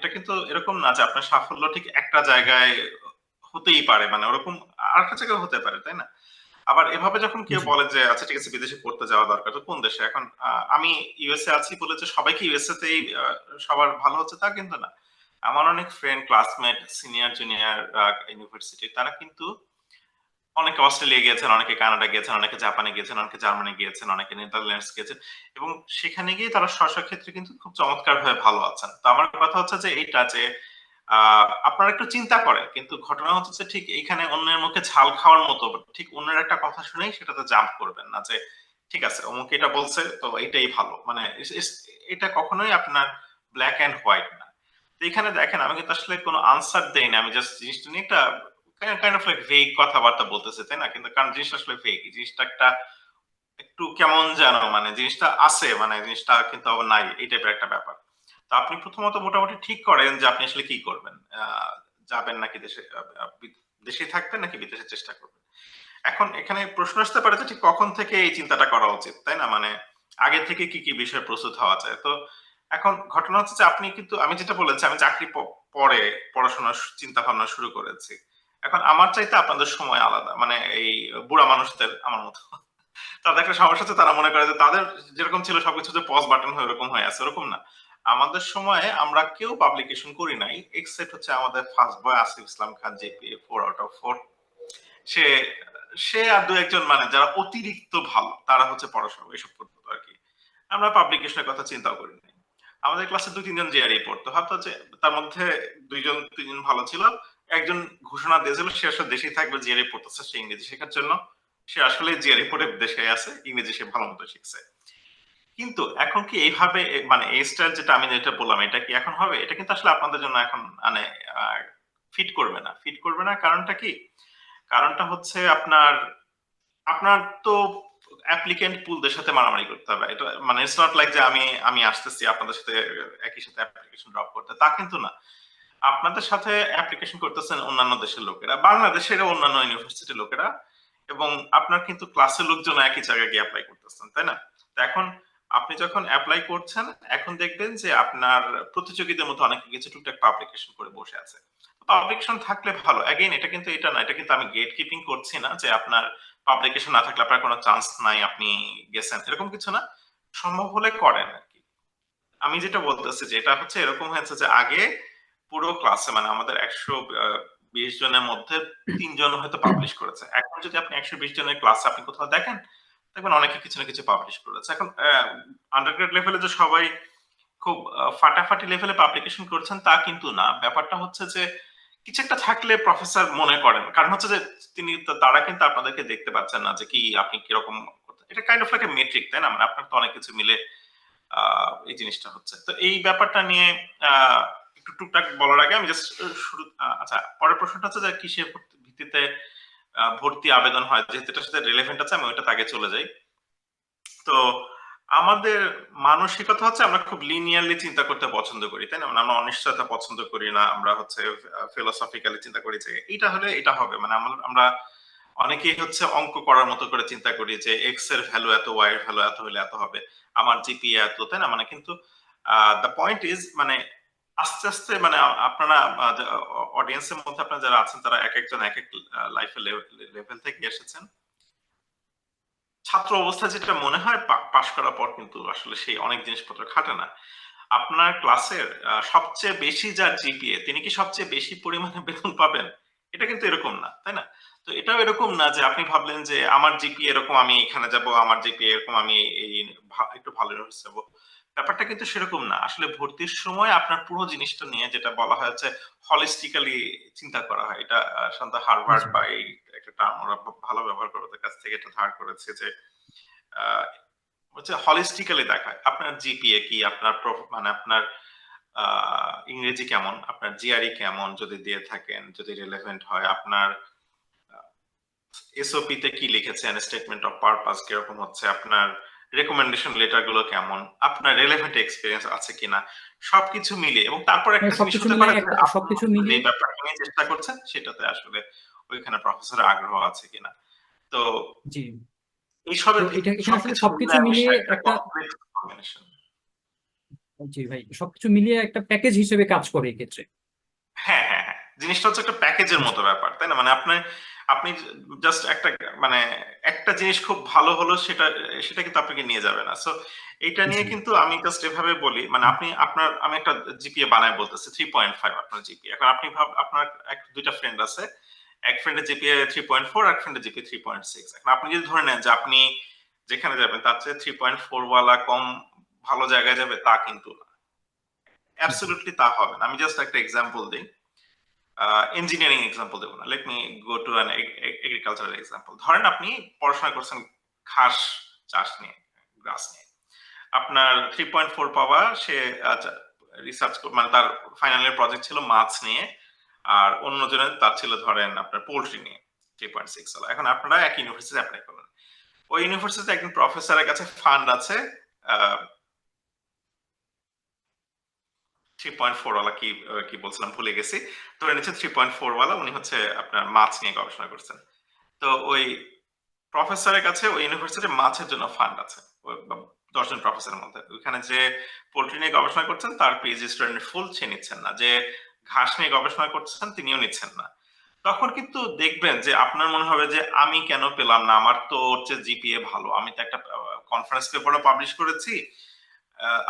এটা কিন্তু এরকম না যে আপনার সাফল্য ঠিক একটা জায়গায় হতেই পারে, মানে ওরকম আরেকটা জায়গায় হতে পারে, তাই না? আবার এভাবে যখন কেউ জি। বলে যে আচ্ছা ঠিক আছে বিদেশে পড়তে যাওয়া দরকার, তো কোন দেশে? এখন আমি ইউএসএ আছি বলে যে সবাই কি ইউএসএ তেই সবার ভালো হচ্ছে তা কিন্তু না। আমার অনেক friend, classmate, senior junior university, তারা কিন্তু অনেকে অস্ট্রেলিয়া গিয়েছেন, অনেকে কানাডা গিয়েছেন, অনেকে জাপানে গিয়েছেন, অনেকে জার্মানি গিয়েছেন, অনেকে নেদারল্যান্ডস গিয়েছেন, এবং সেখানে গিয়ে তারা ক্ষেত্রে কিন্তু খুব চমৎকার ভাবে ভালো আছেন। তো আমার কথা হচ্ছে যে এইটা যে আপনারা একটু চিন্তা করেন, কিন্তু ঘটনা হচ্ছে যে ঠিক এইখানে অন্যের মুখে ঝাল খাওয়ার মতো ঠিক অন্যের একটা কথা শুনেই সেটাতে জাম্প করবেন না যে ঠিক আছে অমুক এটা বলছে তো এটাই ভালো, মানে এটা কখনোই আপনার ব্ল্যাক এন্ড হোয়াইট না। তো এখানে দেখেন আমি কিন্তু আসলে কোনো আনসার দেই না, আমি জাস্ট জিনিসটা নিয়ে একটা কাইন্ড অফ লাইক ভেগ কথাবার্তা বলতেছে, তাই না? কিন্তু কারণ জিনিসটা আসলে ভেগ, জিনিসটা একটা একটু কেমন যেন, মানে জিনিসটা আছে, মানে জিনিসটা কিন্তু আবার নাই, এই টাইপের একটা ব্যাপার। তো আপনি প্রথমত মোটামুটি ঠিক করেন যে আপনি আসলে কি করবেন। যাবেন নাকি দেশে, দেশেই থাকবেন নাকি বিদেশের চেষ্টা করবেন। এখন এখানে প্রশ্ন আসতে পারে যে ঠিক কখন থেকে এই চিন্তাটা করা উচিত, তাই না? মানে আগে থেকে কি কি বিষয়ে প্রস্তুত হওয়া যায়। তো এখন ঘটনা হচ্ছে যে আপনি কিন্তু, আমি যেটা বলেছি, আমি চাকরি পরে পড়াশোনার চিন্তা ভাবনা শুরু করেছি। এখন আমার চাইতে আপনাদের সময় আলাদা, মানে এই বুড়া মানুষদের আমার মতো তাদের একটা সমস্যা হচ্ছে, তারা মনে করে যে তাদের যেরকম ছিল সবকিছু যে পজ বাটন হয়ে ওরকম হয়ে আছে, ওরকম না। আমাদের সময়ে আমরা কেউ পাবলিকেশন করি নাই, এক্সেপ্ট হচ্ছে আমাদের first boy Asif Islam Khan, GPA 4/4। সে সে আর দু একজন মানে যারা অতিরিক্ত ভালো তারা হচ্ছে পড়াশোনা এসব করতো আর কি। আমরা পাবলিকেশনের কথা চিন্তাও করি নাই। আমাদের ক্লাসে দুই তিনজন জিআরই পড়তো, ভাবতো যে তার মধ্যে দুইজন তিনজন ভালো ছিল, একজন ঘোষণা দিয়েছিল সে আসলে দেশেই থাকবে, জিআরই পড়তেছে, সে ইংরেজি শেখার জন্য। সে আসলে জিআরই পড়ে দেশে আছে, ইংরেজি সে ভালো মতো শিখছে। কিন্তু এখন কি এইভাবে মানে এই স্টাইল যেটা আমি যেটা বললাম এটা কি এখন হবে? এটা কিন্তু আসলে আপনাদের জন্য এখন মানে ফিট করবে না, ফিট করবে না। কারণটা কি? কারণটা হচ্ছে আপনার আপনার তো অ্যাপ্লিকেন্ট পুলদের সাথে মারামারি করতে হবে। এটা মানে ইটস নট লাইক যে আমি আমি আসতেছি আপনাদের সাথে একই সাথে অ্যাপ্লিকেশন ড্রপ করতে, তা কিন্তু না। আপনাদের সাথে অ্যাপ্লিকেশন করতেছেন অন্যান্য দেশের লোকেরা, বাংলাদেশের অন্যান্য ইউনিভার্সিটির লোকেরা, এবং আপনার কিন্তু ক্লাসের লোকজন একই জায়গায় গিয়ে অ্যাপ্লাই করতেছেন, তাই না? তো এখন আপনি যখন অ্যাপ্লাই করছেন, এখন দেখবেন যে আপনার প্রতিযোগীদের মধ্যে অনেকে কিছু টুকটাক পাবলিকেশন করে বসে আছে। পাবলিকেশন থাকলে ভালো। এগেইন এটা কিন্তু এটা না, এটা কিন্তু আমি গেট কিপিং করছি না যে আপনার পাবলিকেশন না থাকলে আপনার কোনো চান্স নাই, আপনি গেছেন, এরকম কিছু না। সম্ভব হলে করেন আরকি। আমি যেটা বলতেছি যে এটা হচ্ছে এরকম হয়েছে যে আগে পুরো ক্লাসে মানে আমাদের ১২০ জনের মধ্যে ৩ জন হয়তো পাবলিশ করেছে। এখন যদি আপনি ১২০ জনের ক্লাসে আপনি কোথাও দেখেন, দেখবেন অনেকে কিছু না কিছু পাবলিশ করেছে। এখন আন্ডারগ্রেড লেভেলে যে সবাই খুব ফাটাফাটি লেভেলে পাবলিকেশন করছেন তা কিন্তু না। ব্যাপারটা হচ্ছে যে কিছু একটা থাকলে প্রফেসর মনে করেন। কারণ হচ্ছে যে তারা কিন্তু আপনাদেরকে দেখতে পাচ্ছেন না যে কি আপনি কিরকম এটা kind of like a metric, তাই না? মানে আপনার তো অনেক কিছু মিলে এই জিনিসটা হচ্ছে। তো এই ব্যাপারটা নিয়ে আ একটু টুকটাক বলার আগে আমি জাস্ট শুরু আচ্ছা পরের প্রশ্নটা হচ্ছে যে কিসের ভিত্তিতে ভর্তি আবেদন হয়? যেহেতু এটার সাথে রিলেভেন্ট আছে আমি ওইটাতে আগে চলে যাই। তো আমাদের মানসিকতা হচ্ছে আমরা খুব লিনিয়ারলি চিন্তা করতে পছন্দ করি, তাই না? মানে আমরা অনিশ্চয়তা পছন্দ করি না। আমরা হচ্ছে ফিলোসফিক্যালি চিন্তা করি যে এইটা হলে এটা হবে। মানে আমরা অনেকেই হচ্ছে অঙ্ক করার মতো করে চিন্তা করি যে এক্স এর ভ্যালু এত, ওয়াই এর ভ্যালু এত হলে এত হবে। আমার জিপিএ এত, তাই না? মানে কিন্তু দ্য পয়েন্ট ইজ মানে আস্তে, আস্তে মানে আপনারা অডিয়েন্স এর মধ্যে আপনারা যারা আছেন তারা একেকজন একেক লাইফ এর লেভেল থেকে এসেছেন। ছাত্র অবস্থায় যেটা মনে হয় পাশ করার পর কিন্তু আসলে সেই অনেক জিনিসপত্র খাটে না। আপনার ক্লাসের সবচেয়ে বেশি যার জিপিএ তিনি কি সবচেয়ে বেশি পরিমাণে বেতন পাবেন? এটা কিন্তু এরকম না, তাই না? তো এটাও এরকম না যে আপনি ভাবলেন যে আমার জিপিএ এরকম আমি এখানে যাব, আমার জিপিএ এরকম আমি এই একটু ভালো ইউনিভার্সিটি যাব। ব্যাপারটা কিন্তু সেরকম না। আসলে ভর্তির সময় আপনার পুরো জিনিসটা নিয়ে যেটা বলা হয় হচ্ছে হলিস্টিক্যালি চিন্তা করা হয়। এটা সাধারণত হার্ভার্ড জি। বা এই একটা টার্ম ওরা ভালো ব্যবহার করে ওদের কাছ থেকে এটা ধার করেছে যে আহ, হচ্ছে হলিস্টিক্যালি দেখায় আপনার জিপিএ কি, আপনার মানে আপনার ইংরেজি কেমন, আপনার জিআরই কেমন যদি দিয়ে থাকেন, যদি রিলেভেন্ট হয়, আপনার এসওপি তে কি লিখেছেন, স্টেটমেন্ট অফ পারপাস কিরকম হচ্ছে, আপনার রেকমেন্ডেশন লেটার গুলো কেমন, আপনার রেলেভেন্ট এক্সপিরিয়েন্স আছে কিনা, সবকিছু মিলিয়ে। এবং তারপর মানে একটা জিনিস সবকিছু হতে মিলে পারে যে একটা আপনি সবকিছু যে মিলিয়ে ব্যাপারটা নিয়ে চেষ্টা করছেন সেটাতে আসলে ওইখানে প্রফেসরের আগ্রহ আছে কিনা। তো জি। তো এইসবের এটা এখানে আসলে সবকিছু মিলে সবকিছু আমি মিলিয়ে একটা একটা কমপ্লেক্স কম্বিনেশন। জি ভাই, সবকিছু মিলিয়ে একটা প্যাকেজ হিসেবে কাজ করে এক্ষেত্রে। হ্যাঁ, হ্যাঁ, হ্যাঁ। জিনিসটা হচ্ছে একটা প্যাকেজের জি। মতো ব্যাপার, তাই না? মানে আপনি জাস্ট একটা মানে একটা জিনিস খুব ভালো হলো সেটা কিন্তু আপনাকে নিয়ে যাবে না। সো এইটা নিয়ে জি। কিন্তু আমি জাস্ট এভাবে বলি, মানে আমি একটা জিপিএ বানায় বলতেছি 3.5 আপনার জিপিএ। এখন আপনি আপনার ২ টা ফ্রেন্ড আছে। এক ফ্রেন্ডের জিপিএ 3.4, এক ফ্রেন্ডের জিপিএ 3.6। এখন আপনি যদি ধরে নেন যে আপনি যেখানে যাবেন তার চেয়ে 3.4 ওয়ালা কম ভালো জায়গায় যাবে, তা কিন্তু না। জি। অ্যাবসোলিউটলি তা হবে না। আমি জাস্ট একটা এক্সাম্পল দেই। ইঞ্জিনিয়ারিং এক্সাম্পল দেবো না, let me go to an agricultural example. ধরেন আপনি পড়াশোনা করছেন ঘাস চাষ নিয়ে, গ্রাস নিয়ে। আপনার 3.4 পাওয়া সে রিসার্চ মানে তার ফাইনাল ইয়ার প্রজেক্ট ছিল মাছ নিয়ে, আর অন্যজনের তার ছিল ধরেন আপনার পোল্ট্রি নিয়ে 3.6 হলো। এখন আপনারা এক ইউনিভার্সিটি অ্যাপ্লাই করলেন। ওই ইউনিভার্সিটিতে একজন প্রফেসরের কাছে ফান্ড আছে 3.4 ওয়ালা, কি বলছিলাম ভুলে গেছি। ধরে নিচ্ছে 3.4 ওয়ালা উনি হচ্ছে আপনার মাছ নিয়ে গবেষণা করছেন। তো ওই প্রফেসরের কাছে ওই ইউনিভার্সিটির মাছের জন্য ফান্ড আছে। ১০ জন প্রফেসরের মধ্যে ওইখানে যে পোল্ট্রি নিয়ে গবেষণা করছেন তার পিএইচডি স্টুডেন্ট ফুল সে নিচ্ছেন না, যে ঘাস নিয়ে গবেষণা করছেন তিনিও নিচ্ছেন না। তখন কিন্তু দেখবেন যে আপনার মনে হবে যে আমি কেন পেলাম না, আমার তো ওর চেয়ে জিপিএ ভালো, আমি তো একটা কনফারেন্স পেপারও পাবলিশ করেছি,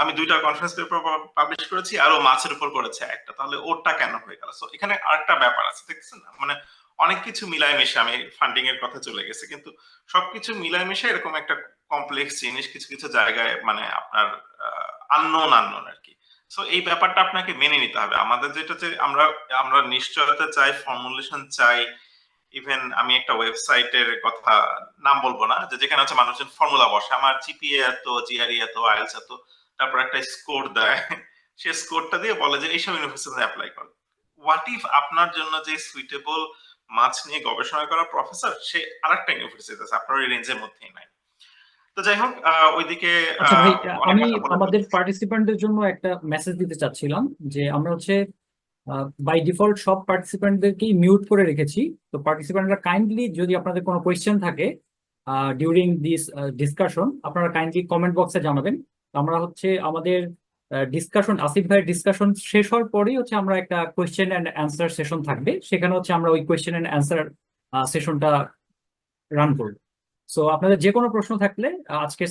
আমি ২ টা কনফারেন্স পেপার পাবলিশ করেছি, আর ও মাছের উপর করেছে একটা, তাহলে ওরটা কেন হয়ে গেল? সো এখানে আরেকটা ব্যাপার আছে, দেখছেন না? মানে অনেক কিছু মিলায় মিশে, আমি ফান্ডিং এর কথা চলে গেছে, কিন্তু সবকিছু মিলায় মিশে এরকম একটা কমপ্লেক্স জিনিস কিছু কিছু জায়গায় মানে আপনার আননোন আর কি। সো এই ব্যাপারটা আপনাকে মেনে নিতে হবে। আমাদের যেটা যে আমরা আমরা নিশ্চয়তা চাই, ফর্মুলেশন চাই। ইভেন আমি একটা ওয়েবসাইটের কথা নাম বলবো না, যে যেখানে হচ্ছে মানুষজন ফর্মুলা বসে, আমার জিপিএ এত, জিআরই এত, আইএলটিএস এত, তারপর একটা স্কোর দেয়। সে স্কোরটা দিয়ে বলে যে এইসব ইউনিভার্সিটিতে অ্যাপ্লাই কর। হোয়াট ইফ আপনার জন্য যে সুইটেবল মাছ নিয়ে গবেষণা করা প্রফেসর সে আরেকটা ইউনিভার্সিটি আছে, আপনার ওই রেঞ্জের মধ্যেই নাই। তো যাই হোক, ওইদিকে আচ্ছা ভাই, অনেক আমি কথা বলে আমাদের ফেলতেছি। পার্টিসিপেন্টদের জন্য একটা মেসেজ দিতে চাচ্ছিলাম যে আমরা হচ্ছে বাই ডিফল্ট সব পার্টিসিপেন্টদেরকেই মিউট করে রেখেছি। তো পার্টিসিপেন্টরা কাইন্ডলি যদি আপনাদের কোনো কোয়েশ্চেন থাকে ডিউরিং দিস ডিসকাশন, আপনারা কাইন্ডলি কমেন্ট বক্সে জানাবেন। তো আমরা হচ্ছে আমাদের ডিসকাশন, আসিফ ভাইয়ের ডিসকাশন শেষ হওয়ার পরেই হচ্ছে আমরা একটা কোয়েশ্চেন অ্যান্ড অ্যান্সার সেশন থাকবে, সেখানে হচ্ছে আমরা ওই কোয়েশ্চেন অ্যান্ড অ্যান্সার সেশনটা রান করব। সো আপনাদের যে কোনো প্রশ্ন থাকলে আজকের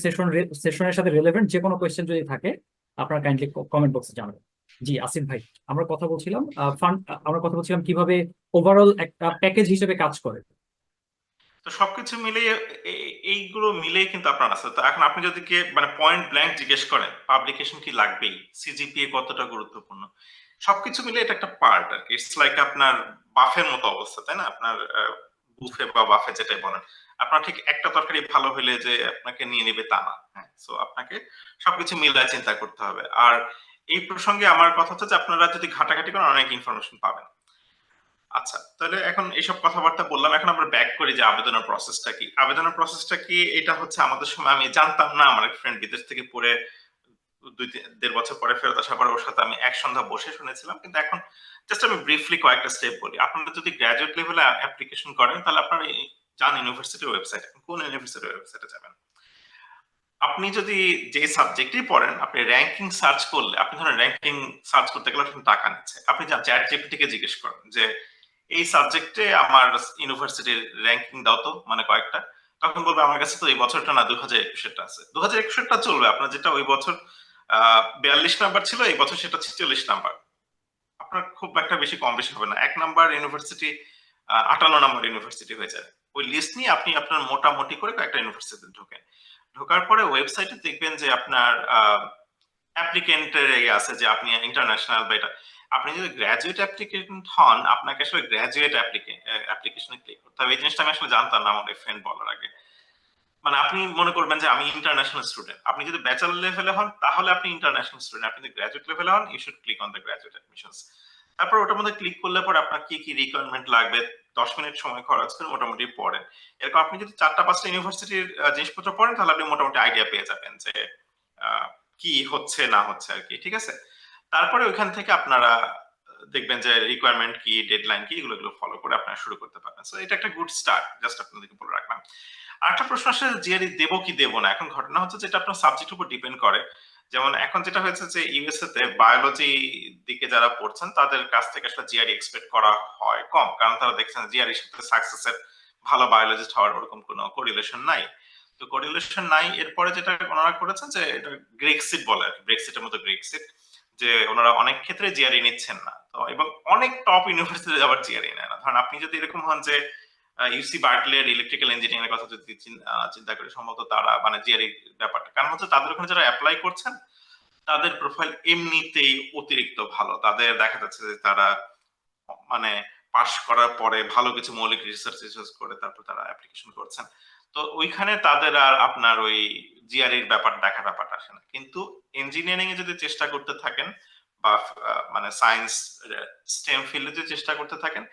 সেশনের সাথে রিলেভেন্ট যে কোনো কোয়েশ্চেন যদি থাকে আপনারা কাইন্ডলি কমেন্ট বক্সে জানাবেন। জি আসিফ ভাই, আমরা কথা বলছিলাম ফান্ড, আমরা কথা বলছিলাম কিভাবে ওভারঅল একটা প্যাকেজ হিসেবে কাজ করে। তো সবকিছু মিলিয়ে এইগুলো মিলেই কিন্তু আপনার আছে। তো এখন আপনি যদি মানে পয়েন্ট ব্ল্যাঙ্ক জিজ্ঞেস করেন পাবলিকেশন কি লাগবেই, সিজিপিএ কতটা গুরুত্বপূর্ণ, সবকিছু মিলে এটা একটা পার্ট আর কি। ইটস লাইক আপনার বাফের মতো অবস্থা, তাই না? আপনার বুফে বা বাফে যেটাই বলেন, আপনার ঠিক একটা তরকারি ভালো হলে যে আপনাকে নিয়ে নেবে তা না। হ্যাঁ, সো আপনাকে সবকিছু মিলায় চিন্তা করতে হবে। আর এই প্রসঙ্গে আমার কথা হচ্ছে যে আপনারা যদি ঘাটাঘাটি করেন অনেক ইনফরমেশন পাবেন। আচ্ছা, তাহলে এখন এইসব কথাবার্তা বললাম, এখন আমরা ব্যাক করি যে আবেদনের প্রসেসটা কি। আবেদনের প্রসেসটা কি, এটা হচ্ছে আমাদের সময় আমি জানতাম না। আমার এক ফ্রেন্ড বিদেশ থেকে পড়ে ২-১.৫ বছর পরে ফেরত আসার পরে ওর সাথে আমি এক সন্ধ্যা বসে শুনেছিলাম। কিন্তু এখন জাস্ট আমি ব্রিফলি কয়েকটা স্টেপ বলি। আপনারা যদি গ্র্যাজুয়েট লেভেলে অ্যাপ্লিকেশন করেন তাহলে আপনারা যান ইউনিভার্সিটির ওয়েবসাইটে। কোন ইউনিভার্সিটির ওয়েবসাইটে যাবেন? আপনি যদি যে সাবজেক্টই পড়েন, আপনি র‍্যাংকিং সার্চ করলে, আপনি ধরেন র‍্যাংকিং সার্চ করতে গেলে আপনি টাকা নিচ্ছে। আপনি যান চ্যাট জিপিটি কে জিজ্ঞেস করেন যে এই সাবজেক্টে আমার ইউনিভার্সিটির র‍্যাংকিং দাও তো, মানে কয়েকটা। তখন বলবে আমার কাছে তো এই বছরটা না, ২০২১ এরটা আছে। ২০২১ এরটা চলবে, আপনার যেটা ওই বছর ৪২ নাম্বার ছিল, এই বছর সেটা ৪৬ নাম্বার। আপনার খুব একটা বেশি কম বেশি হবে না। ১ নাম্বার ইউনিভার্সিটি ৫৮ নাম্বার ইউনিভার্সিটি হয়ে যায়। ওই লিস্ট নিয়ে আপনি আপনার মোটামুটি করে কয়েকটা ইউনিভার্সিটিতে ঢোকেন। ঢোকার পরে ওয়েবসাইটে দেখবেন যে আপনার অ্যাপ্লিকেন্টের আছে যে আপনি ইন্টারন্যাশনাল বা এটা। আপনি যদি গ্র্যাজুয়েট অ্যাপ্লিকেন্ট হন, আপনাকে আসলে গ্র্যাজুয়েট অ্যাপ্লিকেশনে ক্লিক করতে হবে। এই জিনিসটা আমি আসলে জানতাম না আমার এক ফ্রেন্ড বলার আগে। মানে আপনি মনে করবেন যে আমি ইন্টারন্যাশনাল স্টুডেন্ট। আপনি যদি ব্যাচেলর লেভেলে হন তাহলে আপনি ইন্টারন্যাশনাল স্টুডেন্ট। আপনি যদি গ্র্যাজুয়েট লেভেলে হন, you should click on the graduate admissions. তারপর ওটার মধ্যে ক্লিক করলে পরে আপনার কি কি রিকোয়ারমেন্ট লাগবে ১০ মিনিট সময় খরচ করে মোটামুটি পড়েন। এরকম আপনি যদি ৪টা ৫টা ইউনিভার্সিটির জিনিসপত্র পড়েন তাহলে আপনি মোটামুটি আইডিয়া পেয়ে যাবেন যে কি হচ্ছে না হচ্ছে আর কি। ঠিক আছে? তারপরে ওইখান থেকে আপনারা দেখবেন যে রিকোয়ারমেন্ট কি, ডেডলাইন কি, এগুলো ফলো করে আপনারা শুরু করতে পারবেন। সো এটা একটা গুড স্টার্ট। জাস্ট আপনাদেরকে বলে রাখলাম। আরেকটা প্রশ্ন আসলে জিআরই দেব কি দেব না। এখন ঘটনা হচ্ছে যে এটা আপনার সাবজেক্টের উপর ডিপেন্ড করে। যেমন এখন যেটা হয়েছে যে ইউএসএ তে বায়োলজি দিকে যারা পড়ছেন তাদের কাছ থেকে আসলে জিআরই এক্সপেক্ট করা হয় কম, কারণ তারা দেখছেন জিআরই সাথে সাকসেসের ভালো বায়োলজিস্ট হওয়ার ওরকম কোনো কোরিলেশন নাই। তো কোরিলেশন নাই, এরপরে যেটা ওনারা করেছেন যে এটা গ্রেক্সিট বলে আর কি, ব্রেক্সিটের মতো গ্রেক্সিট, যে ওনারা অনেক ক্ষেত্রে জিআরই নিচ্ছেন না। তো এবং অনেক টপ ইউনিভার্সিটি আবার জিআরই নেয় না। ধরেন আপনি যদি এরকম হন যে ইউসি বার্কলের ইলেকট্রিক্যাল ইঞ্জিনিয়ারিং এর কথা যদি চিন্তা করি, সম্ভবত তারা মানে জিআরই ব্যাপারটা, কারণ হচ্ছে তাদের ওখানে যারা অ্যাপ্লাই করছেন তাদের প্রোফাইল এমনিতেই অতিরিক্ত ভালো। তাদের দেখা যাচ্ছে যে তারা মানে পাশ করার পরে ভালো কিছু মৌলিক রিসার্চ করে তারপর তারা অ্যাপ্লিকেশন করছেন। তো ওইখানে তাদের আর আপনার ওই জিআরইর ব্যাপার দেখার ব্যাপারটা আসে না। কিন্তু ইঞ্জিনিয়ারিং এ যদি চেষ্টা করতে থাকেন বা মানে সায়েন্স স্টেম ফিল্ডে যদি চেষ্টা করতে থাকেন,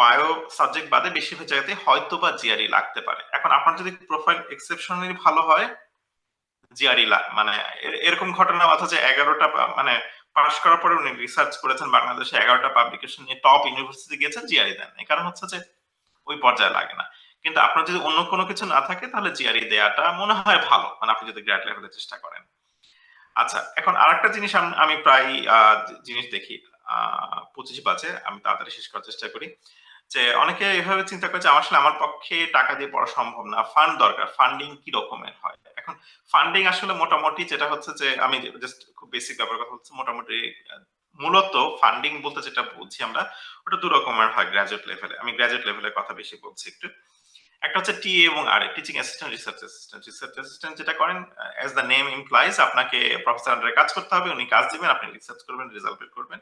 বায়ো সাবজেক্ট বাদে বেশিরভাগ জায়গাতে হয়তো বা জিআরই লাগতে পারে। এখন আপনার যদি প্রোফাইল এক্সেপশনালি ভালো হয়, জিআরই মানে এরকম ঘটনা অথচ 11টা মানে পাশ করার পরে উনি রিসার্চ করেছেন বাংলাদেশে 11টা পাবলিকেশন নিয়ে টপ ইউনিভার্সিটি গিয়েছেন, জিআরই দেন। এই কারণ হচ্ছে যে ওই পর্যায়ে লাগে না। কিন্তু আপনার যদি অন্য কোনো কিছু না থাকে তাহলে জিআরই দেয়াটা মনে হয় ভালো, মানে আপনি যদি গ্র্যাড লেভেলে চেষ্টা করেন। আচ্ছা, এখন আরেকটা জিনিস আমি প্রায় জিনিস দেখি 25 বাজে, আমি তাড়াতাড়ি শেষ করার চেষ্টা করি। যে অনেকে এভাবে চিন্তা করে যে আসলে আমার পক্ষে টাকা দিয়ে পড়া সম্ভব না, ফান্ড দরকার। ফান্ডিং কি রকমের হয়? এখন ফান্ডিং আসলে মোটামুটি যেটা হচ্ছে যে আমি জাস্ট খুব বেসিক ব্যাপার কথা বলছি, মোটামুটি মূলত ফান্ডিং বলতে যেটা বুঝি আমরা, ওটা দু রকমের হয় গ্রাজুয়েট লেভেলে। আমি গ্রাজুয়েট লেভেলের কথা বেশি বলছি একটু। একটা হচ্ছে টিএ এবং RA, teaching assistant, research assistant. Research assistant যেটা করেন, অ্যাজ দ্য নেম ইমপ্লাইজ, আপনাকে প্রফেসর আন্ডারে কাজ করতে হবে, উনি কাজ দিবেন, আপনি রিসার্চ করবেন, রেজাল্ট বের করবেন।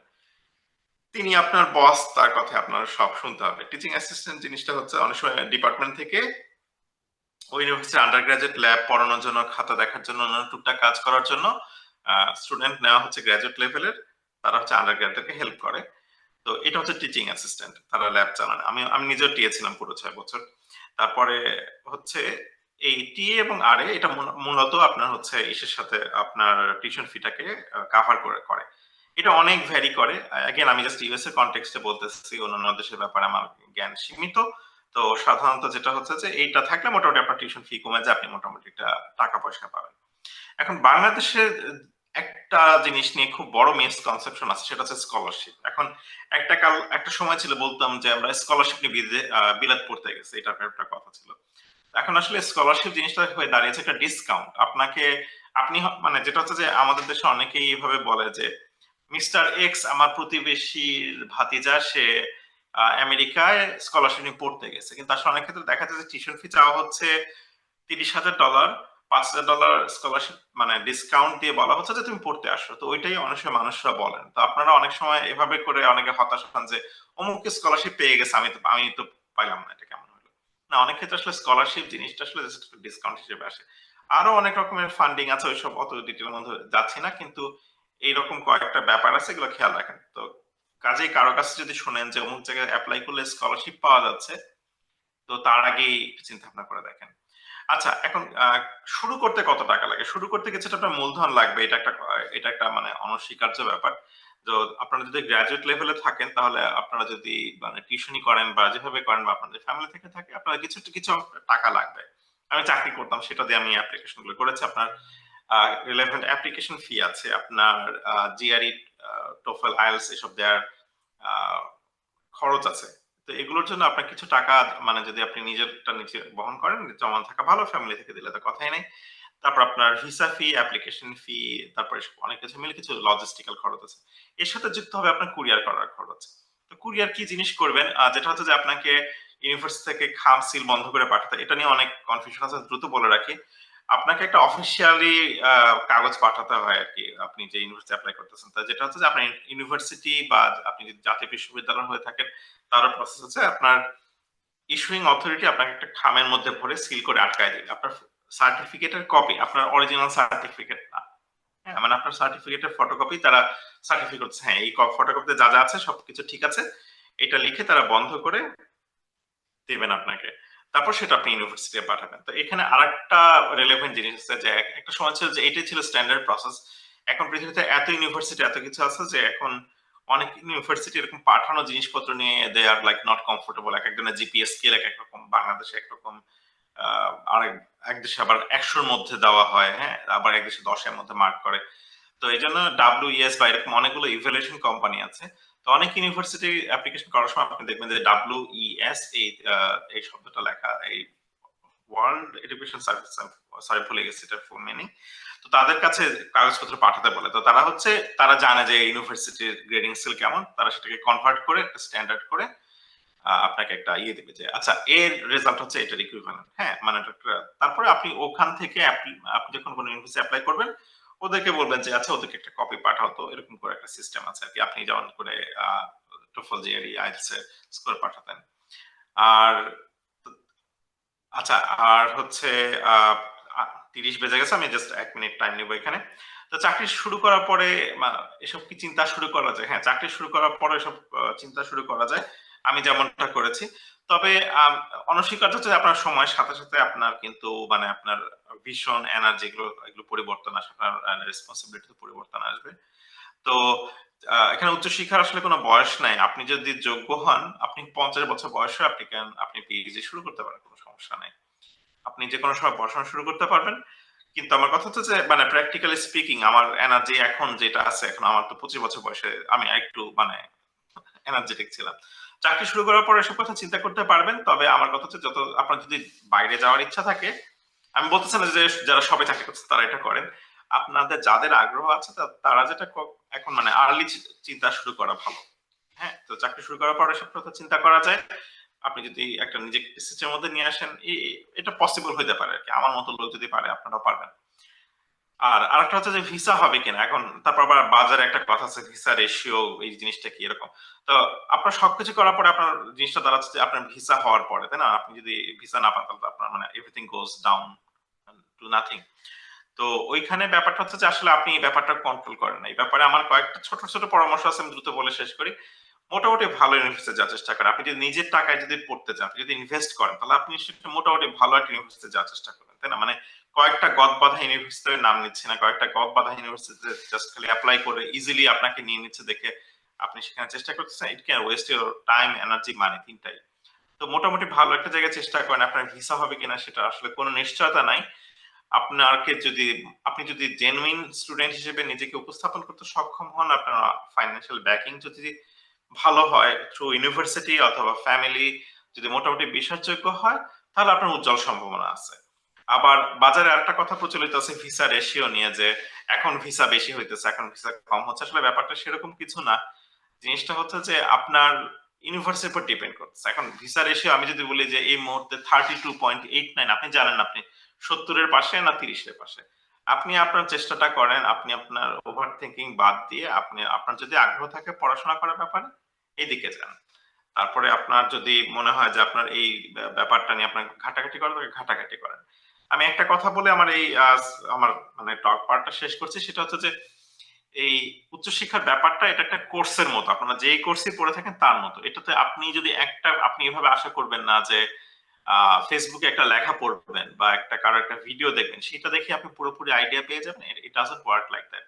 তিনি আপনার বস, তার কথা আপনার সব শুনতে হবে। টিচিং অ্যাসিস্ট্যান্ট জিনিসটা হচ্ছে অনেক সময় ডিপার্টমেন্ট থেকে ওই ইউনিভার্সিটির আন্ডার গ্রাজুয়েট ল্যাব পড়ানোর জন্য, খাতা দেখার জন্য, অন্যান্য টুকটাক কাজ করার জন্য স্টুডেন্ট নেওয়া হচ্ছে গ্রাজুয়েট লেভেলের, তারা হচ্ছে আন্ডার গ্রাজুয়েটকে হেল্প করে। তো এটা হচ্ছে টিচিং অ্যাসিস্ট্যান্ট, তারা ল্যাব চালান। আমি আমি নিজেও টিএ ছিলাম পুরো 6 বছর। তারপরে হচ্ছে এই টিএ এবং আরএ, এটা মূলত আপনার হচ্ছে ইসের সাথে আপনার টিউশন ফিটাকে কাভার করে। এটা অনেক ভ্যারি করে। এগেন আমি জাস্ট ইউএস এর কনটেক্সটে বলতেছি, অন্যান্য দেশের ব্যাপারে আমার জ্ঞান সীমিত। তো সাধারণত যেটা হচ্ছে যে এইটা থাকলে মোটামুটি আপনার টিউশন ফি কমে যায়, আপনি মোটামুটি একটা টাকা পয়সা পাবেন। এখন বাংলাদেশের একটা জিনিস নিয়ে খুব বড় মিসকনসেপশন আছে, সেটা হচ্ছে স্কলারশিপ। এখন একটা সময় ছিল বলতাম যে আমরা স্কলারশিপ নিয়ে বিলাত পড়তে গেছি, এটা একটা কথা ছিল। এখন আসলে স্কলারশিপ জিনিসটা হয়ে দাঁড়িয়েছে একটা ডিসকাউন্ট। আপনি মানে যেটা হচ্ছে যে আমাদের দেশে অনেকেই এইভাবে বলে যে মিস্টার এক্স আমার প্রতিবেশীর ভাতিজা, সে আমেরিকায় স্কলারশিপ নিয়ে পড়তে গেছে, কিন্তু আসলে অনেক ক্ষেত্রে দেখা যায় যে টিউশন ফি চাওয়া হচ্ছে $30,000, $5,000 স্কলারশিপ মানে ডিসকাউন্ট দিয়ে বলা হচ্ছে যে তুমি পড়তে আসো। তো ওইটাই অনেক সময় মানুষরা বলেন। তো আপনারা অনেক সময় এভাবে করে অনেকে হতাশ হন যে অমুক স্কলারশিপ পেয়ে গেছে, আমি তো পাইলাম না, এটা কেমন হলো? না, অনেক ক্ষেত্রে আসলে স্কলারশিপ জিনিসটা আসলে ডিসকাউন্ট হিসেবে আসে। আরো অনেক রকমের ফান্ডিং আছে, ওইসব অত ডিটেলের মধ্যে যাচ্ছি না, কিন্তু এইরকম কয়েকটা ব্যাপার আছে, এগুলো খেয়াল রাখেন। তো কাজেই কারো কাছে যদি শুনেন যে অমুক জায়গায় অ্যাপ্লাই করলে স্কলারশিপ পাওয়া যাচ্ছে, তো তার আগেই চিন্তা ভাবনা করে দেখেন। আচ্ছা, এখন শুরু করতে কত টাকা লাগে? শুরু করতে কিছুটা আপনার মূলধন লাগবে। এটা একটা মানে অনস্বীকার্য ব্যাপার। তো আপনারা যদি গ্র্যাজুয়েট লেভেলে থাকেন, তাহলে আপনারা যদি মানে টিউশনি করেন বা যেভাবে করেন বা আপনাদের ফ্যামিলি থেকে থাকে, আপনার কিছু টাকা লাগবে। আমি চাকরি করতাম, সেটা দিয়ে আমি অ্যাপ্লিকেশন গুলো করেছি। আপনার রিলেভেন্ট অ্যাপ্লিকেশন ফি আছে, আপনার জিআরই, টোফেল, আইএলটিএস এসব দেওয়ার আহ, খরচ আছে। তো এগুলোর জন্য আপনার কিছু টাকা, মানে যদি আপনি নিজেরটা নিজে বহন করেন, জমা থাকা ভালো, ফ্যামিলি থেকে দিলে তো কথাই নেই। তারপর আপনার ভিসা ফি, অ্যাপ্লিকেশন ফি, তারপরে অনেক কিছু মিলে কিছু লজিস্টিক্যাল খরচ আছে। এর সাথে যুক্ত হবে আপনার কুরিয়ার করার খরচ। তো কুরিয়ার কি জিনিস করবেন, যেটা হচ্ছে যে আপনাকে ইউনিভার্সিটি থেকে খাম সিল বন্ধ করে পাঠাতে, এটা নিয়ে অনেক কনফিউশন আছে, দ্রুত বলে রাখি। আপনাকে একটা অফিসিয়ালি কাগজ পাঠাতে হয় আর কি, আপনি যে ইউনিভার্সিটি অ্যাপ্লাই করতেছেন, তা যেটা হচ্ছে যে আপনার ইউনিভার্সিটি বা আপনি যদি জাতীয় বিশ্ববিদ্যালয় হয়ে থাকেন, তারও প্রসেস হচ্ছে আপনার ইস্যুইং অথরিটি আপনাকে একটা খামের মধ্যে ভরে সিল করে আটকায় দিবে। আপনার সার্টিফিকেটের কপি, আপনার অরিজিনাল সার্টিফিকেট না। হ্যাঁ, মানে আপনার সার্টিফিকেটের ফটোকপি তারা সার্টিফিকেট, হ্যাঁ এই ফটোকপিতে যা যা আছে সবকিছু ঠিক আছে, এটা লিখে তারা বন্ধ করে দিবেন আপনাকে। তারপর সেটা আপনি ইউনিভার্সিটি পাঠাবেন। তো এখানে আরেকটা রিলেভেন্ট জিনিস আছে যে একটা সময় ছিল যে এটাই ছিল স্ট্যান্ডার্ড প্রসেস। এখন পৃথিবীতে এত ইউনিভার্সিটি এত কিছু আছে যে এখন অনেক ইউনিভার্সিটি এরকম পাঠানো জিনিসপত্র নিয়ে দে আর লাইক নট কমফোর্টেবল। এক একজনের জিপিএস স্কেল এক এক রকম, বাংলাদেশে একরকম, আরেক এক দেশে আবার 100-র মধ্যে দেওয়া হয়, হ্যাঁ, আবার এক দেশে 10-এর মধ্যে মার্ক করে। তো এই জন্য WES বা এরকম অনেকগুলো ইভ্যালুয়েশন কোম্পানি আছে। তো অনেক ইউনিভার্সিটি অ্যাপ্লিকেশন করার সময় আপনি দেখবেন যে WES এই শব্দটা লেখা, এই ওয়ার্ল্ড এডুকেশন সার্ভিস, সরি ভুলে গেছি এটার ফুল মিনিং। তো তাদের কাছে কাগজপত্র পাঠাতে বলে, তো তারা জানে যে ইউনিভার্সিটির গ্রেডিং স্কেল কেমন, তারা সেটাকে কনভার্ট করে একটা স্ট্যান্ডার্ড করে আপনাকে একটা দিবে যে আচ্ছা এর রেজাল্ট হচ্ছে এটার ইকুইভ্যালেন্ট, হ্যাঁ, মানে তারপরে আপনি ওখান থেকে আপনি যখন কোনো ইউনিভার্সিটি অ্যাপ্লাই করবেন ওদেরকে বলবেন যে আচ্ছা ওদেরকে একটা কপি পাঠাও, তো এরকম করে একটা সিস্টেম আছে আর কি, আপনি যেমন করে টোফল জিআরই আইএলটিএস এর স্কোর পাঠাতেন। আর আচ্ছা, আর হচ্ছে আহ 30 বেজে গেছে, আমি জাস্ট 1 মিনিট টাইম নিব এখানে। তো চাকরি শুরু করার পরে এসব কি চিন্তা শুরু করা যায়? হ্যাঁ, চাকরি শুরু করার পরে এসব চিন্তা শুরু করা যায়, আমি যেমনটা করেছি। তবে অনস্বীকার্য হচ্ছে যে আপনার সময়ের সাথে সাথে আপনার কিন্তু মানে আপনার ভীষণ এনার্জি এগুলো পরিবর্তন আসবে, আপনার রেসপন্সিবিলিটি পরিবর্তন আসবে। তো এখানে উচ্চশিক্ষার আসলে কোনো বয়স নাই, আপনি যদি যোগ্য হন আপনি 50 বছর বয়সে আপনি পিএইচডি শুরু করতে পারেন, কোনো সমস্যা নাই, আপনি যে কোনো সময় পড়াশোনা শুরু করতে পারবেন। কিন্তু আমার কথা হচ্ছে যে মানে প্র্যাকটিক্যালি স্পিকিং আমার এনার্জি এখন যেটা আছে, এখন আমার তো 25 বছর বয়সে আমি একটু মানে এনার্জেটিক ছিলাম। চাকরি শুরু করার পর এসব কথা চিন্তা করতে পারবেন, তবে আমার কথা হচ্ছে যত আপনার যদি বাইরে যাওয়ার ইচ্ছা থাকে, আমি বলতেছি না যে যারা সবাই চাকরি করছে তারা এটা করেন, আপনাদের যাদের আগ্রহ আছে তারা যেটা এখন মানে আর্লি চিন্তা শুরু করা ভালো। হ্যাঁ, তো চাকরি শুরু করার পর এসব কথা চিন্তা করা যায়। আপনি যদি একটা নিজেকে সিস্টেমের মধ্যে নিয়ে আসেন, এটা পসিবল হইতে পারে আর কি, আমার মতো লোক যদি পারে আপনারাও পারবেন। আর আরেকটা হচ্ছে যে ভিসা হবে কিনা, এখন তারপর আবার বাজারে একটা কথা আছে ভিসা রেশিও, এই জিনিসটা কি এরকম। তো আপনার সবকিছু করার পরে আপনার জিনিসটা দাঁড়াচ্ছে যে আপনার ভিসা হওয়ার পরে, তাই না, আপনি যদি ভিসা না পান তাহলে তো আপনার মানে everything goes down to nothing. তো ওইখানে ব্যাপারটা হচ্ছে যে আসলে আপনি এই ব্যাপারটা কন্ট্রোল করেন না। এই ব্যাপারে আমার কয়েকটা ছোট ছোট পরামর্শ আছে, আমি দ্রুত বলে শেষ করি। মোটামুটি ভালো ইউনিভার্সিটি যাওয়ার চেষ্টা করেন, আপনি যদি নিজের টাকায় যদি পড়তে চান, আপনি যদি ইনভেস্ট করেন, তাহলে আপনি নিশ্চয়ই মোটামুটি ভালো একটা ইউনিভার্সিটি যাওয়ার চেষ্টা করবেন, তাই না, মানে কয়েকটা গদবাঁধা ইউনিভার্সিটির নাম নিচ্ছে না, কয়েকটা গদবাঁধা ইউনিভার্সিটিতে জাস্ট খালি অ্যাপ্লাই করে ইজিলি আপনাকে নিয়ে নিচ্ছে দেখে আপনি সেখানে চেষ্টা করতেছেন, it can waste your time, energy, money, তিনটাই। তো মোটামুটি ভালো একটা জায়গায় চেষ্টা করেন, আপনার ভিসা হবে কিনা সেটা আসলে কোনো নিশ্চয়তা নাই। আপনি যদি জেনুইন স্টুডেন্ট হিসেবে নিজেকে উপস্থাপন করতে সক্ষম হন, আপনার ফাইন্যান্সিয়াল ব্যাকিং যদি ভালো হয় থ্রু ইউনিভার্সিটি অথবা ফ্যামিলি যদি মোটামুটি বিশ্বাসযোগ্য হয়, তাহলে আপনার উজ্জ্বল সম্ভাবনা আছে। আবার বাজারে আরেকটা কথা প্রচলিত আছে ভিসা রেশিও নিয়ে, যে এখন ভিসা বেশি হইতেছে, এখন ভিসা কম হচ্ছে, আসলে ব্যাপারটা সেরকম কিছু না। জিনিসটা হচ্ছে যে আপনার ইউনিভার্সিটির উপর ডিপেন্ড করতেছে। এখন ভিসা রেশিও আমি যদি বলি যে এই মুহূর্তে 32.89, আপনি জানেন আপনি 70-এর পাশে না 30-এর পাশে, আপনি আপনার চেষ্টাটা করেন, আপনি আপনার ওভার থিঙ্কিং বাদ দিয়ে আপনি আপনার যদি আগ্রহ থাকে পড়াশোনা করার ব্যাপারে এদিকে যান। তারপরে আপনার যদি মনে হয় যে আপনার এই ব্যাপারটা নিয়ে আপনার ঘাটাঘাটি করা দরকার, ঘাটাঘাটি করেন। আমি একটা কথা বলে আমার মানে টক পার্টটা শেষ করছি, সেটা হচ্ছে যে এই উচ্চশিক্ষার ব্যাপারটা এটা একটা কোর্সের মতো, আপনারা যেই কোর্সই পড়ে থাকেন তার মতো। এটাতে আপনি এভাবে আশা করবেন না যে ফেসবুকে একটা লেখা পড়বেন বা কারো একটা ভিডিও দেখবেন, সেটা দেখে আপনি পুরোপুরি আইডিয়া পেয়ে যাবেন। It doesn't work like that.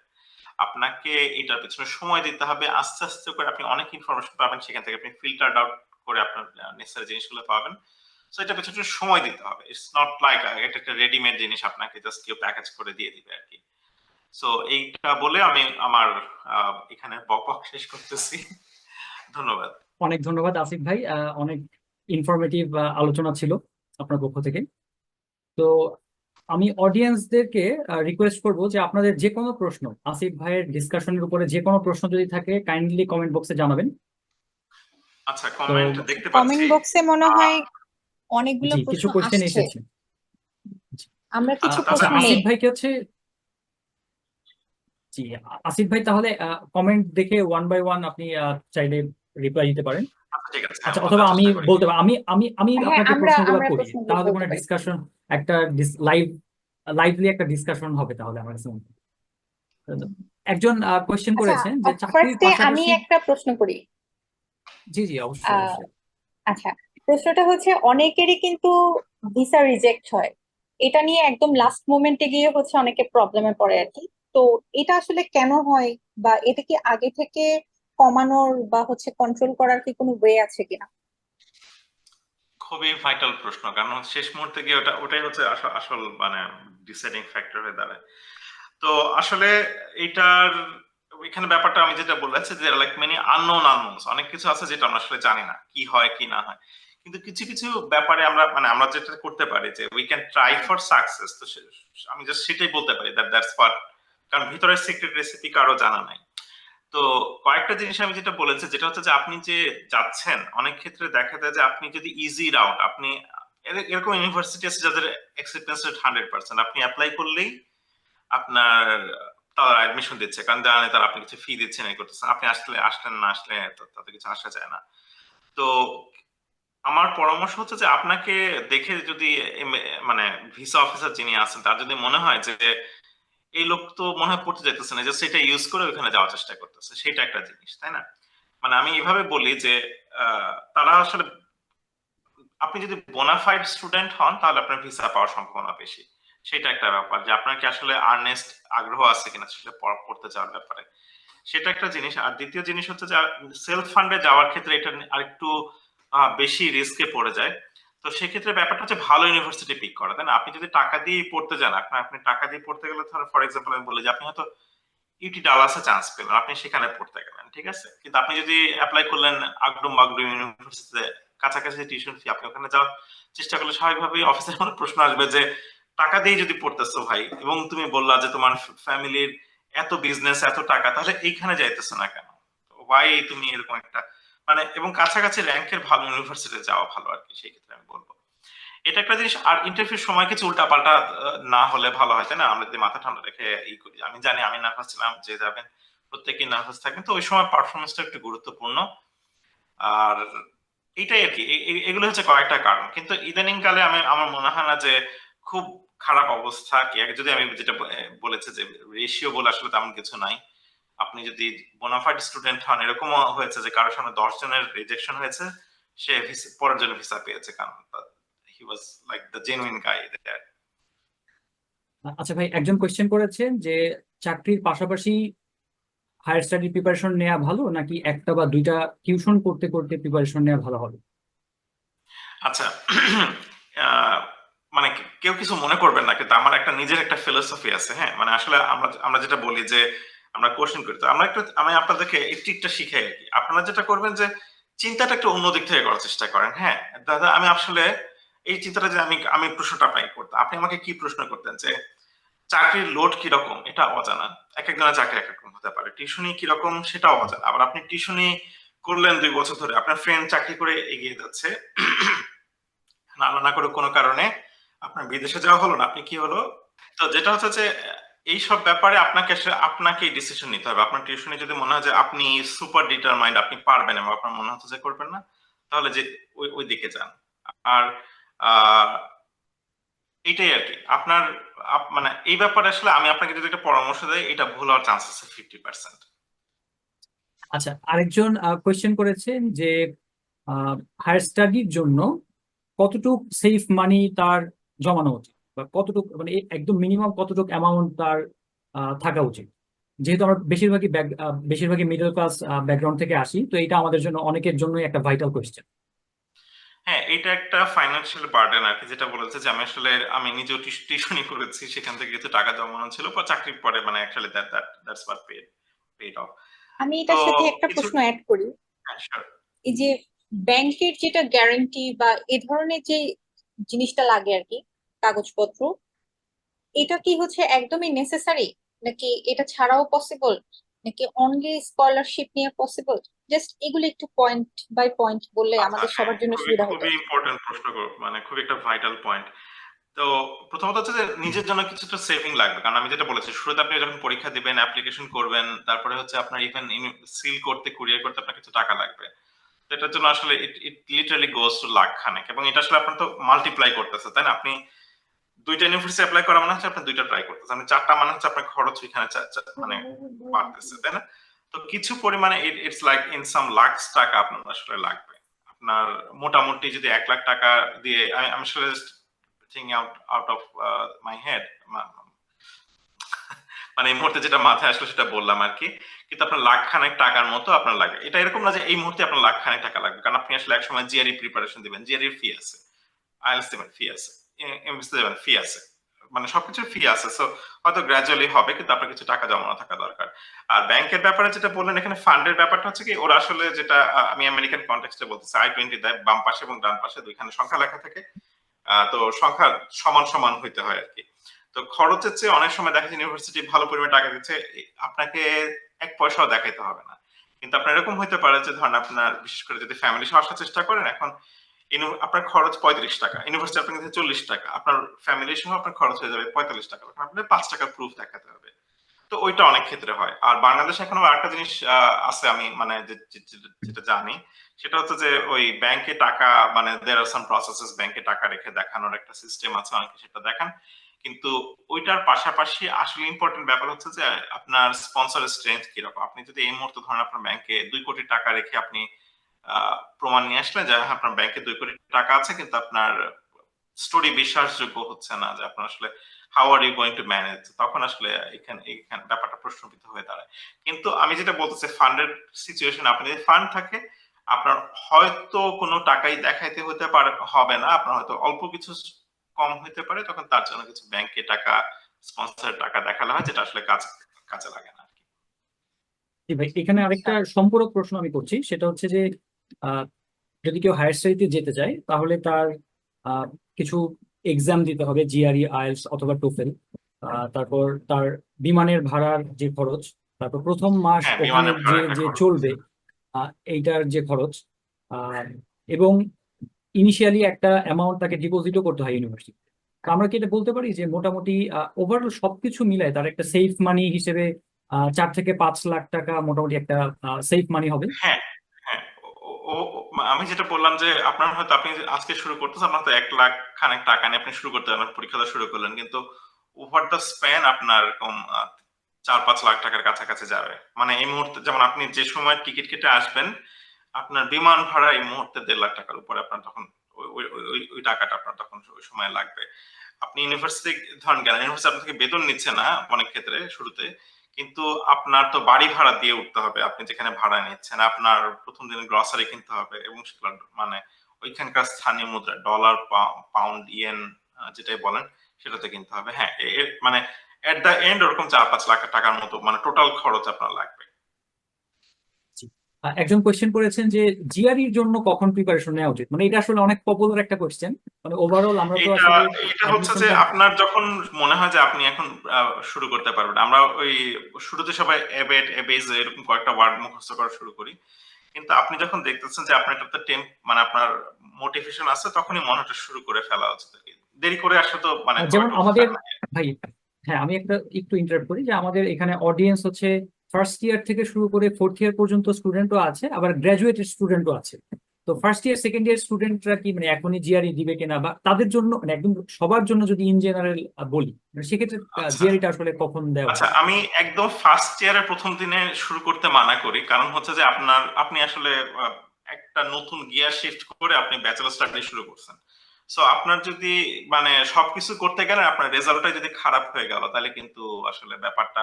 আপনাকে এটার পেছনে সময় দিতে হবে, আস্তে আস্তে করে আপনি অনেক ইনফরমেশন পাবেন, সেখান থেকে আপনি ফিল্টার আউট করে আপনার নেসেসারি জিনিসগুলো পাবেন। সো এটা পেছনে সময় দিতে হবে, ইটস নট লাইক এটা একটা রেডিমেড জিনিস আপনাকে জাস্ট কেউ প্যাকেজ করে দিয়ে দিবে আর কি। সো এইটা বলে আমি আমার এখানে বকবক শেষ করতেছি। ধন্যবাদ। অনেক ধন্যবাদ আসিফ ভাই, অনেক ইনফরমেটিভ আলোচনা ছিল আপনার পক্ষ থেকে। তো আমি অডিয়েন্সদেরকে রিকোয়েস্ট করব যে আপনাদের যে কোনো প্রশ্ন, আসিফ ভাইয়ের ডিসকাশনের উপরে যে কোনো প্রশ্ন যদি থাকে কাইন্ডলি কমেন্ট বক্সে জানাবেন। আচ্ছা, তো কমেন্ট দেখতে কমেন্ট পাচ্ছি। বক্সে মনে আহ, হয় অনেকগুলো জি, কিছু প্রশ্ন কোশ্চেন আসছে, এসেছে। জি। আমরা কিছু আচ্ছা, প্রশ্ন তাহলে নেই। আসিফ ভাই কি হচ্ছে, জি, আসিফ ভাই তাহলে কমেন্ট দেখে ওয়ান বাই ওয়ান আপনি চাইলে রিপ্লাই দিতে পারেন। আচ্ছা ঠিক আছে, হ্যাঁ আচ্ছা, অথবা বোঝার আমি চেষ্টা করি। বলতে পারি, আমি আমি আমি হ্যাঁ, আপনাকে আমরা প্রশ্নগুলো আমরা করি, প্রশ্নগুলো তাহলে বলতে কোনো পারি। ডিসকাশন, একটা লাইভলি একটা ডিসকাশন হবে তাহলে আমার কাছে মনে হয়। একজন কোয়েশ্চেন আচ্ছা, করেছেন যে চাকরির ফার্স্টে আমি পাশাপাশি, একটা প্রশ্ন করি। জি জি, অবশ্যই আহ অবশ্যই। আচ্ছা, প্রশ্নটা হচ্ছে অনেকেরই কিন্তু ভিসা রিজেক্ট হয়, এটা নিয়ে একদম লাস্ট মোমেন্টে গিয়ে হচ্ছে অনেকে প্রবলেমে পড়ে আর কি। তো এটা আসলে কেন হয়, বা এটা কি আগে থেকে কমানোর বা হচ্ছে কন্ট্রোল করার কি কোনো ওয়ে আছে কিনা? খুবই ভাইটাল প্রশ্ন, কারণ শেষ মুহূর্তে গিয়ে ওটাই হচ্ছে আসল মানে ডিসাইডিং ফ্যাক্টর হয়ে দাঁড়ায়। তো আসলে এটার এখানে ব্যাপারটা আমি যেটা বলেছি যে লাইক মেনি আননোনস, অনেক কিছু আছে যেটা আমরা আসলে জানি না কি হয় কি না হয়, কিন্তু কিছু কিছু ব্যাপারে আমরা যেটা করতে পারি যে we can try for success. তো আমি জাস্ট সেটাই বলতে পারি দ্যাটস হোয়াট, কারণ ভিতরের সিক্রেট রেসিপি কারো জানা নাই। তো কয়েকটা জিনিস আমি যেটা বলেছি যেটা হচ্ছে যে আপনি যে যাচ্ছেন, অনেক ক্ষেত্রে দেখা যায় যে আপনি যদি ইজি রাউট, আপনি এরকম ইউনিভার্সিটি আছে যাদের অ্যাকসেপ্টেন্স রেট 100%, আপনি অ্যাপ্লাই করলেই আপনার তারা অ্যাডমিশন দিচ্ছে, কারণ জানে তারা আপনি কিছু ফি দিচ্ছেন এই করতেছেন, আপনি আসলেন না আসলে তাতে কিছু আসা যায় না। তো আমার পরামর্শ হচ্ছে যে আপনাকে দেখে যদি মানে ভিসা অফিসার যিনি আছেন তার যদি মনে হয় যে এই লোক তো মনে হয় পড়তে যাইতেছে না, যে সেটা ইউজ করে ওখানে যাওয়ার চেষ্টা করতেছে, সেটা একটা জিনিস, তাই না? মানে আমি এভাবে বলি যে তারা আসলে, আপনি যদি বোনাফাইড স্টুডেন্ট হন তাহলে আপনার ভিসা পাওয়ার সম্ভাবনা বেশি। সেটা একটা ব্যাপার যে আপনার কি আসলে আর্নেস্ট আগ্রহ আছে কিনা সেটা পড়তে যাওয়ার ব্যাপারে, সেটা একটা জিনিস। আর দ্বিতীয় জিনিস হচ্ছে যে সেলফ ফান্ডে যাওয়ার ক্ষেত্রে এটা আরেকটু বেশি রিস্কে পড়ে যায়। তো সেক্ষেত্রে ব্যাপারটা হচ্ছে ভালো ইউনিভার্সিটি পিক করা, তাই না? আপনি যদি টাকা দিয়ে পড়তে যান, আপনি টাকা দিয়ে পড়তে গেলে ধরো ফর এক্সাম্পল আমি বলি যে আপনি হয়তো ইউটি ডালাসে চান্স পেলেন, আপনি সেখানে পড়তে গেলেন, ঠিক আছে, কিন্তু আপনি যদি অ্যাপ্লাই করলেন আগডুম বাগডুম ইউনিভার্সিটিতে, কাছাকাছি টিউশন ফি, আপনি ওখানে যাওয়ার চেষ্টা করলে স্বাভাবিকভাবেই অফিসের মনে প্রশ্ন আসবে যে টাকা দিয়ে যদি পড়তেছো ভাই, এবং তুমি বললা যে তোমার ফ্যামিলির এত বিজনেস এত টাকা, তাহলে এইখানে যাইতেছো না কেন? ওয়াই তুমি এরকম একটা মানে, এবং কাছাকাছি র্যাঙ্কের ভালো ইউনিভার্সিটিতে যাওয়া ভালো আর কি, সেই ক্ষেত্রে আমি বলবো এটা একটা জিনিস। আর ইন্টারভিউর সময় কিছু উল্টাপাল্টা না হলে ভালো হয়, তাই না? আমরা যদি মাথা ঠান্ডা রেখে ই করি, আমি জানি আমি নার্ভাস ছিলাম, যে যাবেন প্রত্যেকেই নার্ভাস থাকবেন, তো ওই সময় পারফরমেন্সটা একটু গুরুত্বপূর্ণ। আর এটাই আর কি, এগুলো হচ্ছে কয়েকটা কারণ, কিন্তু ইদানিং কালে আমার মনে হয় না যে খুব খারাপ অবস্থা কি, যদি আমি যেটা বলেছে যে রেশিও বলে আসলে তেমন কিছু নাই। আপনি যদি বোনাফাইড স্টুডেন্ট হন, এরকমও হয়েছে যে কারোর সামনে 10 জনের রিজেকশন হয়েছে, সে পরের জন্য ভিসা পেয়েছে, কারণ হি ওয়াজ লাইক দ্য জেনুইন গাই দেয়ার। আচ্ছা ভাই, একজন কোয়েশ্চেন করেছেন যে চাকরির পাশাপাশি হায়ার স্টাডি প্রিপারেশন নেওয়া ভালো নাকি একটা বা দুইটা টিউশন করতে করতে প্রিপারেশন নেওয়া ভালো হবে? আচ্ছা, আহ, মানে কেউ কিছু মনে করবেন না, কিন্তু আমার একটা নিজের একটা ফিলোসফি আছে, হ্যাঁ, মানে আসলে আমরা যেটা বলি যে আমরা কোশ্চেন করি, তো আমি আপনাদেরকে এই ট্রিকটা শিখাই আর কি। আপনারা যেটা করবেন যে চিন্তাটা একটু অন্য দিক থেকে করার চেষ্টা করেন। হ্যাঁ দাদা, আমি আসলে এই চিন্তাটা যে আমি প্রশ্নটা আপনাকে করতাম, আপনি আমাকে কি প্রশ্ন করতেন যে চাকরির লোড কিরকম, এটা অজানা, এক একজনের চাকরি এক রকম হতে পারে, টিউশনি কিরকম সেটাও অজানা, আবার আপনি টিউশনি করলেন 2 বছর ধরে, আপনার ফ্রেন্ড চাকরি করে এগিয়ে যাচ্ছে, না করে কোনো কারণে আপনার বিদেশে যাওয়া হলো না, আপনি কি হলো? তো যেটা হচ্ছে যে এই সব ব্যাপারে আপনাকে ডিসিশন নিতে হবে। আপনার টিউশনে যদি মনে হয় যে আপনি সুপার ডিটারমাইন্ড, আপনি পারবেন, এবং আপনার মনে হচ্ছে যে করবেন না, তাহলে যে ওই দিকে যান। আর আহ এটাই আর কি আপনার মানে এই ব্যাপারে আসলে আমি আপনাকে যদি একটা পরামর্শ দেই, এটা ভুল হওয়ার চান্স আছে 50%। আচ্ছা, আরেকজন কোয়েশ্চেন করেছেন যে হায়ার স্টাডির জন্য কতটুক সেফ মানি তার জমানো উচিত, বা কতটুক মানে একদম মিনিমাম কতটুক অ্যামাউন্ট তার থাকা উচিত। যেহেতু আমরা বেশিরভাগই মিডল ক্লাস ব্যাকগ্রাউন্ড থেকে আসি, তো এটা আমাদের জন্য অনেকের জন্যই একটা ভাইটাল কোয়েশ্চেন। হ্যাঁ, এটা একটা ফাইন্যান্সিয়াল বার্ডেন আর কি, যেটা বলেছে যে আমি নিজেও টিউশনি করেছি, সেখান থেকে কিছু টাকা জমানো ছিল, পর চাকরির পরে মানে actually that's what paid off. আমি তো এটার সাথে একটা কিছু, প্রশ্ন অ্যাড করি। হ্যাঁ sure। এই যে ব্যাংকের যেটা গ্যারান্টি বা এ ধরনের যে জিনিসটা লাগে আর কি, কাগজপত্র, এটা কি হচ্ছে একদমই নেসেসারি, নাকি এটা ছাড়াও পসিবল, নাকি অনলি স্কলারশিপ নিয়ে পসিবল? জাস্ট এগুলো একটু পয়েন্ট বাই পয়েন্ট বললে আচ্ছা, আমাদের হ্যাঁ, সবার জন্য খুবই সুবিধা হতো। খুবই ইম্পর্টেন্ট প্রশ্ন, মানে খুবই একটা ভাইটাল পয়েন্ট। তো প্রথমত হচ্ছে যে নিজের জন্য কিছুটা সেভিং লাগবে, কারণ আমি যেটা বলেছি শুরুতে, আপনি যখন পরীক্ষা দিবেন, অ্যাপ্লিকেশন করবেন, তারপরে হচ্ছে আপনার ইভেন সিল করতে, কুরিয়ার করতে আপনার কিছু টাকা লাগবে। তো এটার জন্য আসলে ইট লিটারালি গোস টু লাখ খানেক, এবং এটা আসলে আপনার তো মাল্টিপ্লাই করতেছে, তাই না? আপনি 2টা ইউনিভার্সিটি অ্যাপ্লাই করা মানে হচ্ছে আপনি 2টা ট্রাই করতেছেন, আপনি 4টা মানে হচ্ছে আপনার খরচ এখানে মানে বাড়তেছে, তাই না? তো কিছু পরিমাণে it's like in some lakhs টাকা আপনার আসলে লাগবে। আপনার মোটামুটি যদি 1 লাখ টাকা দিয়ে, আমি আসলে thinking out of my head, মানে এই মুহূর্তে যেটা মাথায় আসলো সেটা বললাম আর কি। কিন্তু আপনার লাখ খানেক টাকার মতো আপনার লাগে, এটা এরকম না যে এই মুহূর্তে আপনার লাখ খানেক টাকা লাগবে, কারণ আপনি আসলে একসময় জিআরই প্রিপারেশন দিবেন, জিআরই ফি আছে, আইএলটিএস দেবেন ফি আছে, এমবিসি দেবেন ফি আছে, মানে সবকিছুর ফি আছে। সো হয়তো গ্রাজুয়ালি হবে, কিন্তু আপনার কিছু টাকা জমানো থাকা দরকার। আর ব্যাংকের ব্যাপারে যেটা বললেন, এখানে ফান্ডের ব্যাপারটা হচ্ছে কি, ওরা আসলে যেটা আমি আমেরিকান কনটেক্সটে বলতেছি, I-20 দেয় বাম পাশে এবং ডান পাশে দুইখানে সংখ্যা লেখা থাকে। তো সংখ্যা সমান সমান হইতে হয় আর কি। তো খরচের চেয়ে অনেক সময় দেখা যায় ইউনিভার্সিটি ভালো পরিমাণে টাকা দিচ্ছে, আপনাকে এক পয়সাও দেখাইতে হবে না। কিন্তু আপনার এরকম হইতে পারে যে ধরেন আপনার বিশেষ করে যদি ফ্যামিলি সহ আসার চেষ্টা করেন, এখন আপনার খরচ 35 টাকা, ইউনিভার্সিটি আপনার কাছে 40 টাকা, আপনার ফ্যামিলি সহ আপনার খরচ হয়ে যাবে 45 টাকা, তখন আপনার 5 টাকার প্রুফ দেখাতে হবে। তো ওইটা অনেক ক্ষেত্রে হয়। আর বাংলাদেশে এখন আরেকটা জিনিস আছে, আমি মানে যেটা জানি, সেটা হচ্ছে যে ওই ব্যাংকে টাকা, মানে দেয়ার আর সাম প্রসেসেস, ব্যাংকে টাকা রেখে দেখানোর একটা সিস্টেম আছে, অনেকে সেটা দেখান। কিন্তু ওইটার পাশাপাশি আসলে ইম্পর্টেন্ট ব্যাপার হচ্ছে যে আপনার স্পন্সরের স্ট্রেংথ কিরকম। আপনি যদি এই মুহূর্তে ধরেন আপনার ব্যাংকে 2 কোটি টাকা রেখে আপনি প্রমাণ নিয়ে আসলেন যে হ্যাঁ, আপনার ব্যাংকে 2 কোটি টাকা আছে, কিন্তু আপনার স্টোরি বিশ্বাসযোগ্য হচ্ছে না, যে আপনার আসলে how are you going to manage, তখন আসলে এখানে এখানে ব্যাপারটা প্রশ্নবিদ্ধ হয়ে দাঁড়ায়। কিন্তু আমি যেটা বলতেছি, ফান্ডের সিচুয়েশন, আপনি যদি ফান্ড থাকে, আপনার হয়তো কোনো টাকাই দেখাইতে হতে পারে, হবে না, আপনার হয়তো অল্প কিছু কম হইতে পারে, তখন তার জন্য কিছু ব্যাংকে টাকা, স্পন্সরের টাকা দেখালে হয়, যেটা আসলে কাজে লাগে না আর কি। জি ভাই, এখানে আচ্ছা। আরেকটা সম্পূরক প্রশ্ন আমি করছি, সেটা হচ্ছে যে আহ, যদি কেউ হায়ার স্টাডিতে যেতে চায় তাহলে তার আহ, কিছু এক্সাম দিতে হবে, জিআরই, আইএলটিএস অথবা টোফেল। তারপর তার বিমানের ভাড়ার যে খরচ, তারপর প্রথম মাস হ্যাঁ, ওখানে বিমানের যে ভাড়া একটা যে খরচ আছে। চলবে এইটার যে খরচ, আহ, এবং ইনিশিয়ালি একটা অ্যামাউন্ট তাকে ডিপোজিটও করতে হয় ইউনিভার্সিটি। আমরা কি এটা বলতে পারি যে মোটামুটি ওভারঅল সবকিছু মিলায় তার একটা সেফ মানি হিসেবে 4 থেকে 5 লাখ টাকা মোটামুটি একটা সেফ মানি হবে? হ্যাঁ, হ্যাঁ। আমি যেটা বললাম যে আপনার হয়তো, আপনি যে আজকে শুরু করতেছেন, আপনার তো 1 লাখ খানেক টাকা নিয়ে আপনি শুরু করতে পারেন, পরীক্ষা দেওয়া শুরু করলেন, কিন্তু ওভার দ্য স্প্যান আপনার এরকম 4-5 লাখ টাকার কাছাকাছি যাবে। মানে এই মুহূর্তে যেমন আপনি যে সময় টিকিট কেটে আসবেন, আপনার বিমান ভাড়া এই মুহূর্তে 1.5 লাখ টাকার উপরে, আপনার তখন ওই টাকাটা আপনার তখন ওই সময় লাগবে। আপনি ইউনিভার্সিটি ধরেন গেলেন, ইউনিভার্সিটি আপনার থেকে বেতন নিচ্ছে না অনেক ক্ষেত্রে শুরুতে, কিন্তু আপনার তো বাড়ি ভাড়া দিয়ে উঠতে হবে, আপনি যেখানে ভাড়া নিচ্ছেন, আপনার প্রথম দিন গ্রসারি কিনতে হবে, এবং সেগুলো মানে ওইখানকার স্থানীয় মুদ্রা, ডলার, পাউন্ড, ইয়েন, যেটাই বলেন, সেটাতে কিনতে হবে। হ্যাঁ, মানে এট দ্য এন্ড ওরকম 4-5 লাখ টাকার মতো মানে টোটাল খরচ আপনার লাগবে। জি। একজন কোয়েশ্চেন করেছেন যে জিআরইর জন্য কখন প্রিপারেশন নেওয়া উচিত, মানে এটা আসলে অনেক পপুলার একটা কোয়েশ্চেন। মানে ওভারঅল আমরা তো এটা আসলে এটা হচ্ছে যে অ্যাডমিশনটা। আপনার যখন মনে হয় যে আপনি এখন শুরু করতে পারবেন, আমরা ওই শুরুতে সবাই এবেট, এবেজ এরকম কয়েকটা ওয়ার্ড মুখস্থ করা শুরু করি, কিন্তু আপনি যখন দেখতেছেন যে আপনার একটা মানে আপনার মোটিভেশন আছে, তখনই মনে হচ্ছে শুরু করে ফেলা উচিত আর কি। দেরি করে আসলে তো মানে খুব যেমন একটা আমাদের, উপকার নাই। ভাই, হ্যাঁ আমি একটু ইন্টারাপ্ট করি যে আমাদের এখানে অডিয়েন্স হচ্ছে ফার্স্ট ইয়ার থেকে শুরু করে ফোর্থ ইয়ার পর্যন্ত স্টুডেন্টও আছে, আবার গ্রাজুয়েটেড স্টুডেন্টও আছে। তো ফার্স্ট ইয়ার সেকেন্ড ইয়ার স্টুডেন্টরা কি মানে এখনই জিআরই দিবে কিনা, বা তাদের জন্য মানে একদম সবার জন্য যদি ইন জেনারেল বলি, মানে সেক্ষেত্রে আচ্ছা, জিআরইটা আসলে কখন দেওয়া আচ্ছা, উচিত? আমি একদম ফার্স্ট ইয়ারের প্রথম দিনে শুরু করতে মানা করি, কারণ হচ্ছে যে আপনি আসলে আহ, একটা নতুন গিয়ার শিফট করে আপনি ব্যাচেলর স্টাডি শুরু করছেন। সো আপনার যদি মানে সবকিছু করতে গেলে আপনার রেজাল্টটা যদি খারাপ হয়ে গেল, তাহলে কিন্তু আসলে ব্যাপারটা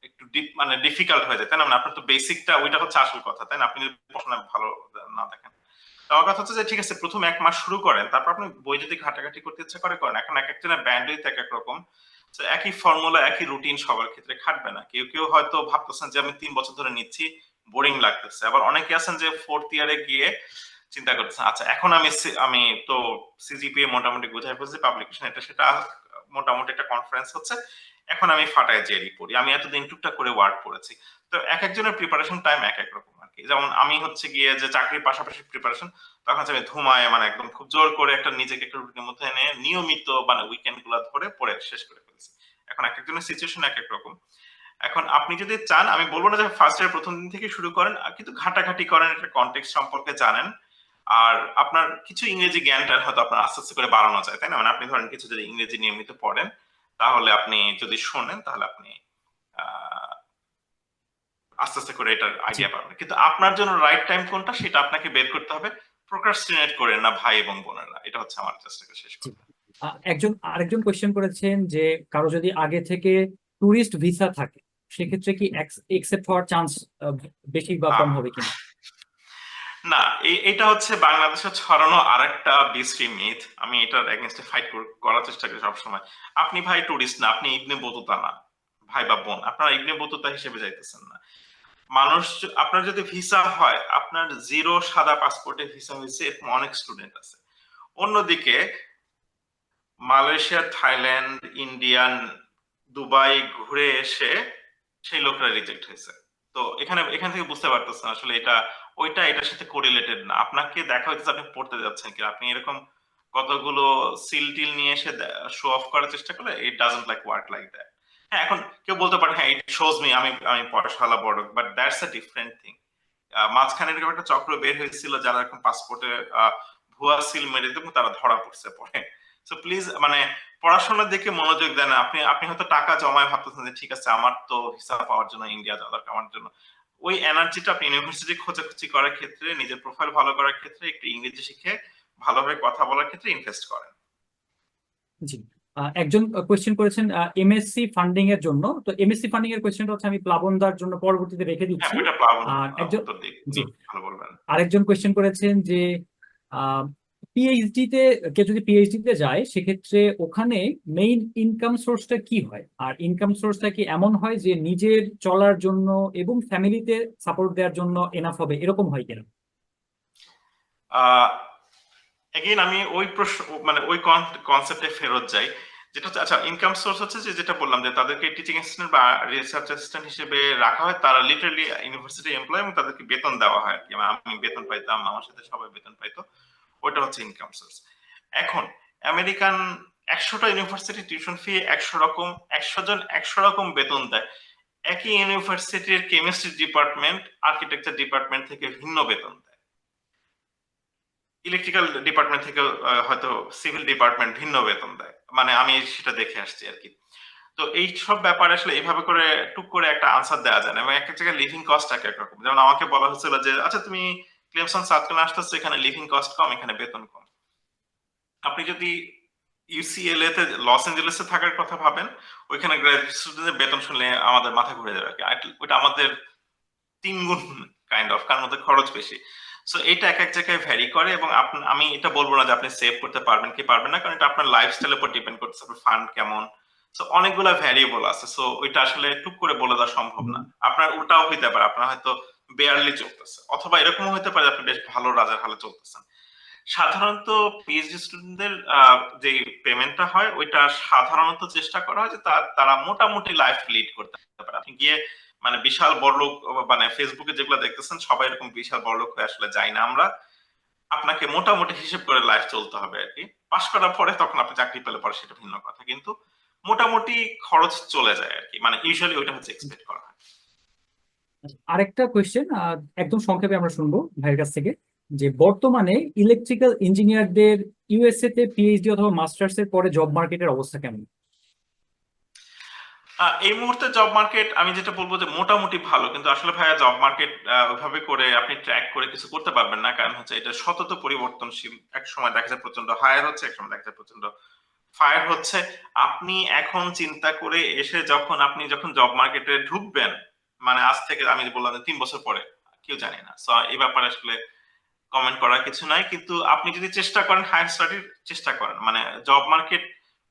একটু মানে ডিফিকাল্ট হয়ে যায়, তাই না? মানে আপনার তো বেসিকটা ওইটা হচ্ছে আসল কথা, তাই না? আপনি যদি পড়াশোনা ভালো না দেখেন, তো আমার কথা হচ্ছে যে ঠিক আছে, প্রথম 1 মাস শুরু করেন, তারপর আপনি বই যদি ঘাটাঘাটি করতে ইচ্ছা করে করেন। এখন এক একজনের ব্যান্ডউইথ এক এক রকম। তো একই ফর্মুলা, একই রুটিন সবার ক্ষেত্রে খাটবে না। কেউ কেউ হয়তো ভাবতেছেন যে আমি 3 বছর ধরে নিচ্ছি, বোরিং লাগতেছে। আবার অনেকে আছেন যে ফোর্থ ইয়ারে গিয়ে চিন্তা করতেছেন, আচ্ছা এখন আমি তো সিজিপিএ মোটামুটি বোঝাই ফেলছি, পাবলিকেশন এটা সেটা মোটামুটি একটা কনফারেন্স হচ্ছে, এখন আমি ফাটায় জেরি পড়ি, আমি এতদিন টুকটাক করে ওয়ার্ড পড়েছি। তো এক একজনের প্রিপারেশন টাইম এক এক রকম আর কি। যেমন আমি হচ্ছে গিয়ে যে চাকরির পাশাপাশি প্রিপারেশন, তখন হচ্ছে আমি ধুমায় মানে একদম খুব জোর করে একটা নিজেকে একটা রুটিনের মধ্যে এনে নিয়মিত মানে উইকেন্ড গুলা ধরে পড়ে শেষ করে ফেলছি। এখন এক একজনের সিচুয়েশন এক এক রকম। এখন আপনি যদি চান, আমি বলবো না যে ফার্স্ট ইয়ার প্রথম দিন থেকে শুরু করেন, কিন্তু ঘাটাঘাটি করেন, একটা কনটেক্সট সম্পর্কে জানেন। আর আপনার কিছু ইংরেজি জ্ঞানটা হয়তো আপনার আস্তে আস্তে করে বাড়ানো যায়, তাই না? মানে আপনি ধরেন কিছু যদি ইংরেজি নিয়মিত পড়েন, তাহলে আপনি যদি শোনেন, তাহলে আপনি আহ, আস্তে আস্তে করে এটার জি। আইডিয়া পাবেন। কিন্তু আপনার জন্য রাইট টাইম কোনটা, সেটা আপনাকে বের করতে হবে। প্রোক্রাস্টিনেট করেন না ভাই এবং বোনেরা, এটা হচ্ছে আমার জাস্ট শেষ জি। কথা। আরেকজন কোয়েশ্চেন করেছেন যে কারো যদি আগে থেকে ট্যুরিস্ট ভিসা থাকে সেক্ষেত্রে কি একসেপ্ট হওয়ার চান্স বেশি বা কম আহ, হবে কিনা? না, এটা হচ্ছে বাংলাদেশে ছড়ানো আরেকটা বিশ্রী মিথ। আমি এটার এগেইনস্টে ফাইট করার চেষ্টা করি সবসময়। আপনি ভাই টুরিস্ট না, আপনি ইবনে বতুতা না, ভাই বা বোন, আপনারা ইবনে বতুতা হিসেবে যাইতেছেন না। মানুষ আপনার যদি ভিসা হয়, আপনার জিরো সাদা পাসপোর্টে ভিসা হয়েছে, এরকম অনেক স্টুডেন্ট আছে। অন্যদিকে মালয়েশিয়া, থাইল্যান্ড, ইন্ডিয়ান, দুবাই ঘুরে এসে সেই লোকরা রিজেক্ট হয়েছে। তো এখান থেকে বুঝতে পারতেছেন আসলে ওইটা এটার সাথে কোরিলেটেড না। আপনাকে দেখা হইতেছে আপনি পড়তে যাচ্ছেন কি, আপনি এরকম কতগুলো সিল টিল নিয়ে এসে শো অফ করার চেষ্টা করলে it doesn't like work like that. হ্যাঁ, এখন কেউ বলতে পারে হ্যাঁ ইট শোজ মি আমি আমি পয়সাওয়ালা বড়, but that's a different thing. মাঝখানে এরকম একটা চক্র বের হয়েছিল যারা এখন পাসপোর্টে ভুয়া সিল মেরে দেবো, তারা ধরা পড়ছে পরে। সো প্লিজ মানে পড়াশোনার দিকে মনোযোগ দেন। আপনি আপনি হয়তো টাকা জমায় ভাবতেছেন যে ঠিক আছে আমার তো ভিসা পাওয়ার জন্য ইন্ডিয়া যাওয়া দরকার, আমার জন্য ওই এনার্জিটা আপনি ইউনিভার্সিটি খোঁজাখুঁজি করার ক্ষেত্রে, নিজের প্রোফাইল ভালো করার ক্ষেত্রে, একটু ইংরেজি শিখে ভালোভাবে কথা বলার ক্ষেত্রে ইনভেস্ট করেন। জি। একজন কোয়েশ্চেন করেছেন এমএসসি ফান্ডিং এর জন্য, তো এমএসসি ফান্ডিং এর কোয়েশ্চেনটা হচ্ছে আমি প্লাবনদার জন্য পরবর্তীতে রেখে হ্যাঁ, দিচ্ছি। ওইটা প্লাবন আর একজন, উত্তর দিক, জি, ভালো বলবেন। আরেকজন কোয়েশ্চেন করেছেন যে পিএইচডি তে কেউ যদি পিএইচডি তে যায় সেক্ষেত্রে ওখানে মেইন ইনকাম সোর্সটা কি হয়, আর ইনকাম সোর্সটা কি এমন হয় যে নিজের চলার জন্য এবং ফ্যামিলিতে সাপোর্ট দেওয়ার জন্য এনাফ হবে, এরকম হয় কিনা? এগেইন আমি ওই প্রশ্ন মানে ওই কনসেপ্টে ফেরত যাই, যেটা হচ্ছে আচ্ছা ইনকাম সোর্স হচ্ছে যে যেটা বললাম যে তাদেরকে টিচিং অ্যাসিস্ট্যান্ট বা রিসার্চ অ্যাসিস্ট্যান্ট হিসেবে রাখা হয়, তারা লিটারালি ইউনিভার্সিটি এমপ্লয় এবং তাদেরকে বেতন দেওয়া হয় আর কি। আমি বেতন পাইতাম, আমার সাথে সবাই বেতন পাইতো, ওইটা হচ্ছে ইনকাম সোর্স। এখন আমেরিকান 100টা ইউনিভার্সিটি টিউশন ফি 100 রকম, 100 জন 100 রকম বেতন দেয়। একই ইউনিভার্সিটির কেমিস্ট্রি ডিপার্টমেন্ট আর্কিটেকচার ডিপার্টমেন্ট থেকে ভিন্ন বেতন দেয়, ইলেকট্রিক্যাল ডিপার্টমেন্ট থেকে হয়তো সিভিল ডিপার্টমেন্ট ভিন্ন বেতন দেয়, মানে আমি সেটা দেখে আসছি আর কি। তো এই সব ব্যাপারে আসলে এইভাবে করে টুক করে একটা আনসার দেওয়া যায় না, এবং এক এক জায়গায় লিভিং কস্ট এক এক রকম। যেমন আমাকে বলা হচ্ছিল যে আচ্ছা তুমি ক্লেমসন সাউথ ক্যারোলিনা আসতেছো, এখানে লিভিং কস্ট কম, এখানে বেতন কম। আপনি যদি ইউসিএলএ তে লস এঞ্জেলেসে থাকার কথা ভাবেন, ওইখানে গ্রাজুয়েট স্টুডেন্টের বেতন শুনলে আমাদের মাথা ঘুরে যাবে আর কি। ওইটা আমাদের 3 গুণ কাইন্ড অফ, কারণ ওদের খরচ বেশি। সো এটা এক এক জায়গায় ভ্যারি করে, এবং আমি এটা বলবো না যে আপনি সেভ করতে পারবেন কি পারবেন না, কারণ এটা আপনার লাইফস্টাইলের উপর ডিপেন্ড করতেছে, আপনার ফান্ড কেমন। সো অনেকগুলা ভ্যারিয়েবল আছে, সো ওইটা আসলে টুক করে বলে দেওয়া সম্ভব না। আপনার উল্টাও হইতে পারে, আপনার হয়তো বেয়ারলি চলতেছে, অথবা এরকমও হতে পারে আপনি বেশ ভালো রাজার হালে চলতেছেন। সাধারণত পিএইচডি স্টুডেন্টদের যে পেমেন্টটা হয় ওইটা সাধারণত চেষ্টা করা হয় যে তারা মোটামুটি লাইফ লিড করতে পারে। আপনি গিয়ে মানে বিশাল বড়লোক, মানে ফেসবুকে যেগুলো দেখতেছেন সবাই এরকম বিশাল বড়লোক হয়ে আসলে যাই না আমরা। আপনাকে মোটামুটি হিসেব করে লাইফ চলতে হবে আর কি। পাশ করার পরে তখন আপনি চাকরি পেলে পরে সেটা ভিন্ন কথা, কিন্তু মোটামুটি খরচ চলে যায় আর কি, মানে ইউজুয়ালি ওইটা হচ্ছে এক্সপেক্ট করা হয়। আরেকটা কোয়েশ্চেন একদম সংক্ষেপে আমরা শুনবো ভাইয়ের কাছ থেকে, যে বর্তমানে ইলেকট্রিক্যাল ইঞ্জিনিয়ারদের ইউএসএ তে পিএইচডি অথবা মাস্টার্স এর পরে জব মার্কেটের অবস্থা কেমন? এই মুহূর্তে জব মার্কেট আমি যেটা বলবো যে মোটামুটি ভালো, কিন্তু আসলে ভাইয়া জব মার্কেট ওইভাবে করে আপনি ট্র্যাক করে কিছু করতে পারবেন না, কারণ হচ্ছে এটা সতত পরিবর্তনশীল। এক সময় দেখা যায় প্রচন্ড হায়ার হচ্ছে, এক সময় দেখা যায় প্রচন্ড ফায়ার হচ্ছে। আপনি এখন চিন্তা করে এসে যখন জব মার্কেটে ঢুকবেন, মানে আজ থেকে আমি যে বললাম যে 3 বছর পরে, কেউ জানে না। সো এই ব্যাপারে আসলে কমেন্ট করার কিছু নাই, কিন্তু আপনি যদি চেষ্টা করেন, হায়ার স্টাডির চেষ্টা করেন, মানে জব মার্কেট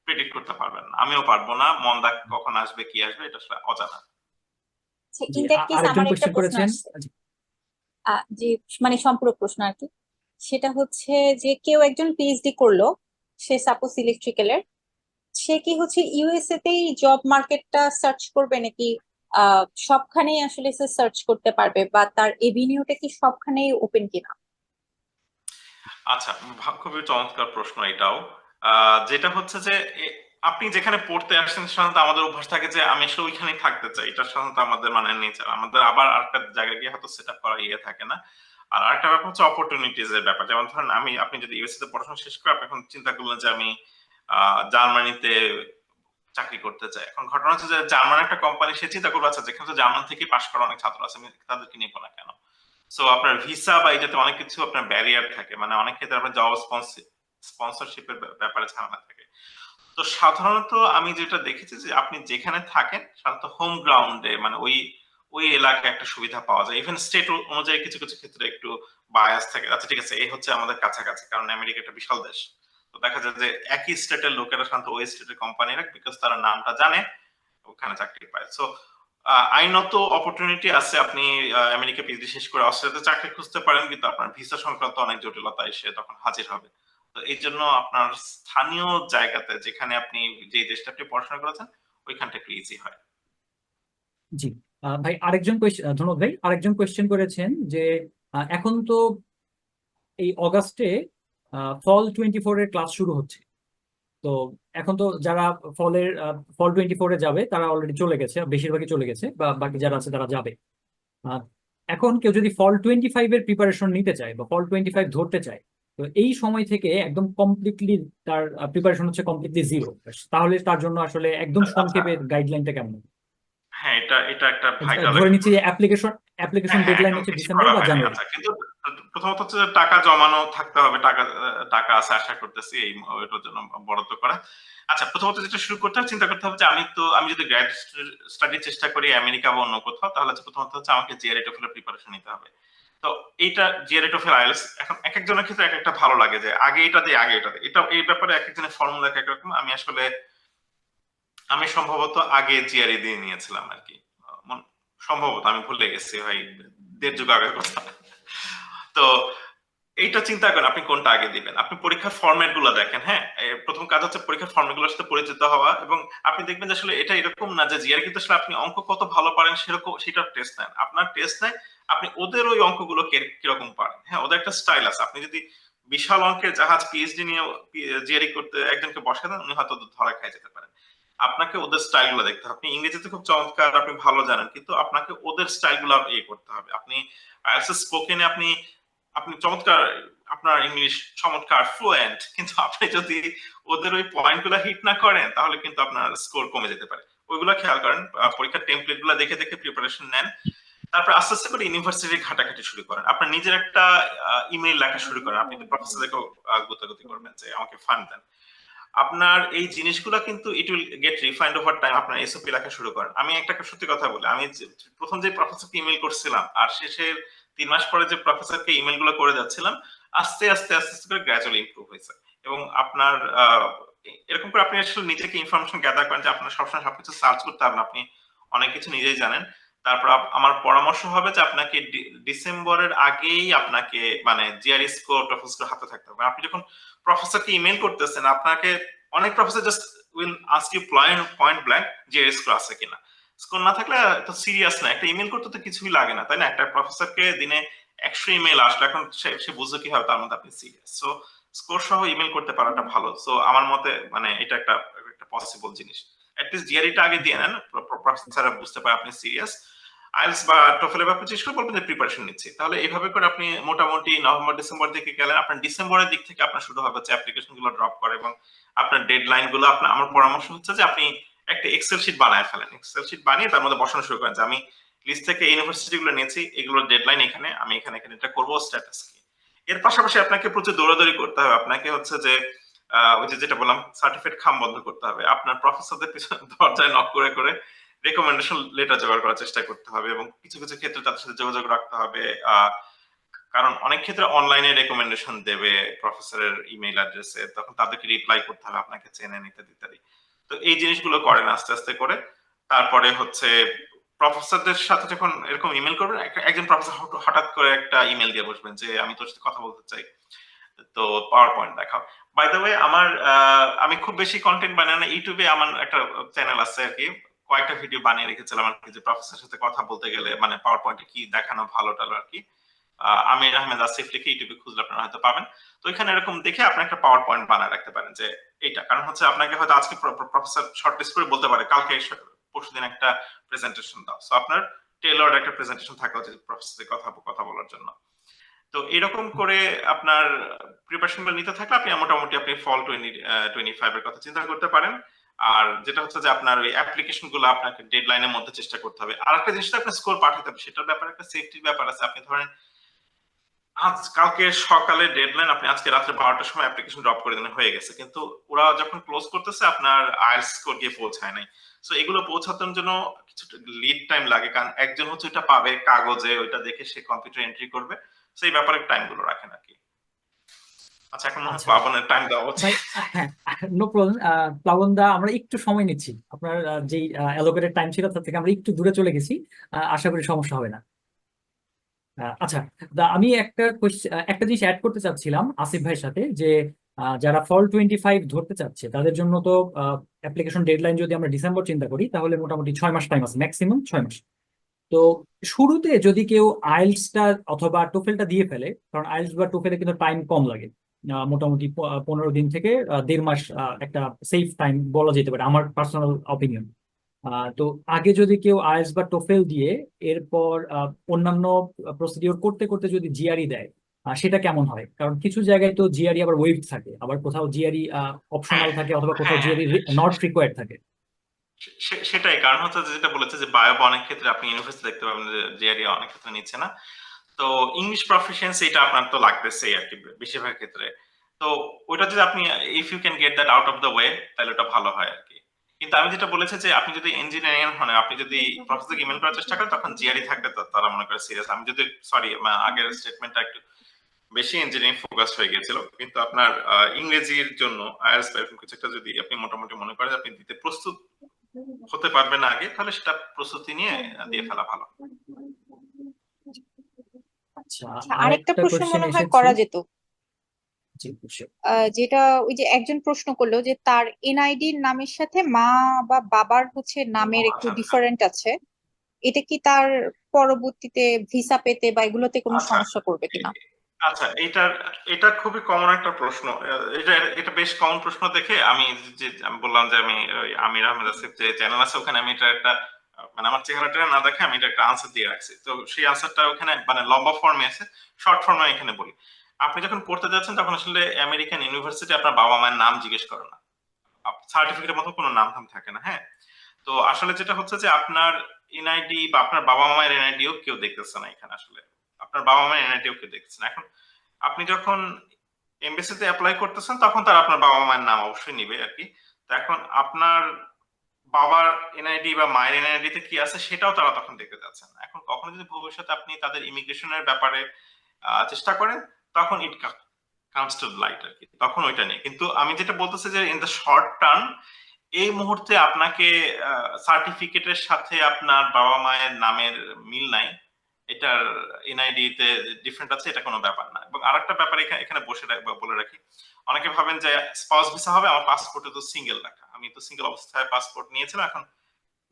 প্রেডিক্ট করতে পারবেন না, আমিও পারবো না। মন্দা কখন আসবে কি আসবে এটা আসলে অজানা। জি, ইন দ্যাট কেস আরেকজন আমার একটা কোয়েশ্চেন প্রশ্ন করেছেন। আসছে, যে মানে সম্পূরক প্রশ্ন আর কি। সেটা হচ্ছে যে কেউ একজন পিএইচডি করলো, সে সাপোজ ইলেকট্রিক্যালের, সে কি হচ্ছে ইউএসএ তেই জব মার্কেটটা সার্চ করবে, নাকি সবখানেই আসলে সে সার্চ করতে পারবে, বা তার এভিনিউটা কি সবখানেই ওপেন কিনা? আচ্ছা, খুবই চমৎকার প্রশ্ন এটাও। যেটা হচ্ছে যে আপনি যেখানে পড়তে আসছেন সাধারণত আমাদের অভ্যাস থাকে যে আমি আসলে ওইখানেই থাকতে চাই, এটা সাধারণত আমাদের মানে নেচার। আমাদের আবার আরেকটা জায়গায় গিয়ে হয়তো সেট আপ করা থাকে না। আর আরেকটা ব্যাপার হচ্ছে অপরচুনিটিজ এর ব্যাপার। যেমন ধরেন আপনি যদি ইউএসএ তে পড়াশোনা শেষ করে আপনি এখন চিন্তা করলেন যে আমি জার্মানিতে চাকরি করতে চাই। এখন ঘটনা হচ্ছে যে জার্মান একটা কোম্পানি সে চিন্তা করবে আচ্ছা যেখানে তো জার্মান থেকে পাশ করা অনেক ছাত্র আছে, আমি তাদেরকে নিব না কেন। সো আপনার ভিসা বা এটাতে অনেক কিছু আপনার ব্যারিয়ার থাকে, মানে অনেক ক্ষেত্রে আপনার জব স্পন্সরশিপের ব্যাপারে ঝামেলা থাকে। তো সাধারণত আমি যেটা দেখেছি যে আপনি যেখানে থাকেন সাধারণত হোম গ্রাউন্ডে মানে ওই ওই এলাকায় একটা সুবিধা পাওয়া যায়। ইভেন স্টেট অনুযায়ী কিছু কিছু ক্ষেত্রে একটু বায়াস থাকে। আচ্ছা ঠিক আছে, এই হচ্ছে আমাদের কাছাকাছি, কারণ আমেরিকা একটা বিশাল দেশ। তো দেখা যায় যে একই স্টেটের লোকেরা সাধারণত ওই স্টেটের কোম্পানিরা, বিকজ তারা নামটা জানে, ওখানে চাকরি পায়। সো আইনত অপরচুনিটি আছে, আপনি আমেরিকা পিএইচডি শেষ করে অস্ট্রেলিয়াতে চাকরি খুঁজতে পারেন, কিন্তু আপনার ভিসা সংক্রান্ত অনেক জটিলতা এসে তখন হাজির হবে। তো এই জন্য আপনার স্থানীয় জায়গাতে, যেখানে আপনি যে দেশটা আপনি পড়াশোনা করেছেন, ওইখানটা একটু ইজি হয়। জি। ভাই আরেকজন কোয়েশ্চেন, ধন্যবাদ ভাই, আরেকজন কোয়েশ্চেন করেছেন যে এখন তো এই অগাস্টে ফল 24 এর ক্লাস শুরু হচ্ছে। তো এখন তো যারা ফল 24 যাবে তারা অলরেডি চলে গেছে, বেশিরভাগই চলে গেছে, বা বাকি যারা আছে তারা যাবে। আহ, এখন কেউ যদি ফল 25 এর প্রিপারেশন নিতে চায় বা ফল 25 ধরতে চায়, তো এই সময় থেকে একদম কমপ্লিটলি তার প্রিপারেশন হচ্ছে কমপ্লিটলি জিরো, তাহলে তার জন্য আসলে একদম আচ্ছা, সংক্ষেপে গাইডলাইনটা কেমন? হ্যাঁ, এটা এটা একটা ভাইটাল ধরে একটা নিচ্ছি যে প্রশ্ন। অ্যাপ্লিকেশন হ্যাঁ, হ্যাঁ, ডেডলাইন এখন হচ্ছে কিছু ডিসেম্বর করা বা হয়নি। জানুয়ারি। আচ্ছা, কিন্তু প্রথমত হচ্ছে যে টাকা জমানো থাকতে হবে, টাকা টাকা আছে আশা করতেছি এই ওইটার জন্য বরাদ্দ করা। আচ্ছা, প্রথমত যেটা শুরু করতে হবে, চিন্তা করতে হবে যে আমি যদি গ্র্যাড স্টাডি চেষ্টা করি আমেরিকা বা অন্য কোথাও, তাহলে হচ্ছে প্রথমত হচ্ছে আমাকে জিআরই টোফেলের প্রিপারেশন নিতে হবে। তো এইটা জিআরই টোফেল আইএলটিএস এখন এক একজনের ক্ষেত্রে এক একটা ভালো লাগে, যে আগে এটা দিই আগে এটা দিই, এটা এই ব্যাপারে এক একজনের ফর্মুলা এক এক রকম। আমি সম্ভবত আগে জিআরই দিয়ে নিয়েছিলাম আর কি। সম্ভবত আমি ভুলে গেছি ভাই, 1.5 যুগ আগের কথা। তো এইটা চিন্তা করেন আপনি কোনটা আগে দিবেন। আপনি পরীক্ষার ফরম্যাট গুলো দেখেন। হ্যাঁ, প্রথম কাজ হচ্ছে পরীক্ষার ফরম্যাট গুলোর সাথে পরিচিত হওয়া, এবং আপনি দেখবেন যে আসলে এটা এরকম না যে জিআর কিন্তু আসলে আপনি অঙ্ক কত ভালো পারেন সেরকম সেটার টেস্ট নেন। আপনার টেস্ট নেয় আপনি ওদের ওই অঙ্কগুলো কিরকম পারেন। হ্যাঁ, ওদের একটা স্টাইল আছে। আপনি যদি বিশাল অঙ্কের জাহাজ পিএইচডি নিয়ে জিআরই করতে একজনকে বসে দেন, উনি হয়তো ধরা খাই যেতে পারেন। আপনাকে ওদের স্টাইল গুলো দেখতে হবে। আপনি ইংরেজিতে খুব চমৎকার, আপনি ভালো জানেন, কিন্তু আপনাকে ওদের স্টাইল গুলো করতে হবে। আপনি আইএলটিএস স্পোকেনে আপনি আপনি চমৎকার, আপনার ইংলিশ চমৎকার ফ্লুয়েন্ট, কিন্তু আপনি যদি ওদের ওই পয়েন্ট গুলা হিট না করেন, তাহলে কিন্তু আপনার স্কোর কমে যেতে পারে। ওইগুলা খেয়াল করেন, পরীক্ষার টেমপ্লেট গুলা দেখে দেখে প্রিপারেশন নেন। তারপর আস্তে আস্তে করে ইউনিভার্সিটি ঘাটাঘাটি শুরু করেন। আপনার নিজের একটা ইমেইল লেখা শুরু করেন। আপনি প্রফেসরদেরকেও গুতাগুতি করবেন যে আমাকে ফান্ড দেন। আপনার এই জিনিসগুলা কিন্তু it will get refined over time. আপনার এসওপি লেখা শুরু করেন। আমি একটা সত্যি কথা বলি, আমি প্রথম যে প্রফেসরকে ইমেল করছিলাম আর শেষের 3 মাস পরে যে প্রফেসরকে ইমেল গুলো করে যাচ্ছিলাম, আস্তে আস্তে আস্তে আস্তে করে গ্রাজুয়ালি ইমপ্রুভ হয়েছে। এবং আপনার এরকম করে আপনি আসলে নিজেকে ইনফরমেশন গ্যাদার করেন যে আপনার সবসময় সবকিছু সার্চ করতে হবে না, আপনি অনেক কিছু নিজেই জানেন। তারপর আমার পরামর্শ হবে যে আপনাকে ডিসেম্বরের আগেই আপনাকে মানে জিআরই স্কোর টফেল স্কোর হাতে থাকতে হবে। আপনি যখন প্রফেসরকে ইমেল করতেছেন, আপনাকে অনেক professor just will ask you point blank যে স্কোর আছে কিনা। স্কোর না থাকলে তো সিরিয়াস না, একটা ইমেল করতে তো কিছুই লাগে না, তাই না? একটা প্রফেসরকে দিনে 100 ইমেল আসলে এখন সে বুঝবে কিভাবে তার মধ্যে আপনি সিরিয়াস। সো স্কোর সহ ইমেল করতে পারাটা ভালো। সো আমার মতে মানে এটা একটা একটা পসিবল জিনিস। অ্যাটলিস্ট জিআরইটা আগে দিয়ে নেন, প্রফেসররা বুঝতে পারে আপনি সিরিয়াস। আইএলটিএস বা টোফেলের ব্যাপারে জিজ্ঞেস করে বলবেন যে প্রিপারেশন নিচ্ছি। তাহলে এইভাবে করে আপনি মোটামুটি নভেম্বর ডিসেম্বর দিকে গেলেন, আপনার ডিসেম্বরের দিক থেকে আপনার শুরু হবে হচ্ছে অ্যাপ্লিকেশন গুলো ড্রপ করে, এবং আপনার ডেডলাইন গুলো আমার পরামর্শ হচ্ছে যে আপনি একটা এক্সেল শিট বানায় ফেলেন। এক্সেল শিট বানিয়ে তার মধ্যে বসানো শুরু করেন যে আমি লিস্ট থেকে ইউনিভার্সিটি গুলো নিয়েছি, এগুলোর ডেডলাইন এখানে, আমি এখানে এখানে এটা করবো, স্ট্যাটাস কি। এর পাশাপাশি আপনাকে প্রচুর দৌড়াদৌড়ি করতে হবে। আপনাকে হচ্ছে যে ওই যে যেটা বললাম সার্টিফিকেট খাম বন্ধ করতে হবে। আপনার প্রফেসরদের পিছনে দরজায় নক করে করে রেকমেন্ডেশন লেটার জোগাড় করার চেষ্টা করতে হবে, এবং কিছু কিছু ক্ষেত্রে তাদের সাথে যোগাযোগ রাখতে হবে। কারণ অনেক ক্ষেত্রে অনলাইনে রেকমেন্ডেশন দেবে প্রফেসরের ইমেইল অ্যাড্রেসে, তখন তাদেরকে রিপ্লাই করতে হবে আপনাকে চেনেন ইত্যাদি ইত্যাদি। তো এই জিনিসগুলো করেন আস্তে আস্তে করে। তারপরে হচ্ছে প্রফেসরদের সাথে যখন এরকম ইমেল করবেন, একজন প্রফেসর হঠাৎ করে একটা ইমেল দিয়ে বসবেন যে আমি তোর সাথে কথা বলতে চাই, তো পাওয়ার পয়েন্ট দেখাও। বাই দ্য ওয়ে, আমি খুব বেশি কন্টেন্ট বানাই না। ইউটিউবে আমার একটা চ্যানেল আছে আর কি, কয়েকটা ভিডিও বানিয়ে রেখেছিলাম আর কি, যে প্রফেসরের সাথে কথা বলতে গেলে মানে পাওয়ার পয়েন্টে কি দেখানো ভালো টালো আর কি। আমির আহমেদ আসিফ লিখে ইউটিউবে খুঁজলে আপনারা হয়তো পাবেন। তো এখানে এরকম দেখে আপনি একটা পাওয়ার পয়েন্ট বানায় রাখতে পারেন যে এইটা, কারণ হচ্ছে আপনাকে হয়তো আজকে প্রফেসর শর্টলিস্ট করে বলতে পারে কালকে পরশুদিন একটা প্রেজেন্টেশন দাও। সো আপনার টেইলরড একটা প্রেজেন্টেশন থাকা উচিত প্রফেসরের কথা বলার জন্য। তো এরকম করে আপনার প্রিপারেশন নিতে থাকলে আপনি মোটামুটি আপনি ফল 2025 এর কথা চিন্তা করতে পারেন। আর যেটা হচ্ছে যে আপনার ওই অ্যাপ্লিকেশন গুলো আপনাকে ডেডলাইনের মধ্যে চেষ্টা করতে হবে। আর একটা জিনিস, আপনার স্কোর পাঠাতে হবে, সেটার ব্যাপারে একটা সেফটির ব্যাপার আছে। আপনি ধরেন কালকে সকালে ডেডলাইন, আপনি আজকে রাত্রে 12টার সময় অ্যাপ্লিকেশন ড্রপ করে দিন, হয়ে গেছে, কিন্তু ওরা যখন ক্লোজ করতেছে আপনার আইএলটিএস স্কোর গিয়ে পৌঁছায় নাই। সো এগুলো পৌঁছানোর জন্য কিছুটা লিড টাইম লাগে, কারণ একজন হচ্ছে ওইটা পাবে কাগজে, ওইটা দেখে সে কম্পিউটার এন্ট্রি করবে, সেই ব্যাপারে টাইম গুলো রাখেন আর কি। আচ্ছা, এখন মনে হয় আচ্ছা প্লাবনের টাইম দেওয়া হচ্ছে। ভাই, হ্যাঁ, নো প্রবলেম। প্লাবন দা, আমরা একটু সময় নিচ্ছি, আপনার যেই অ্যালোকেটেড টাইম ছিল তার থেকে আমরা একটু দূরে চলে গেছি। আশা করি সমস্যা হবে না। আচ্ছা, আমি একটা জিনিস অ্যাড করতে চাচ্ছিলাম আসিফ ভাইয়ের সাথে, যে যারা ফল 25 ধরতে চাচ্ছে তাদের জন্য তো অ্যাপ্লিকেশন ডেডলাইন যদি আমরা ডিসেম্বর চিন্তা করি তাহলে মোটামুটি 6 মাস টাইম আছে, ম্যাক্সিমাম 6 মাস। তো শুরুতে যদি কেউ আইএলটিএসটা অথবা টোফেলটা দিয়ে ফেলে, কারণ আইএলটিএস বা টোফেলে কিন্তু টাইম কম লাগে, মোটামুটি 15 দিন থেকে 1.5 মাস একটা সেফ টাইম বলা যেতে পারে, আমার পার্সোনাল অপিনিয়ন। তো আগে যদি কেউ আইএলটিএস বা টোফেল দিয়ে এরপর অন্যান্য প্রসিডিওর করতে করতে যদি জিআরই দেয়, সেটা কেমন হয়? কারণ কিছু জায়গায় তো জিআরই আবার ওয়েভড থাকে, আবার কোথাও জিআরই হ্যাঁ, অপশনাল থাকে, অথবা কোথাও হ্যাঁ, জিআরই হ্যাঁ, নট রিকোয়ার্ড থাকে। সেটাই কারণ হচ্ছে যেটা বলেছে যে বায়ো অনেক ক্ষেত্রে আপনি ইউনিভার্সিটি দেখতে পাবেন যে জিআরই অনেক ক্ষেত্রে নিচ্ছে না। তো ইংলিশ প্রফিসিয়েন্সি এটা আপনার তো লাগতেছেই আর কি বেশিরভাগ ক্ষেত্রে। তো ওটা যদি আপনি, if you can get that out of the way, তাহলে ওটা ভালো হয় আর কি। কিন্তু আমি যেটা বলেছি যে আপনি যদি ইঞ্জিনিয়ারিং হন, আপনি যদি প্রফেসরকে ইমেল করার চেষ্টা করেন, তখন জিআরই থাকলে তো তারা মনে করে সিরিয়াস। আমি যদি, সরি, আগের স্টেটমেন্টটা একটু বেশি ইঞ্জিনিয়ারিং ফোকাস হয়ে গেছিল, কিন্তু আপনার ইংরেজির জন্য আইএলটিএস বা এরকম কিছু একটা যদি আপনি মোটামুটি মনে করেন যে আপনি দিতে প্রস্তুত হতে পারবেন না আগে, তাহলে সেটা প্রস্তুতি নিয়ে দিয়ে ফেলা ভালো। আচ্ছা, আচ্ছা, আরেকটা আরেকটা প্রশ্ন কোশ্চেন মনে হয় এসেছে। করা যেত। জি, অবশ্যই। যেটা ওই যে একজন প্রশ্ন করলো যে তার এনআইডি নামের সাথে মা বা বাবার হচ্ছে নামের একটু আচ্ছা, আচ্ছা, ডিফারেন্ট আছে, এটা কি তার পরবর্তীতে ভিসা পেতে বা এগুলোতে কোনো আচ্ছা, সমস্যা করবে কিনা? আচ্ছা, এটা খুবই কমন একটা প্রশ্ন। এটা এটা বেশ কমন প্রশ্ন দেখে আমি বললাম যে আমি ওই আমির আহমেদ আসিফ যে চ্যানেল আছে ওখানে আমি এটা একটা মানে আমার চেহারাটা না দেখে আমি এটা একটা আনসার দিয়ে রাখছি। তো সেই আনসারটা ওখানে মানে লম্বা ফর্মে আছে, শর্ট ফর্মে এখানে বলি। আপনি যখন পড়তে যাচ্ছেন তখন আসলে আমেরিকান ইউনিভার্সিটি আপনার বাবা মায়ের নাম জিজ্ঞেস করে না, সার্টিফিকেটের মতো কোনো নাম ধাম থাকে না, হ্যাঁ। তো আসলে যেটা হচ্ছে যে আপনার এনআইডি বা আপনার বাবা মায়ের এনআইডিও কেউ দেখতেছে না এখানে, আসলে আপনার বাবা মায়ের এনআইডিও কেউ দেখতেছে না। এখন আপনি যখন এমবেসিতে অ্যাপ্লাই করতেছেন তখন তারা আপনার বাবা মায়ের নাম অবশ্যই নিবে আর কি। তো এখন আপনার বাবার এনআইডি বা মায়ের এনআইডি তে কি আছে সেটাও তারা তখন দেখতে যাচ্ছেন না। এখন কখনো যদি ভবিষ্যতে আপনি তাদের ইমিগ্রেশনের ব্যাপারে চেষ্টা করেন, তখন ইট কামস টু লাইট আর কি, তখন ওইটা নেই। কিন্তু আমি যেটা বলতেছি যে ইন দ্য শর্ট টার্ম এই মুহূর্তে আপনাকে সার্টিফিকেটের সাথে আপনার বাবা মায়ের নামের মিল নাই, এটার এনআইডি তে ডিফারেন্ট আছে, এটা কোনো ব্যাপার না। এবং আরেকটা ব্যাপার এখানে এখানে বলে রাখি, অনেকে ভাবেন যে স্পাউস ভিসা হবে, আমার পাসপোর্টে তো সিঙ্গেল রাখা, আমি তো সিঙ্গেল অবস্থায় পাসপোর্ট নিয়েছিলাম, এখন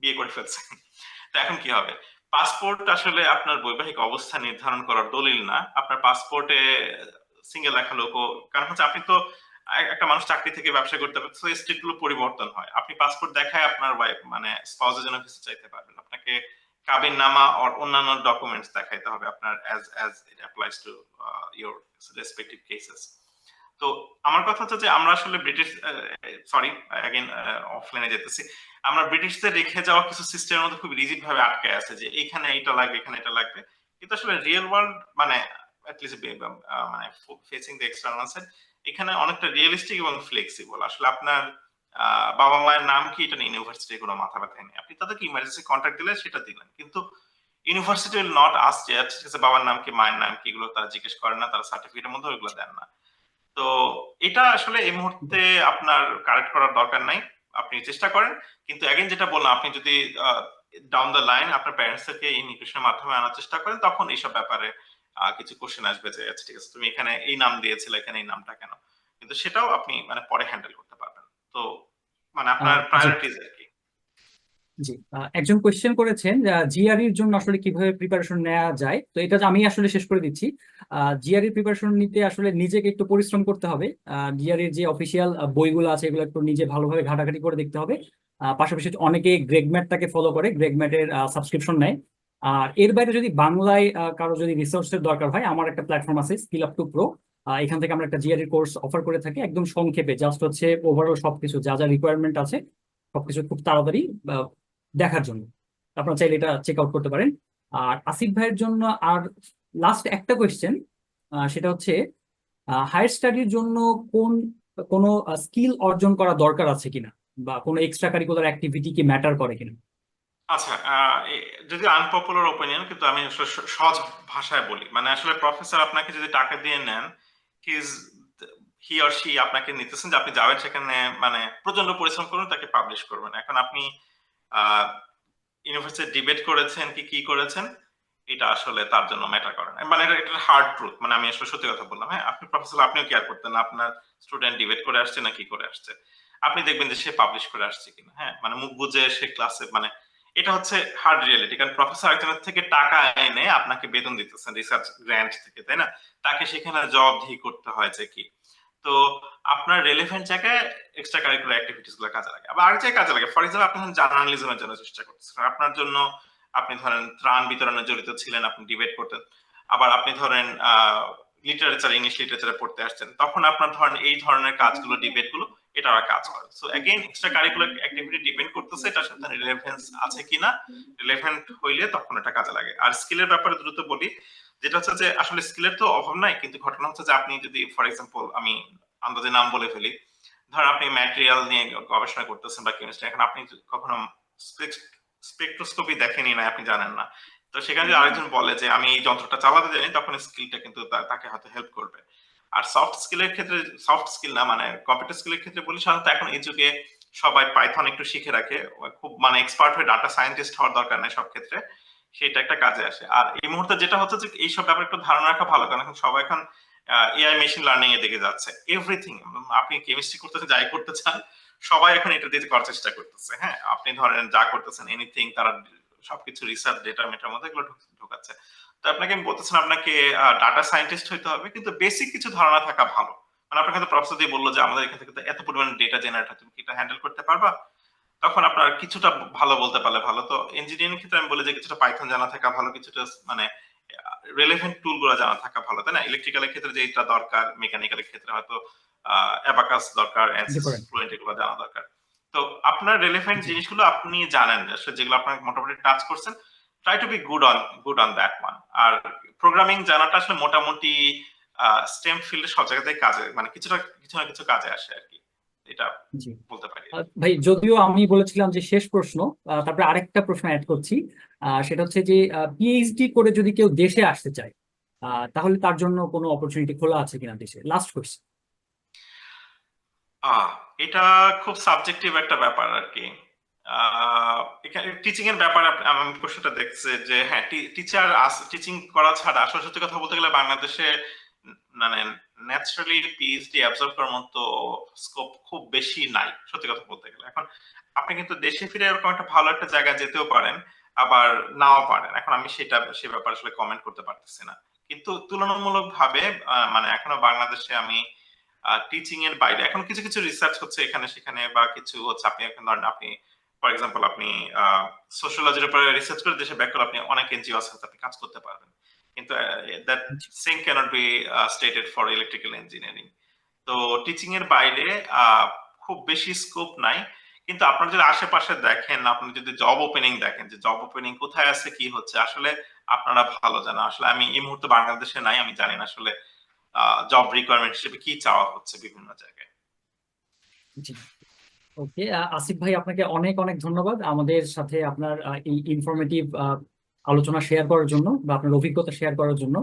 বিয়ে করে ফেলছি, তো এখন কি হবে? পাসপোর্ট আসলে আপনার বৈবাহিক অবস্থা নির্ধারণ করার দলিল না। আপনার পাসপোর্টে সিঙ্গেল রাখা লোকও, কারণ হচ্ছে আপনি তো একটা মানুষ চাকরি থেকে ব্যবসা করতে পারে, তো স্টেট গুলো পরিবর্তন হয়। আপনি পাসপোর্ট দেখায় আপনার ওয়াইফ মানে স্পাউসের জন্য ভিসা চাইতে পারবেন, আপনাকে কাবিন নামা আর অন্যান্য ডকুমেন্টস দেখাইতে হবে আপনার as it applies to your respective cases. তো আমার কথা হচ্ছে যে আমরা আসলে ব্রিটিশ, সরি অ্যাগেন অফলাইনে যেতেছি, আমরা ব্রিটিশদের রেখে যাওয়া কিছু সিস্টেমের মধ্যে খুব রিজিড ভাবে আটকে আছে যে এখানে এটা লাগবে, এখানে এটা লাগবে। কিন্তু আসলে রিয়েল ওয়ার্ল্ড মানে অ্যাটলিস্ট মানে ফেসিং দ্য এক্সটার্নাল সাইড, এখানে অনেকটা রিয়েলিস্টিক এবং ফ্লেক্সিবল। আসলে আপনার বাবা মায়ের নাম কি এটা নিয়ে ইউনিভার্সিটির কোনো মাথা ব্যথা নেই, আপনি তাদেরকে ইমার্জেন্সি কন্ট্যাক্ট দিলে সেটা দিলেন, কিন্তু ইউনিভার্সিটি উইল নট আস্ক যে ঠিক আছে বাবার নাম কি মায়ের নাম কি, এগুলো তারা জিজ্ঞেস করে না, তারা সার্টিফিকেটের মধ্যে ওইগুলো দেন না। তো এটা আসলে এই মুহূর্তে আপনার কারেক্ট করার দরকার নাই, আপনি চেষ্টা করেন। কিন্তু এগেন যেটা বললাম, আপনি যদি ডাউন দ্য লাইন আপনার প্যারেন্টসকে ইমিগ্রেশনের মাধ্যমে আনার চেষ্টা করেন, তখন এইসব ব্যাপারে কিছু কোশ্চেন আসবে যে আচ্ছা ঠিক আছে তুমি এখানে এই নাম দিয়েছিলে, এখানে এই নামটা কেন, কিন্তু সেটাও আপনি মানে পরে হ্যান্ডেল করতে পারবেন। তো মানে আপনার জি, প্রায়োরিটিজ আর কি। জি, একজন কোয়েশ্চেন করেছেন জিআরইর জন্য আসলে কিভাবে প্রিপারেশন নেওয়া যায়, তো এটা আমি আসলে শেষ করে দিচ্ছি। জিআরই প্রিপারেশন নিতে আসলে নিজেকে একটু পরিশ্রম করতে হবে। জিআরইর যে অফিসিয়াল বইগুলো আছে এগুলো একটু নিজে ভালোভাবে ঘাটাঘাটি করে দেখতে হবে। পাশাপাশি অনেকে গ্রেগম্যাটটাকে ফলো করে, গ্রেগম্যাটের সাবস্ক্রিপশন নেয়। আর এর বাইরে যদি বাংলায় কারো যদি রিসোর্সের দরকার হয়, আমার একটা প্ল্যাটফর্ম আছে স্কিল আপ টু প্রো। এখান থেকে আমরা একটা জিআরই কোর্স অফার করে থাকি, একদম সংক্ষেপে জাস্ট হচ্ছে ওভারঅল সবকিছু যা যা রিকোয়ারমেন্ট আছে সবকিছু খুব তাড়াতাড়ি দেখার জন্য। আপনারা চাইলে এটা চেক আউট করতে পারেন। আর আসিফ ভাইয়ের জন্য আর লাস্ট একটা কোয়েশ্চেন, সেটা হচ্ছে হায়ার স্টাডির জন্য কোন কোনো স্কিল অর্জন করা দরকার আছে কিনা, বা কোনো এক্সট্রা কারিকুলার অ্যাক্টিভিটি কি ম্যাটার করে কিনা। আচ্ছা, যদি আনপপুলার ওপিনিয়ন, কিন্তু আমি আসলে সহজ ভাষায় বলি, মানে আসলে প্রফেসর আপনাকে যদি টাকা দিয়ে নেন, হি অর শি আপনাকে নিতেছেন যে আপনি যাবেন সেখানে, মানে প্রচন্ড পরিশ্রম করুন, তাকে পাবলিশ করবেন। এখন আপনি ইউনিভার্সিটি ডিবেট করেছেন কি করেছেন, এটা আসলে তার জন্য ম্যাটার করে না, মানে এটা হার্ড ট্রুথ, মানে আমি আসলে সত্যি কথা বললাম। হ্যাঁ, আপনি প্রফেসর, আপনিও কেয়ার করতেন না আপনার স্টুডেন্ট ডিবেট করে আসছে না কি করে আসছে, আপনি দেখবেন যে সে পাবলিশ করে আসছে কিনা। হ্যাঁ, মানে মুখ বুঝে সে ক্লাসে, মানে এটা হচ্ছে হার্ড রিয়েলিটি। কারণ প্রফেসর একজনের থেকে টাকা এনে আপনাকে বেতন দিতেছেন রিসার্চ গ্র্যান্ট থেকে, তাই না? তাকে সেখানে জবাবদিহি করতে হয় যে কি। তো আপনার রেলেভেন্ট জায়গায় এক্সট্রা কারিকুলার অ্যাক্টিভিটিস গুলো কাজে লাগে, আবার আরেক জায়গায় কাজে লাগে। ফর এক্সাম্পল, আপনি জার্নালিজমের জন্য চেষ্টা করতেছেন, আপনার জন্য আপনি ধরেন ত্রাণ বিতরণে জড়িত ছিলেন, আপনি ডিবেট করতেন। আবার আপনি ধরেন লিটারেচার, ইংলিশ লিটারেচারে পড়তে আসছেন, তখন আপনার ধরেন এই ধরনের কাজগুলো, ডিবেট গুলো, এটা আর কাজ করে। So again, extra curricular activity depend করতেছে এটার সাথে রিলেভেন্স আছে কিনা। রিলেভেন্ট হইলে তখন এটা কাজে লাগে। আর স্কিলের ব্যাপারে দ্রুত বলি, যেটা হচ্ছে যে আসলে স্কিলের তো অভাব নাই, কিন্তু ঘটনা হচ্ছে যে আপনি যদি ফর এক্সাম্পল, আমি আন্দাজে নাম বলে ফেলি, ধরেন আপনি ম্যাটেরিয়াল নিয়ে গবেষণা করতেছেন বা কেমিস্ট্রি, এখন আপনি কখনো স্পেকট্রোস্কোপি দেখেনি না, আপনি জানেন না, তো সেখানে যদি আরেকজন বলে যে আমি এই যন্ত্রটা চালাতে জানি, তখন স্কিলটা কিন্তু তাকে হয়তো হেল্প করবে। আর সফট স্কিলের ক্ষেত্রে, সফট স্কিল না মানে কম্পিউটার স্কিলের ক্ষেত্রে বলি, সাধারণত এখন এই যুগে সবাই পাইথন একটু শিখে রাখে, খুব মানে এক্সপার্ট হয়ে ডাটা সায়েন্টিস্ট হওয়ার দরকার নাই সব ক্ষেত্রে, সেটা একটা কাজে আসে। আর এই মুহূর্তে যেটা হচ্ছে যে এইসব ব্যাপারে একটু ধারণা রাখা ভালো, কারণ এখন সবাই এখন এআই মেশিন লার্নিং এর দিকে যাচ্ছে। এভরিথিং, আপনি কেমিস্ট্রি করতেছেন, যাই করতে চান, সবাই এখন এটা দিয়ে করার চেষ্টা করতেছে। হ্যাঁ, আপনি ধরেন যা করতেছেন, এনিথিং, তারা সবকিছু রিসার্চ ডেটা মেটার মধ্যে এগুলো ঢোকাচ্ছে। তো আপনাকে আমি বলতেছেন আপনাকে ডাটা সায়েন্টিস্ট হইতে হবে, কিন্তু বেসিক কিছু ধারণা থাকা ভালো। মানে আপনার কাছে প্রফেসর দিয়ে বললো যে আমাদের এখান থেকে তো এত পরিমাণ ডেটা জেনারেট হয়, তুমি কি এটা হ্যান্ডেল করতে পারবা? তখন আপনার কিছুটা ভালো বলতে পারলে ভালো। তো ইঞ্জিনিয়ারিং ক্ষেত্রে আমি বলি যে কিছুটা পাইথন জানা থাকা ভালো, কিছুটা মানে রেলেভেন্ট টুল গুলো জানা থাকা ভালো, তাই না? ইলেকট্রিক্যালের ক্ষেত্রে যেটা দরকার, মেকানিক্যালের ক্ষেত্রে হয়তো অ্যাবাকাস দরকার, জি অ্যানসিস, করেন। ফ্লুয়েন্ট, এগুলো জানা দরকার। তো আপনার রেলেভেন্ট জি জিনিসগুলো আপনি জানেন, আসলে যেগুলো আপনার মোটামুটি টাচ করছেন, try to be good on that one. আর প্রোগ্রামিং জানাটা আসলে মোটামুটি স্টেম ফিল্ডে সব জায়গাতেই কাজে, মানে কিছু না কিছু কাজে আসে আর কি, এটা জি। বলতে পারি। ভাই, যদিও আমি বলেছিলাম যে শেষ প্রশ্ন, তারপরে আরেকটা প্রশ্ন অ্যাড করছি। সেটা হচ্ছে যে পিএইচডি করে যদি কেউ দেশে আসতে চায়, তাহলে তার জন্য কোনো অপরচুনিটি খোলা আছে কিনা দেশে? Last question. আহ এটা খুব সাবজেক্টিভ একটা ব্যাপার আর কি। এখানে টিচিং এর ব্যাপারে আমি প্রশ্নটা দেখছি যে হ্যাঁ, টিচিং করা ছাড়া আসলে সত্যি কথা বলতে গেলে বাংলাদেশে মানে ন্যাচারালি পিএইচডি অ্যাবজর্ব করার মতো স্কোপ খুব বেশি নাই, সত্যি কথা বলতে গেলে। এখন আপনি কিন্তু দেশে ফিরে এরকম একটা ভালো একটা জায়গায় যেতেও পারেন, আবার নাও পারেন। এখন আমি সে ব্যাপারে আসলে কমেন্ট করতে পারতেছি না, কিন্তু তুলনামূলক ভাবে মানে এখনো বাংলাদেশে আমি টিচিং এর বাইরে এখন কিছু কিছু রিসার্চ হচ্ছে এখানে সেখানে, বা কিছু হচ্ছে আপনি এখন ধরেন আপনি ফর এক্সাম্পল আপনি সোশ্যোলজির উপরে রিসার্চ করে দেশে ব্যাক করে আপনি অনেক এনজিও আছে আপনি কাজ করতে পারবেন, কিন্তু that same cannot be stated for electrical engineering. তো টিচিং এর বাইরে খুব বেশি স্কোপ নাই। কিন্তু আপনার যদি আশেপাশে দেখেন, আপনি যদি জব ওপেনিং দেখেন যে জব ওপেনিং কোথায় আছে কি হচ্ছে, আসলে আপনারা ভালো জানেন। আসলে আমি এই মুহূর্তে বাংলাদেশে নাই, আমি জানি না আসলে জব রিকোয়ারমেন্ট হিসেবে কি চাওয়া হচ্ছে বিভিন্ন জায়গায়। জি। ওকে, আসিফ ভাই, আপনাকে অনেক অনেক ধন্যবাদ আমাদের সাথে আপনার এই ইনফরমেটিভ আলোচনা শেয়ার করার জন্য, বা আপনার অভিজ্ঞতা শেয়ার করার জন্য।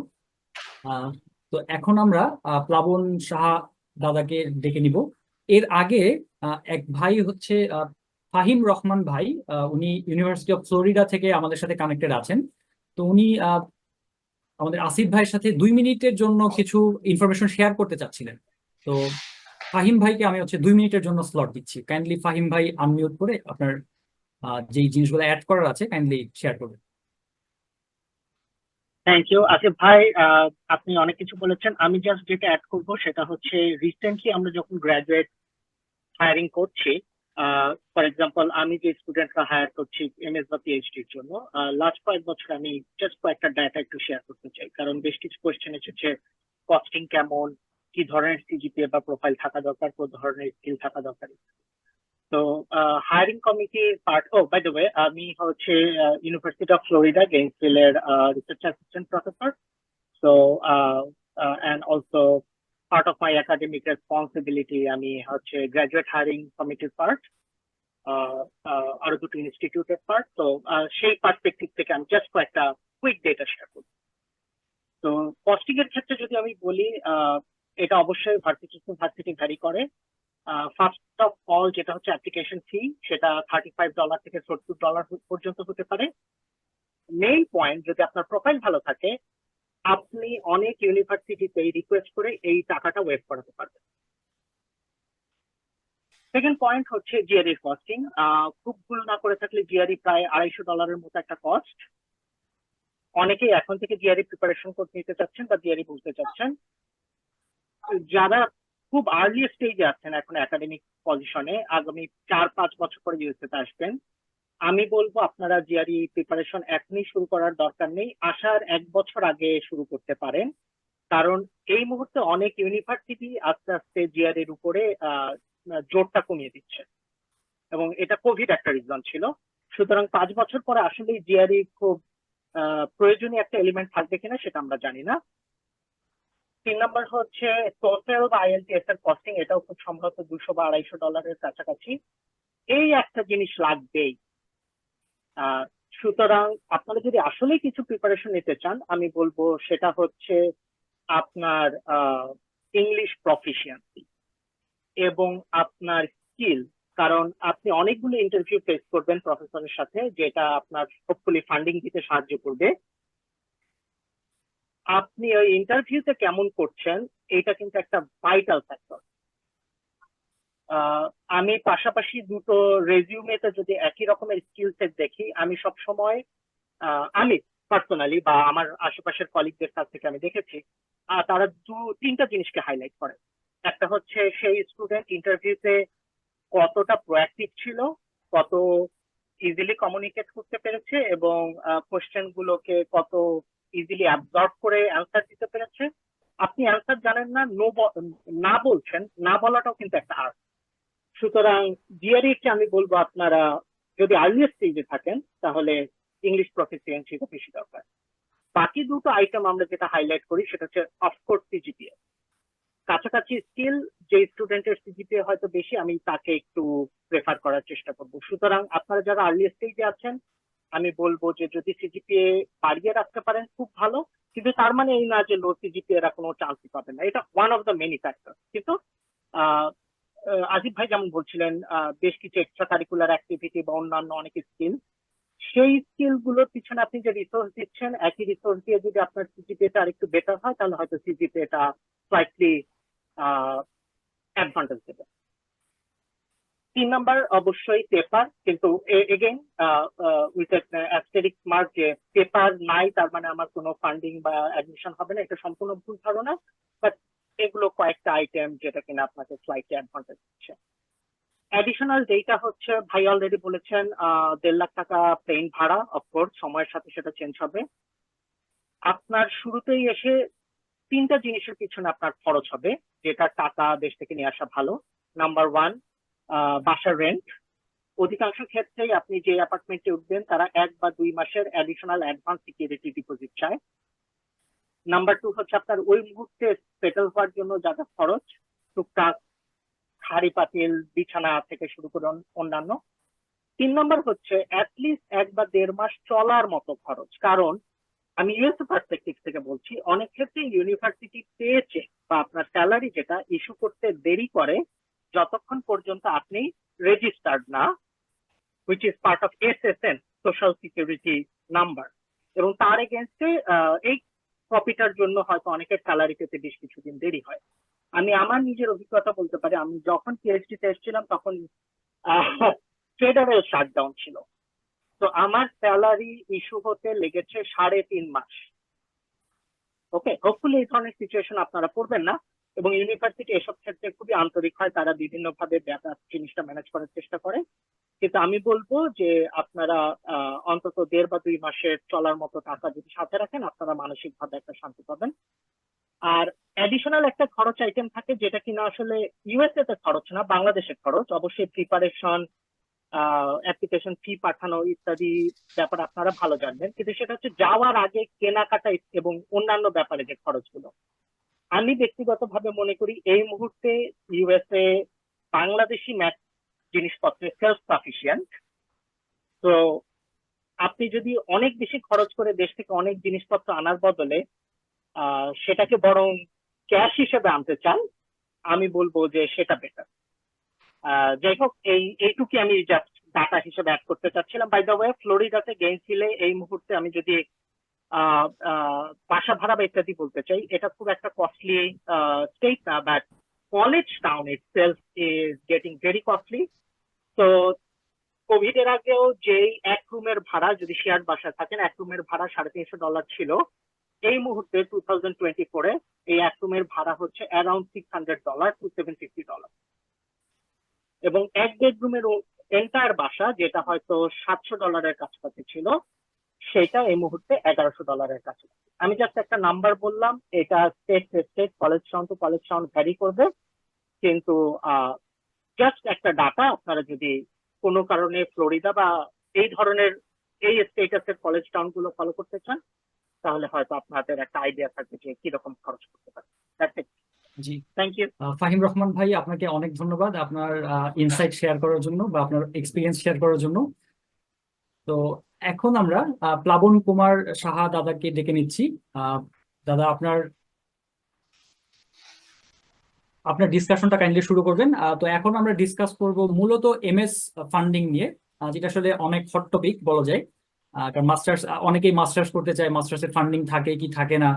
আহ, তো এখন আমরা প্লাবন সাহা দাদাকে ডেকে নিব। এর আগে এক ভাই হচ্ছে ফাহিম রহমান ভাই, উনি ইউনিভার্সিটি অফ ফ্লোরিডা থেকে আমাদের সাথে কানেক্টেড আছেন। তো উনি আমাদের আসিফ ভাইয়ের সাথে 2 মিনিটের জন্য কিছু ইনফরমেশন শেয়ার করতে চাচ্ছিলেন। তো ফাহিম ভাইকে আমি হচ্ছে 2 মিনিটের জন্য স্লট দিচ্ছি। কাইন্ডলি ফাহিম ভাই আনমিউট করে আপনার যেই জিনিসগুলো অ্যাড করার আছে কাইন্ডলি শেয়ার করবেন। থ্যাংক ইউ আসিফ ভাই। আপনি অনেক কিছু বলেছেন, আমি জাস্ট যেটা অ্যাড করবো সেটা হচ্ছে রিসেন্টলি আমরা যখন গ্রাজুয়েট হায়ারিং করছি, ফর এক্সাম্পল আমি যে স্টুডেন্টরা হায়ার করছি এমএস বা পিএইচডির জন্য, লাস্ট কয়েক বছর আমি জাস্ট কয়েকটা ডাটা একটু শেয়ার করতে চাই, কারণ বেশ কিছু কোয়েশ্চেন এসেছে। কস্টিং কেমন, কি ধরনের সিজিপিএ বা প্রোফাইল থাকা দরকার, কোন ধরনের স্কিল থাকা দরকার। তো hiring committee part, oh by the way আমি হচ্ছে ইউনিভার্সিটি অফ ফ্লোরিডা গেইনসভিলের রিসার্চ অ্যাসিস্ট্যান্ট প্রফেসর। তো and also part of my academic responsibility আমি হচ্ছে গ্রাজুয়েট হায়ারিং কমিটির পার্ট, আরো দুটো ইনস্টিটিউটের পার্ট। তো সেই পার্সপেক্টিভ থেকে আমি জাস্ট কয়েকটা কুইক ডেটা শেয়ার করব। তো কস্টিং এর ক্ষেত্রে যদি আমি বলি, এটা অবশ্যই ভার্সিটি টু ভার্সিটি ভ্যারি করে। ফার্স্ট অফ অল যেটা হচ্ছে অ্যাপ্লিকেশন ফি, সেটা $35 থেকে $70 পর্যন্ত হতে পারে। মেইন পয়েন্ট, যদি আপনার প্রোফাইল ভালো থাকে আপনি অনেক ইউনিভার্সিটিতে রিকোয়েস্ট করে এই টাকাটা ওয়েভ করাতে পারবেন। সেকেন্ড পয়েন্ট হচ্ছে জিআরই এর কস্টিং। খুব ভুল না করে থাকলে জিআরই প্রায় $250 মতো একটা কস্ট। অনেকেই এখন থেকে জিআরই প্রিপারেশন করতে নিতে চাচ্ছেন বা জিআরই বলতে চাচ্ছেন। যারা খুব আর্লি স্টেজে আছেন এখন একাডেমিক পজিশনে, আগামী 4-5 বছর পরে ইউএসএ তে আসবেন, আমি বলবো আপনারা জিআরই প্রিপারেশন এখনই শুরু করার দরকার নেই, আসার 1 বছর আগে শুরু করতে পারেন। কারণ এই মুহূর্তে অনেক ইউনিভার্সিটি আস্তে আস্তে জিআরই এর উপরে জোরটা কমিয়ে দিচ্ছে, এবং এটা কোভিড একটা রিজন ছিল। সুতরাং 5 বছর পরে আসলে জিআরই খুব প্রয়োজনীয় একটা এলিমেন্ট থাকবে কিনা সেটা আমরা জানি না। 3 নম্বর হচ্ছে টোটাল বা আইএলটিএস এর কস্টিং, এটাও খুব সম্ভবত $200 বা $250 কাছাকাছি। এই একটা জিনিস লাগবেই। সুতরাং আপনারা যদি আসলেই কিছু প্রিপারেশন নিতে চান, আমি বলবো সেটা হচ্ছে আপনার ইংলিশ প্রফিসিয়েন্সি এবং আপনার স্কিল। কারণ আপনি অনেকগুলো ইন্টারভিউ ফেস করবেন প্রফেসরের সাথে, যেটা আপনার হোপফুলি ফান্ডিং দিতে সাহায্য করবে। আপনি ওই ইন্টারভিউতে কেমন করছেন এটা কিন্তু একটা ভাইটাল ফ্যাক্টর। আমি পাশাপাশি দুটো রেজিউমেতে যদি একই রকমের স্কিল সেট দেখি, আমি সবসময় আমি পার্সোনালি বা আমার আশেপাশের কলিগদের কাছ থেকে আমি দেখেছি তারা 2-3টা জিনিসকে হাইলাইট করে। একটা হচ্ছে সেই স্টুডেন্ট ইন্টারভিউতে কতটা প্রোঅ্যাক্টিভ ছিল, কত ইজিলি কমিউনিকেট করতে পেরেছে এবং কোশ্চেন গুলোকে কত ইজিলি অ্যাবজর্ব করে অ্যান্সার দিতে পেরেছে। আপনি অ্যান্সার জানেন না, না বলছেন, না বলাটাও কিন্তু একটা আর্ট। সুতরাং জিআরই কে আমি বলবো আপনারা যদি আর্লি স্টেজে থাকেন তাহলে ইংলিশ প্রফিসিয়েন্সিটা বেশি দরকার। বাকি দুটো আইটেম আমরা যেটা হাইলাইট করি সেটা হচ্ছে অফকোর্স সিজিপিএ। কাছাকাছি স্কিল যে স্টুডেন্টের সিজিপিএ হয়তো বেশি, আমি তাকে একটু প্রেফার করার চেষ্টা করব। সুতরাং আপনারা যারা আর্লি স্টেজে আছেন আমি বলবো যে যদি সিজিপিএ বাড়িয়ে রাখতে পারেন খুব ভালো, কিন্তু তার মানে এই না যে লো সিজিপিএ এর কোনো চান্সই পাবেন না। এটা one of the many factor. কিন্তু আজিব ভাই যেমন বলছিলেন বেশ কিছু এক্সট্রা কারিকুলার অ্যাক্টিভিটি বা অন্যান্য অনেক স্কিল, সেই স্কিল গুলোর পিছনে আপনি যে রিসোর্স দিচ্ছেন, একই রিসোর্স দিয়ে যদি আপনার সিজিপিএটা আরেকটু বেটার হয় তাহলে হয়তো সিজিপিএটা স্লাইটলি অ্যাডভান্টেজ দেবে। 3 নাম্বার অবশ্যই পেপার, কিন্তু এগেইন উইথ অ্যাস্টেরিক মার্ক যে পেপার নাই তার মানে আমার কোনো ফান্ডিং বা অ্যাডমিশন হবে না, এটা সম্পূর্ণ ভুল ধারণা। বাট এগুলো কয়েকটা আইটেম যেটা কিনা আপনাকে স্লাইটলি অ্যাডভান্টেজ দিচ্ছে। অ্যাডিশনাল যেটা হচ্ছে ভাই অলরেডি বলেছেন, 1.5 লাখ টাকা প্লেন ভাড়া, অফকোর্স সময়ের সাথে সেটা চেঞ্জ হবে। আপনার শুরুতেই এসে 3টা জিনিসের পিছনে আপনার খরচ হবে, যেটা টাকা দেশ থেকে নিয়ে আসা ভালো। নাম্বার 1, বাসার রেন্ট। অধিকাংশ ক্ষেত্রেই আপনি যে অ্যাপার্টমেন্টে উঠবেন তারা 1 বা 2 মাসের অ্যাডিশনাল অ্যাডভান্স সিকিউরিটি ডিপোজিট চায়। নাম্বার 2 হচ্ছে আপনার ওই মুহূর্তে সেটেল হওয়ার জন্য যা যা খরচ, টুকটাক হাড়ি পাতিল বিছানা থেকে শুরু করে অন্যান্য। 3 নম্বর হচ্ছে অ্যাটলিস্ট 1 বা 1.5 মাস চলার মতো খরচ। কারণ আমি ইউএসএ পার্সপেক্টিভ থেকে বলছি, অনেক ক্ষেত্রে ইউনিভার্সিটি পেয়েছে বা আপনার স্যালারি যেটা ইস্যু করতে দেরি করে যতক্ষণ পর্যন্ত আপনি রেজিস্টার্ড না, which is part of SSN, social security number, এবং তার এগেনস্টে এই কপিটার জন্য হয়তো অনেকের স্যালারি পেতে বেশ কিছুদিন দেরি হয়। আমি আমার নিজের অভিজ্ঞতা বলতে পারি, আমি যখন পিএইচডি তে এসেছিলাম তখন ফেডারেল শাটডাউন ছিল, তো আমার স্যালারি ইস্যু হতে লেগেছে 3.5 মাস। ওকে, হোপফুলি এই ধরনের সিচুয়েশন আপনারা পড়বেন না, এবং ইউনিভার্সিটি এসব ক্ষেত্রে খুবই আন্তরিক হয়, তারা বিভিন্ন ভাবে ব্যাপার জিনিসটা ম্যানেজ করার চেষ্টা করে। কিন্তু আমি বলবো যে আপনারা অন্তত 1.5 বা 2 মাসের চলার মতো টাকা যদি সাথে রাখেন আপনারা মানসিক ভাবে একটা শান্তি পাবেন। আর অ্যাডিশনাল একটা খরচ আইটেম থাকে যেটা কিনা আসলে ইউএসএ তে খরচ না, বাংলাদেশের খরচ। অবশ্যই প্রিপারেশন, অ্যাপ্লিকেশন ফি পাঠানো ইত্যাদি ব্যাপার আপনারা ভালো জানবেন, কিন্তু সেটা হচ্ছে যাওয়ার আগে কেনাকাটা এবং অন্যান্য ব্যাপারে যে খরচগুলো, আমি ব্যক্তিগতভাবে মনে করি এই মুহূর্তে ইউএসএ বাংলাদেশি ম্যাথ জিনিসপত্রে সেলফ সাফিসিয়েন্ট। তো আপনি যদি অনেক বেশি খরচ করে দেশ থেকে অনেক জিনিসপত্র আনার বদলে সেটাকে বরং ক্যাশ হিসেবে আনতে চান, আমি বলবো যে সেটা বেটার। যাই হোক, এইটুকুই আমি জাস্ট ডাটা হিসেবে অ্যাড করতে চাচ্ছিলাম। বাই দ্য ওয়ে, ফ্লোরিডাতে গেইনসভিলে এই মুহূর্তে আমি যদি বাসা ভাড়া বা ইত্যাদি বলতে চাই, এটা খুব একটা কস্টলি স্টেট না, but college town itself is getting very costly. তো কোভিড এর আগেও যেই এক রুমের ভাড়া, যদি শেয়ার বাসায় থাকেন, এক রুমের ভাড়া $350 ছিল, এই মুহূর্তে 2024-এ এই এক রুমের ভাড়া হচ্ছে অ্যারাউন্ড $600 to $750। এবং এক বেডরুমের এন্টায়ার বাসা, যেটা হয়তো $700 কাছাকাছি ছিল, সেটা এই মুহূর্তে $1100 কাছাকাছি। আমি জাস্ট একটা নাম্বার বললাম, এটা state college town to college town vary করবে, কিন্তু জাস্ট একটা ডাটা, আপনারা যদি কোনো কারণে ফ্লোরিডা বা এই ধরনের এই স্টেটাসের কলেজ টাউন গুলো ফলো করতে চান, তাহলে হয়তো আপনাদের একটা আইডিয়া থাকবে যে কিরকম খরচ করতে পারে। জি, থ্যাংক ইউ। ফাহিম রহমান ভাই, আপনাকে অনেক ধন্যবাদ আপনার ইনসাইট শেয়ার করার জন্য বা আপনার এক্সপিরিয়েন্স শেয়ার করার জন্য। তো এখন আমরা প্লাবন কুমার সাহা দাদাকে ডেকে নিচ্ছি। দাদা, আপনার ডিসকাশনটা কাইন্ডলি শুরু করবেন। তো এখন আমরা ডিসকাস করব মূলত এমএস ফান্ডিং নিয়ে, যেটা আসলে অনেক হট টপিক বলা যায়। কারণ মাস্টার্স, অনেকেই মাস্টার্স করতে চায়, মাস্টার্সের ফান্ডিং থাকে কি থাকে না,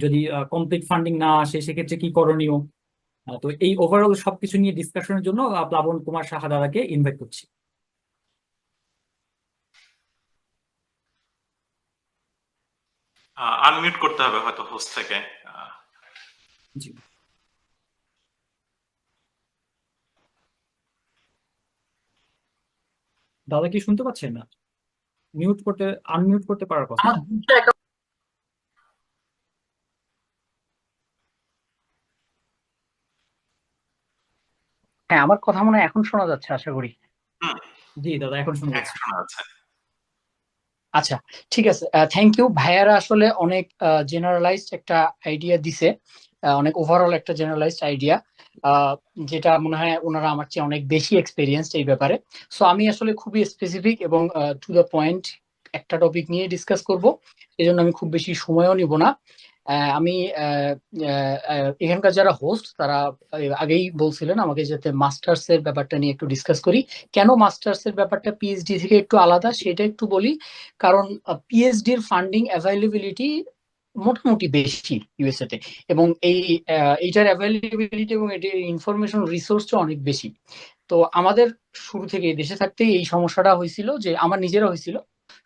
যদি কমপ্লিট ফান্ডিং না আসে সেক্ষেত্রে কি করণীয়। তো এই ওভারঅল সবকিছু নিয়ে ডিসকাশনের জন্য প্লাবন কুমার সাহা দাদাকে ইনভাইট করছি। আনমিউট করতে হবে হয়তো হোস্ট থেকে। জি, দাদা কি শুনতে পাচ্ছেন না? আনমিউট করতে পারার কথা। হ্যাঁ, আমার কথা মনে হয় এখন শোনা যাচ্ছে, আশা করি। জি দাদা, এখন শোনা হ্যাঁ, যাচ্ছে। শোনা যাচ্ছে। আচ্ছা, ঠিক আছে, থ্যাংক ইউ। ভাইয়ারা আসলে অনেক জেনারেলাইজড একটা আইডিয়া দিছে, অনেক ওভারঅল একটা জেনারেলাইজড আইডিয়া, যেটা মনে হয় ওনারা আমার চেয়ে অনেক বেশি এক্সপেরিয়েন্সড এই ব্যাপারে। সো আমি আসলে খুবই স্পেসিফিক এবং টু দ্য পয়েন্ট একটা টপিক নিয়ে ডিসকাস করব, এই জন্য আমি খুব বেশি সময়ও নিব না। আমি এখানকার যারা হোস্ট তারা আগেই বলছিলেন আমাকে যাতে মাস্টার্স এর ব্যাপারটা নিয়ে একটু ডিসকাস করি। কেন মাস্টার্স এর ব্যাপারটা পিএইচডি থেকে একটু আলাদা সেটা একটু বলি। কারণ পিএইচডি এর ফান্ডিং অ্যাভেলেবিলিটি মোটামুটি বেশি ইউএসএ তে, এবং এইটার অ্যাভেলেবিলিটি এবং এটির ইনফরমেশন রিসোর্সটা অনেক বেশি। তো আমাদের শুরু থেকে দেশে থাকতেই এই সমস্যাটা হয়েছিল, যে আমার নিজেরা হয়েছিল,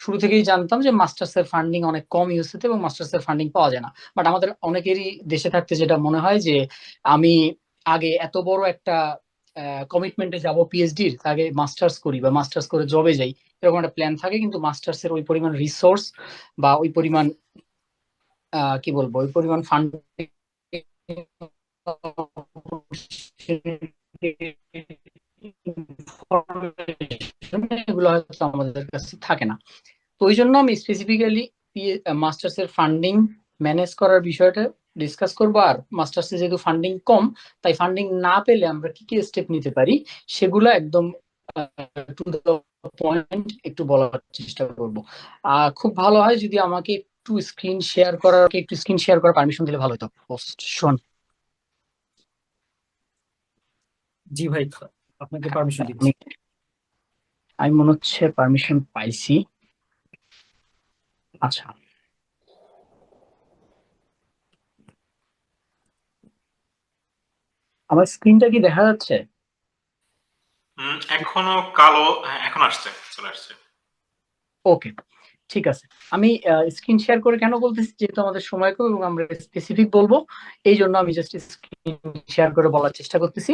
শুরু থেকেই জানতাম যে মাস্টার্স এর ফান্ডিং অনেক কম ইউএসএ এবং মাস্টার্স এর ফান্ডিং পাওয়া যায় না। বাট আমাদের অনেকেরই দেশে থাকতে যেটা মনে হয় যে আমি আগে এত বড় একটা কমিটমেন্টে যাব পিএইচডির, আগে মাস্টার্স করি বা মাস্টার্স করে জবে যাই, এরকম একটা প্ল্যান থাকে। কিন্তু মাস্টার্স এর ওই পরিমাণ রিসোর্স বা ওই পরিমাণ কি বলবো, ওই পরিমাণ ফান্ডিং এগুলো হয়তো আমাদের কাছে থাকে না। তো ওই জন্য আমি স্পেসিফিক্যালি মাস্টার্স এর ফান্ডিং ম্যানেজ করার বিষয়টা ডিসকাস করবো। আর মাস্টার্স এ যেহেতু ফান্ডিং কম, তাই ফান্ডিং না পেলে আমরা কি কি স্টেপ নিতে পারি সেগুলো একদম টু দ্য পয়েন্ট একটু বলার চেষ্টা করব। খুব ভালো হয় যদি আমাকে একটু স্ক্রিন শেয়ার করার পারমিশন দিলে ভালো হতো হোস্ট শোন। জি ভাই, আপনাকে পারমিশন দিচ্ছি। আমি মনে হচ্ছে পারমিশন পাইছি। আচ্ছা, আমার স্ক্রিনটা কি দেখা যাচ্ছে? এখনো কালো, এখন আসছে, চলে আসছে। ওকে, ঠিক আছে। আমি স্ক্রিন শেয়ার করে কেন বলতেছি, যেহেতু আমাদের সময় কম এবং আমরা স্পেসিফিক বলবো, এই জন্য আমি জাস্ট স্ক্রিন শেয়ার করে বলার চেষ্টা করতেছি।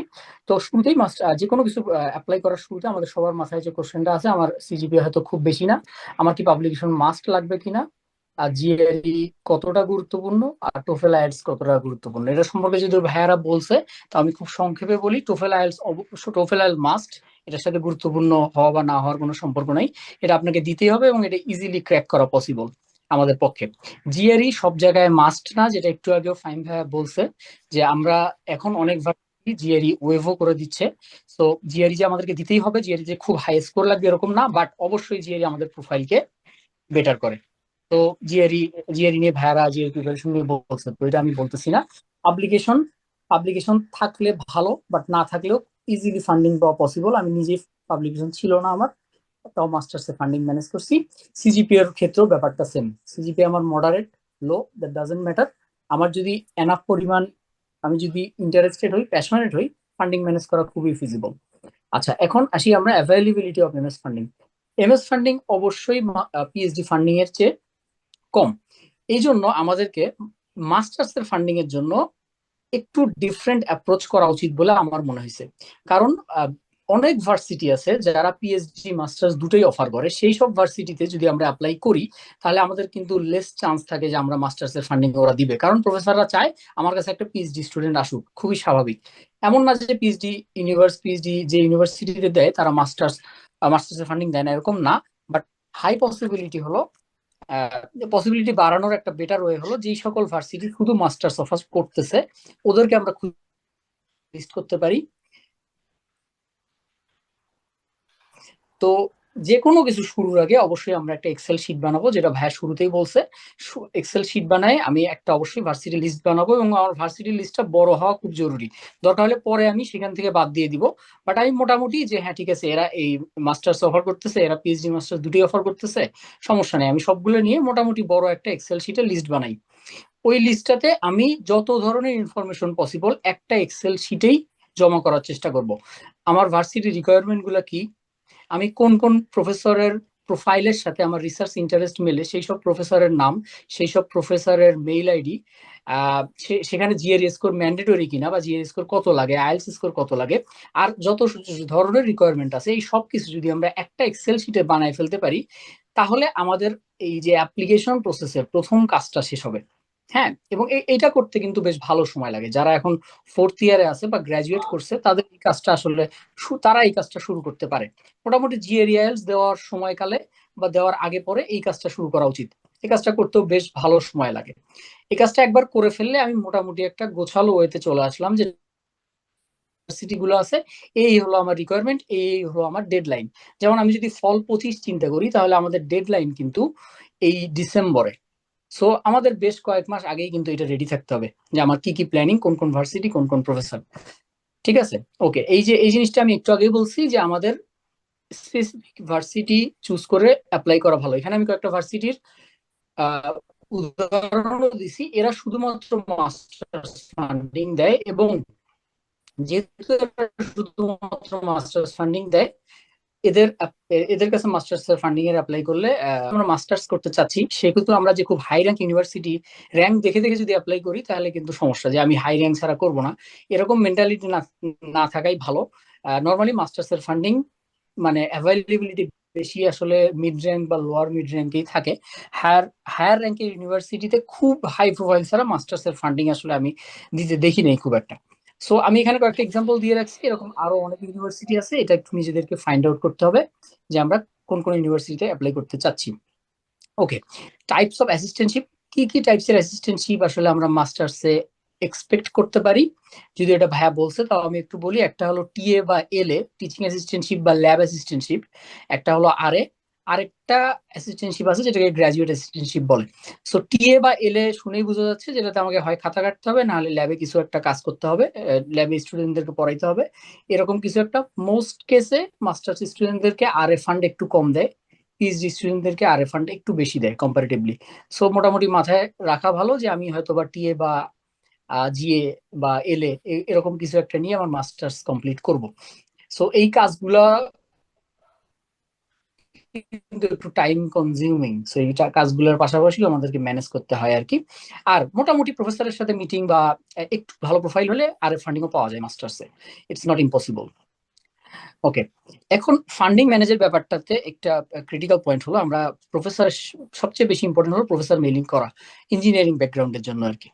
তো শুরুতেই যে কোনো কিছু অ্যাপ্লাই করার শুরুতে আমাদের সবার মাথায় যে কোশ্চেনটা আছে, আমার সিজিপিএ হয়তো খুব বেশি না, আমার কি পাবলিকেশন মাস্ট লাগবে কিনা, আর জিএলই কতটা গুরুত্বপূর্ণ, আর টোফেল আইএলটিএস কতটা গুরুত্বপূর্ণ, এটা সম্পর্কে যদি ভাইয়ারা বলছে, তো আমি খুব সংক্ষেপে বলি। টোফেল আইএলটিএস মাস্ট, এটার সাথে গুরুত্বপূর্ণ হওয়া বা না হওয়ার কোনো সম্পর্ক নাই, এটা আপনাকে দিতেই হবে এবং এটা ইজিলি ক্র্যাক করা পসিবল। আমাদের পক্ষে। জিআরই সব জায়গায় মাস্ট না, যেটা একটু আগেও ফাইম ভাইয়া বলছে যে আমরা এখন অনেক ভার্সিটি জিআরই ওয়েভও করে দিচ্ছে। তো জিআরই যে আমাদেরকে দিতেই হবে, জিআরই যে খুব হাই স্কোর লাগবে এরকম না, বাট অবশ্যই জিআরই আমাদের প্রোফাইলকে বেটার করে। তো জিআরই জিআরই নিয়ে ভাইয়ারা জিআরই প্রিপারেশন নিয়ে বলছে, তো এটা আমি বলতেছি না। পাবলিকেশন পাবলিকেশন থাকলে ভালো, বাট না থাকলেও ইজিলি ফান্ডিং পাওয়া পসিবল। আমি নিজে পাবলিকেশন ছিল না আমার, তাও মাস্টার্সে ফান্ডিং ম্যানেজ করছি। সিজিপি এর ক্ষেত্রেও ব্যাপারটা সেম। সিজিপি আমার moderate, low, that doesn't matter. আমার যদি এনাফ পরিমাণ, আমি যদি ইন্টারেস্টেড হই, প্যাশনেট হই, ফান্ডিং ম্যানেজ করা খুবই ফিজিবল। আচ্ছা, এখন আসি আমরা availability of MS funding. MS funding অবশ্যই পিএইচডি ফান্ডিং এর চেয়ে কম। এই জন্য আমাদেরকে মাস্টার্স এর ফান্ডিং এর জন্য একটু ডিফারেন্ট অ্যাপ্রোচ করা উচিত বলে আমার মনে হয়েছে। কারণ অনেক ভার্সিটি আছে যারা পিএইচডি মাস্টার্স দুটোই অফার করে, সেই সব ভার্সিটিতে যদি আমরা অ্যাপ্লাই করি তাহলে আমাদের কিন্তু লেস চান্স থাকে যে আমরা মাস্টার্স এর ফান্ডিং ওরা দিবে, কারণ প্রফেসররা চায় আমার কাছে একটা পিএইচডি স্টুডেন্ট আসুক, খুবই স্বাভাবিক। এমন না যে পিএইচডি যে ইউনিভার্সিটিতে দেয় তারা মাস্টার্স এর ফান্ডিং দেয় না, এরকম না। বাট হাই পসিবিলিটি হলো, পসিবিলিটি বাড়ানোর একটা বেটার ওয়ে হলো যেই সকল ভার্সিটি শুধু মাস্টার্স অফার করতেছে ওদেরকে আমরা লিস্ট করতে পারি। তো যে কোনো কিছু শুরুর আগে অবশ্যই আমরা একটা এক্সেল শিট বানাবো, যেটা ভাইয়া শুরুতেই বলছে। এক্সেল শিট বানায় আমি একটা অবশ্যই ভার্সিটি লিস্ট বানাবো, এবং আমার ভার্সিটি লিস্টটা বড় হওয়া খুব জরুরি। দরকার হলে পরে আমি সেখান থেকে বাদ দিয়ে দিব, বাট আমি মোটামুটি যে হ্যাঁ ঠিক আছে এরা এই মাস্টার্স অফার করতেছে, এরা পিএইচডি মাস্টার্স দুটোই অফার করতেছে, সমস্যা নেই, আমি সবগুলো নিয়ে মোটামুটি বড় একটা এক্সেল শিটে লিস্ট বানাই। ওই লিস্টটাতে আমি যত ধরনের ইনফরমেশন পসিবল একটা এক্সেল শিটেই জমা করার চেষ্টা করব। আমার ভার্সিটি রিকোয়ারমেন্ট গুলা কি, আমি কোন কোন প্রফেসরের প্রোফাইলের সাথে আমার রিসার্চ ইন্টারেস্ট মেলে সেই সব প্রফেসরের নাম, সেই সব প্রফেসরের মেইল আইডি, সেখানে জিআরই স্কোর ম্যান্ডেটরি কিনা বা জিআরই স্কোর কত লাগে, আইএলটিএস স্কোর কত লাগে, আর যত ধরনের রিকোয়ারমেন্ট আছে এই সব কিছু যদি আমরা একটা এক্সেল শিটে বানায় ফেলতে পারি তাহলে আমাদের এই যে অ্যাপ্লিকেশন প্রসেসের প্রথম কাজটা শেষ হবে। হ্যাঁ, এবং এইটা করতে কিন্তু বেশ ভালো সময় লাগে। যারা এখন ফোর্থ ইয়ারে আছে বা গ্রাজুয়েট করছে তাদের এই কাজটা আসলে তারা এই কাজটা শুরু করতে পারে। মোটামুটি জিআরই আইএলটিএস দেওয়ার সময়কালে বা দেওয়ার আগে পরে এই কাজটা শুরু করা উচিত। এই কাজটা করতেও বেশ ভালো সময় লাগে। এই কাজটা একবার করে ফেললে আমি মোটামুটি একটা গোছালো ওয়েতে চলে আসলাম যে ইউনিভার্সিটি গুলো আছে, এই হলো আমার রিকোয়ারমেন্ট, এই হলো আমার ডেডলাইন। যেমন আমি যদি ফল 25 চিন্তা করি তাহলে আমাদের ডেডলাইন কিন্তু এই ডিসেম্বরে। সো আমাদের বেশ কয়েক মাস আগেই কিন্তু এটা রেডি থাকতে হবে যে আমার কি কি প্ল্যানিং, কোন কোন ভার্সিটি, কোন কোন প্রফেসর। ঠিক আছে, ওকে। এই যে এই জিনিসটা আমি একটু আগেই বলছি যে আমাদের স্পেসিফিক ভার্সিটি চুজ করে অ্যাপ্লাই করা ভালো। এখানে আমি কয়েকটা ভার্সিটির উদাহরণও দিছি, এরা শুধুমাত্র মাস্টার্স ফান্ডিং দেয়, এবং যেহেতু শুধুমাত্র মাস্টার্স ফান্ডিং দেয় এদের কাছে মাস্টার্স ফান্ডিং এর অ্যাপ্লাই করলে, আমরা মাস্টার্স করতে চাচ্ছি সেহেতু আমরা যে খুব হাই র্যাঙ্ক ইউনিভার্সিটি র্যাঙ্ক দেখে দেখে যদি অ্যাপ্লাই করি তাহলে কিন্তু সমস্যা, যে আমি হাই র্যাঙ্ক ছাড়া করবো না, এরকম মেন্টালিটি না থাকাই ভালো। নর্মালি মাস্টার্স এর ফান্ডিং মানে অ্যাভেলেবিলিটি বেশি আসলে মিড র্যাঙ্ক বা লোয়ার মিড র্যাঙ্কেই থাকে। হায়ার র্যাঙ্কের ইউনিভার্সিটিতে খুব হাই প্রোফাইল ছাড়া মাস্টার্স এর ফান্ডিং আসলে আমি দিতে দেখি নেই খুব একটা। সো আমি এখানে কয়েকটা এক্সাম্পল দিয়ে রাখছি, এরকম আরো অনেক ইউনিভার্সিটি আছে, এটা একটু নিজেদেরকে ফাইন্ড আউট করতে হবে যে আমরা কোন কোন ইউনিভার্সিটিতে অ্যাপ্লাই করতে চাচ্ছি। ওকে, টাইপস অফ অ্যাসিস্ট্যান্টশিপ, কি কি টাইপসের অ্যাসিস্ট্যান্টশিপ আসলে আমরা মাস্টার্সে এক্সপেক্ট করতে পারি, যদি এটা ভাইয়া বলছে তাও আমি একটু বলি। একটা হলো টিএ বা এলএ, টিচিং অ্যাসিস্ট্যান্টশিপ বা ল্যাব অ্যাসিস্ট্যান্টশিপ। একটা হলো আরএ, আরেকটা অ্যাসিস্ট্যান্টশিপ আছে যেটাকে গ্র্যাজুয়েট অ্যাসিস্ট্যান্টশিপ বলে। সো টিএ বা এলএ শুনেই বোঝা যাচ্ছে যেটাতে আমাকে হয় খাতা কাটতে হবে, নাহলে ল্যাবে কিছু একটা কাজ করতে হবে, ল্যাবে স্টুডেন্টদেরকে পড়াইতে হবে, এরকম কিছু একটা। মোস্ট কেসে মাস্টার্স স্টুডেন্টদেরকে আরএ ফান্ড একটু কম দেয়, পিএইচডি স্টুডেন্টদেরকে আরএ ফান্ড একটু বেশি দেয় কম্পারেটিভলি। সো মোটামুটি মাথায় রাখা ভালো যে আমি হয়তো বা টিএ বা জিএ বা এলএ এরকম কিছু একটা নিয়ে আমার মাস্টার্স কমপ্লিট করব। সো এই কাজগুলা কিন্তু একটু টাইম কনজিউমিং, সো এই কাজগুলোর পাশাপাশি আমাদেরকে ম্যানেজ করতে হয় আর কি। আর মোটামুটি প্রফেসরের সাথে মিটিং বা একটু ভালো প্রোফাইল হলে আর ফান্ডিংও পাওয়া যায় মাস্টার্সে, ইটস নট ইম্পসিবল। ওকে, এখন ফান্ডিং ম্যানেজের ব্যাপারটাতে একটা ক্রিটিক্যাল পয়েন্ট হলো আমরা প্রফেসর, সবচেয়ে বেশি ইম্পর্টেন্ট হলো প্রফেসর মেইলিং করা ইঞ্জিনিয়ারিং ব্যাকগ্রাউন্ডের জন্য আর কি।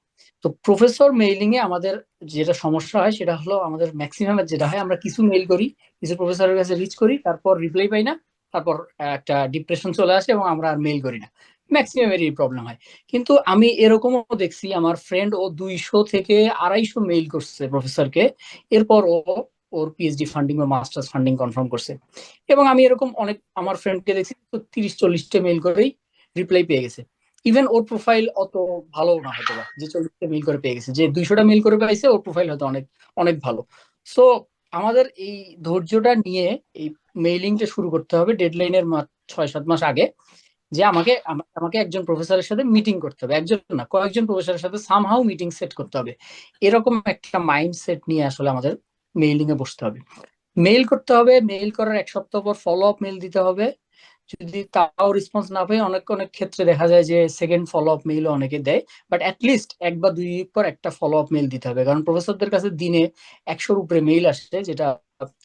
তো প্রফেসর মেইলিং এ আমাদের যেটা সমস্যা হয় সেটা হলো আমাদের ম্যাক্সিমাম যেটা হয় আমরা কিছু মেইল করি, কিছু প্রফেসরের কাছে রিচ করি, তারপর রিপ্লাই পাই না, তারপর একটা ডিপ্রেশন চলে আসে এবং আমরা আর মেইল করি না। ম্যাক্সিমামেরই প্রবলেম হয়। কিন্তু আমি এরকমও দেখছি আমার ফ্রেন্ড ও 200 থেকে 250 মেইল করছে প্রফেসরকে, এরপর ও ওর পিএইচডি ফান্ডিং বা মাস্টার্স ফান্ডিং কনফার্ম করছে। এবং আমি এরকম অনেক আমার ফ্রেন্ডকে দেখছি তো 30-40টা মেইল করেই রিপ্লাই পেয়ে গেছে। ইভেন ওর প্রোফাইল অত ভালো না হয়তো বা, যে 40টা মেইল করে পেয়ে গেছে, যে 200টা মেইল করে পাইছে ওর প্রোফাইল হয়তো অনেক অনেক ভালো। সো আমাদের এই ধৈর্যটা নিয়ে এই মেইলিংটা শুরু করতে হবে ডেডলাইনের 6-7 মাস আগে, যে আমাকে একজন প্রফেসরের সাথে মিটিং করতে হবে, একজন না কয়েকজন প্রফেসরের সাথে সামহাউ মিটিং সেট করতে হবে। এরকম একটা মাইন্ডসেট নিয়ে আসলে আমাদের মেইলিং এ বসতে হবে। মেইল করতে হবে, মেইল করার 1 সপ্তাহ পর ফলো আপ মেইল দিতে হবে। যদি তাও রেসপন্স না পাই, অনেক অনেক ক্ষেত্রে দেখা যায় যে সেকেন্ড ফলো আপ মেইলও অনেকে দেয়, বাট অ্যাটলিস্ট 1 বা 2 উইক পর একটা ফলো আপ মেইল দিতে হবে। কারণ প্রফেসরদের কাছে দিনে 100-র উপরে মেইল আসে, যেটা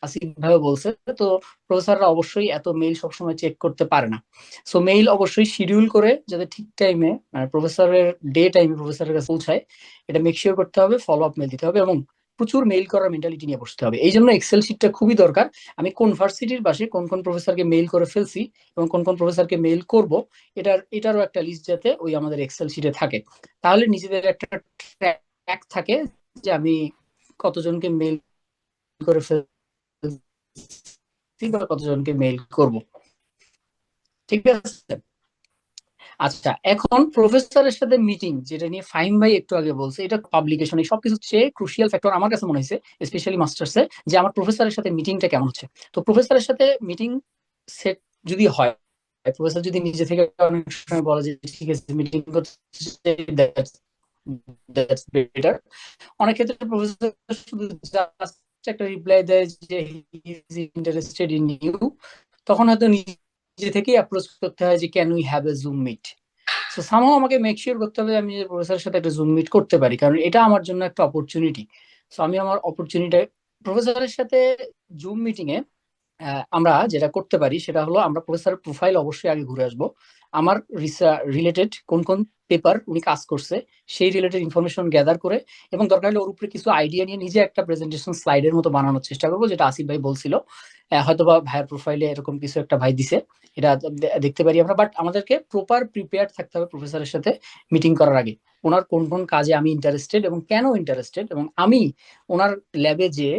আসিফ ভাই বলছে। তো প্রফেসররা অবশ্যই এত মেইল সবসময় চেক করতে পারে না। সো মেইল অবশ্যই শিডিউল করে যাতে ঠিক টাইমে মানে প্রফেসরের ডে টাইমে প্রফেসরের কাছে পৌঁছায়, এটা মেক শিওর করতে হবে, ফলো আপ মেইল দিতে হবে এবং প্রচুর মেইল করার মেন্টালিটি নিয়ে বসতে হবে। এই জন্য এক্সেল শিটটা খুবই দরকার। আমি কোন ভার্সিটির পাশে কোন কোন প্রফেসরকে মেইল করে ফেলছি এবং কোন কোন প্রফেসরকে মেইল করব, এটারও একটা লিস্ট যাতে ওই আমাদের এক্সেল শিটে থাকে। তাহলে নিজেদের একটা ট্র্যাক থাকে যে আমি কতজনকে মেইল করে ফেলছি বা কতজনকে মেইল করব। ঠিক আছে। আচ্ছা, এখন প্রফেসরের সাথে মিটিং, যেটা নিয়ে ফাহিম ভাই একটু আগে বলছে, এটা পাবলিকেশন এই সবকিছু চেয়ে ক্রুশিয়াল ফ্যাক্টর আমার কাছে মনে হয়েছে, স্পেশালি মাস্টার্সে, যে আমার প্রফেসরের সাথে মিটিংটা কেমন হচ্ছে। তো প্রফেসরের সাথে মিটিং সেট যদি হয়, প্রফেসর যদি নিজে থেকে অনেক সময় বলে যে ঠিক আছে মিটিং করতে, দ্যাটস বেটার। অনেক ক্ষেত্রে প্রফেসর শুধু জাস্ট একটা রিপ্লাই দেয় যে he is interested in you, তখন হয়তো নিজে থেকেই অ্যাপ্রোচ করতে হয় যে can we have a Zoom meet. So somehow আমাকে মেক শিওর করতে হবে আমি যে প্রফেসরের সাথে একটা জুম মিট করতে পারি, কারণ এটা আমার জন্য একটা অপরচুনিটি। সো আমি আমার অপরচুনিটি প্রফেসরের সাথে জুম মিটিং এ আমরা যেটা করতে পারি সেটা হলো আমরা প্রফেসরের প্রোফাইল অবশ্যই আগে ঘুরে আসবো। আমার রিলেটেড কোন কোন পেপার উনি কাজ করছে সেই রিলেটেড ইনফরমেশন গ্যাদার করে, এবং দরকার হলে ওর উপরে কিছু আইডিয়া নিয়ে নিজে একটা প্রেজেন্টেশন স্লাইডের মতো বানানোর চেষ্টা করবো, যেটা আসিফ ভাই বলছিল। হয়তোবা ভাইয়ের প্রোফাইলে এরকম কিছু একটা ভাই দিছে, এটা দেখতে পারি আমরা। বাট আমাদেরকে প্রপার প্রিপেয়ার থাকতে হবে প্রফেসরের সাথে মিটিং করার আগে। ওনার কোন কোন কাজে আমি ইন্টারেস্টেড এবং কেন ইন্টারেস্টেড, এবং আমি ওনার ল্যাবে যে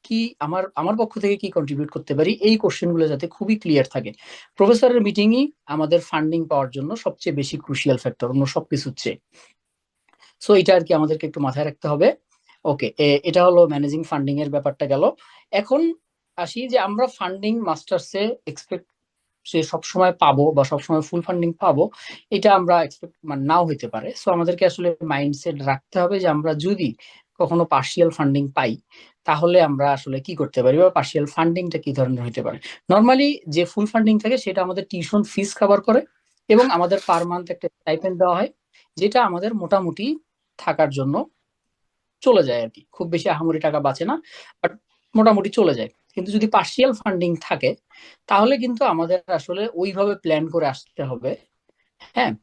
কি আমার আমার পক্ষ থেকে কি কন্ট্রিবিউট করতে পারি, এই কোশ্চেন গুলো যাতে খুবই ক্লিয়ার থাকে। প্রফেসরের মিটিংই আমাদের ফান্ডিং পাওয়ার জন্য সবচেয়ে বেশি ক্রুশিয়াল ফ্যাক্টর অন্য সবকিছুর চেয়ে। সো এটা আর কি আমাদেরকে একটু মাথায় রাখতে হবে। ওকে, এটা হলো ম্যানেজিং ফান্ডিং এর ব্যাপারটা গেল। এখন আসি যে আমরা ফান্ডিং মাস্টার্সে এক্সপেক্ট সে সবসময় পাবো বা সবসময় ফুল ফান্ডিং পাবো, এটা আমরা এক্সপেক্ট মানে নাও হইতে পারে। সো আমাদেরকে আসলে মাইন্ডসেট রাখতে হবে যে আমরা যদি কখনো পার্শিয়াল ফান্ডিং পাই তাহলে আমরা আসলে কি করতে পারি, বা পার্শিয়াল ফান্ডিংটা কি ধরনের হইতে পারে। নর্মালি যে ফুল ফান্ডিং থাকে সেটা আমাদের টিউশন ফিস কভার করে এবং আমাদের পার মান্থ একটা স্টাইপেন্ড দেওয়া হয়, যেটা আমাদের মোটামুটি থাকার জন্য চলে যায় আর কি। খুব বেশি আহামরি টাকা বাঁচে না, বাট মোটামুটি চলে যায়। কিন্তু যদি পার্শিয়াল ফান্ডিং থাকে তাহলে কিন্তু আমাদের আসলে ওইভাবে প্ল্যান করে আসতে হবে, হ্যাঁ,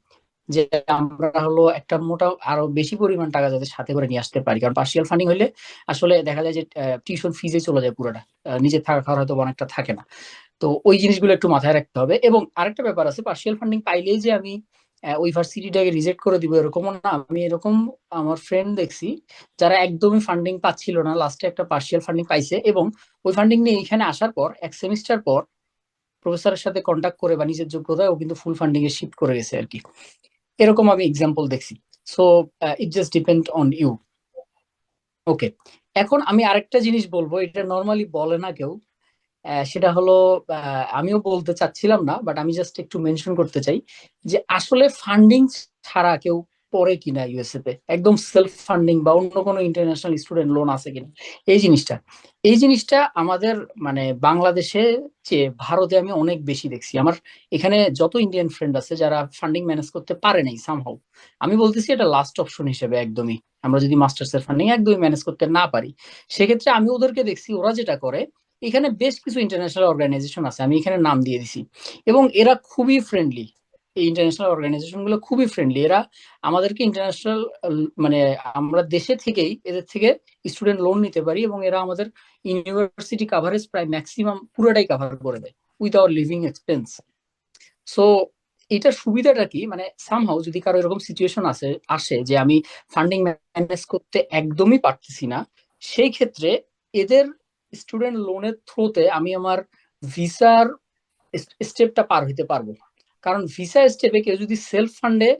যে আমরা হলো একটা মোটা আরো বেশি পরিমাণ টাকা যাতে সাথে করে নিয়ে আসতে পারি। কারণ পার্শিয়াল ফান্ডিং হলে আসলে দেখা যায় যে টিউশন ফিজে চলে যায় পুরোটা, নিজে থাকা খাওয়ার হয়তো অনেকটা থাকে না। তো ওই জিনিসগুলো একটু মাথায় রাখতে হবে। এবং আরেকটা ব্যাপার আছে, পার্শিয়াল ফান্ডিং পাইলেই যে আমি ওই ভার্সিটিটাকে রিজেক্ট করে দিব এরকমও না। আমি এরকম আমার ফ্রেন্ড দেখছি যারা একদমই ফান্ডিং পাচ্ছিল না, লাস্টে একটা পার্শিয়াল ফান্ডিং পাইছে এবং ওই ফান্ডিং নিয়ে এখানে আসার পর 1 সেমিস্টার পর প্রফেসরের সাথে কন্ট্যাক্ট করে বা নিজের যোগ্যতায় ও কিন্তু ফুল ফান্ডিং এ শিফট করে গেছে আর কি। এরকম আমি এক্সাম্পল দেখছি। So it just depend on you. Okay, এখন আমি আরেকটা জিনিস বলবো, এটা নর্মালি বলে না কেউ। সেটা হলো আমিও বলতে চাচ্ছিলাম না, বাট আমি জাস্ট একটু মেনশন করতে চাই যে আসলে ফান্ডিং ছাড়া কেউ পড়ে কিনা ইউএসএ তে, একদম সেলফ ফান্ডিং বা অন্য কোনো ইন্টারন্যাশনাল স্টুডেন্ট লোন আছে কিনা, এই জিনিসটা আমাদের মানে বাংলাদেশে চেয়ে ভারতে আমি অনেক বেশি দেখছি। আমার এখানে যত ইন্ডিয়ান ফ্রেন্ড আছে যারা ফান্ডিং ম্যানেজ করতে পারে নাই সামহাউ, আমি বলতেছি এটা লাস্ট অপশন হিসেবে একদমই। আমরা যদি মাস্টার্স এর ফান্ডিং একদমই ম্যানেজ করতে না পারি, সেক্ষেত্রে আমি ওদেরকে দেখছি ওরা যেটা করে, এখানে বেশ কিছু ইন্টারন্যাশনাল অর্গানাইজেশন আছে, আমি এখানে নাম দিয়ে দিছি, এবং এরা খুবই ফ্রেন্ডলি। এই ইন্টারন্যাশনাল অর্গানাইজেশন গুলো খুবই ফ্রেন্ডলি। এরা আমাদেরকে ইন্টারন্যাশনাল মানে আমরা দেশে থেকেই এদের থেকে স্টুডেন্ট লোন নিতে পারি, এবং এরা আমাদের ইউনিভার্সিটি কাভারেজ প্রায় ম্যাক্সিমাম পুরোটাই কাভার করে দেয় with our living expense. So এটার সুবিধাটা কি, মানে সামহাউ যদি কারো এরকম সিচুয়েশন আসে যে আমি ফান্ডিং ম্যানেজ করতে একদমই পারতেছি না, সেই ক্ষেত্রে এদের স্টুডেন্ট লোনের থ্রুতে আমি আমার ভিসার স্টেপটা পার হইতে পারবো। কারণ ভিসা স্টেপে কেউ যদি সেলফ ফান্ডে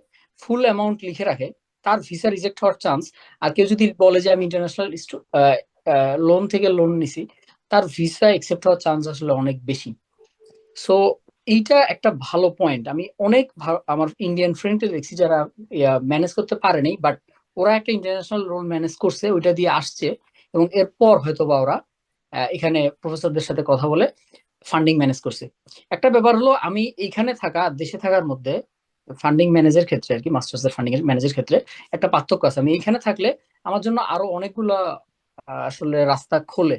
ফুল অ্যামাউন্ট লিখে রাখে, তার ভিসা রিজেক্ট হওয়ার চান্স, আর কেউ যদি বলে যে আমি ইন্টারন্যাশনাল লোন থেকে লোন নিছি, তার ভিসা একসেপ্ট হওয়ার চান্স আসলে অনেক বেশি। সো এইটা একটা ভালো পয়েন্ট। আমি অনেক আমার ইন্ডিয়ান ফ্রেন্ডকে দেখছি যারা ম্যানেজ করতে পারেনি, বাট ওরা একটা ইন্টারন্যাশনাল লোন ম্যানেজ করছে, ওইটা দিয়ে আসছে, এবং এরপর হয়তো বা ওরা এখানে প্রফেসরদের সাথে কথা বলে ফান্ডিং ম্যানেজ করছে। একটা ব্যাপার হলো, আমি এইখানে থাকা দেশে থাকার মধ্যে ফান্ডিং ম্যানেজের ক্ষেত্রে আর কি, মাস্টার্স এর ফান্ডিং ম্যানেজের ক্ষেত্রে একটা পার্থক্য আছে। আমি এইখানে থাকলে আমার জন্য আরো অনেকগুলো আসলে রাস্তা খোলে,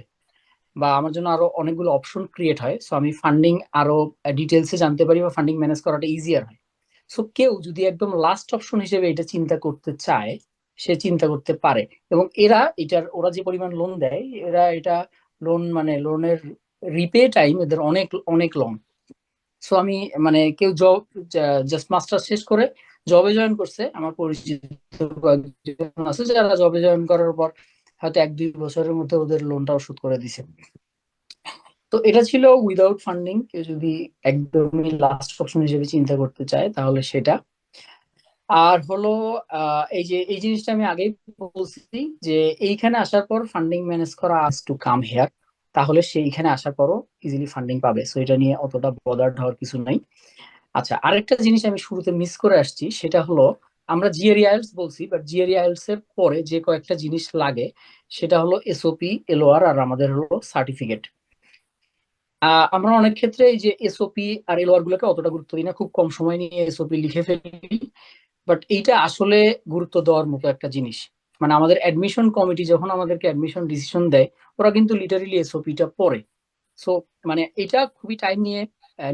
বা আমার জন্য আরো অনেকগুলো অপশন ক্রিয়েট হয়। সো আমি ফান্ডিং আরো ডিটেলসে জানতে পারি, বা ফান্ডিং ম্যানেজ করাটা ইজিয়ার হয়। সো কেউ যদি একদম লাস্ট অপশন হিসেবে এটা চিন্তা করতে চায়, সে চিন্তা করতে পারে। এবং ওরা যে পরিমাণ লোন দেয়, এটা মানে লোনের রিপে টাইম এদের অনেক অনেক লং। সো আমি মানে কেউ জব জাস্ট মাস্টার শেষ করে জবে জয়েন করছে, আমার পরিচিত কয়েকজন আছে যারা জবে জয়েন করার পর হয়তো 1-2 বছরের মধ্যে ওদের লোনটাও শোধ করে দিছে। তো এটা ছিল উইদাউট ফান্ডিং, কেউ যদি একদমই লাস্ট অপশন হিসেবে চিন্তা করতে চায় তাহলে সেটা। আর হলো এই জিনিসটা আমি আগেই বলছি যে এইখানে আসার পর ফান্ডিং ম্যানেজ করা টু কাম হেয়ার, তাহলে সে এইখানে আসার পরও ইজিলি ফান্ডিং পাবে। সো এটা নিয়ে অতটা বদার্ড হওয়ার কিছু নাই। আচ্ছা, আরেকটা জিনিস আমি শুরুতে মিস করে আসছি, সেটা হলো আমরা জিআরই আইএলটিএস বলছি, বাট জিআরই আইএলটিএস এর পরে যে কয়েকটা জিনিস লাগে, সেটা হলো এসওপি, এলওআর, আর আমাদের হলো সার্টিফিকেট। আমরা অনেক ক্ষেত্রে এই যে এসওপি আর এলওআর গুলোকে অতটা গুরুত্ব দিই না, খুব কম সময় নিয়ে এসওপি লিখে ফেলি। বাট এইটা আসলে গুরুত্ব দেওয়ার মতো একটা জিনিস। মানে আমাদের অ্যাডমিশন কমিটি যখন আমাদেরকে অ্যাডমিশন ডিসিশন দেয়, ওরা কিন্তু লিটারেলি এসওপিটা পড়ে। সো মানে এটা খুবই টাইম নিয়ে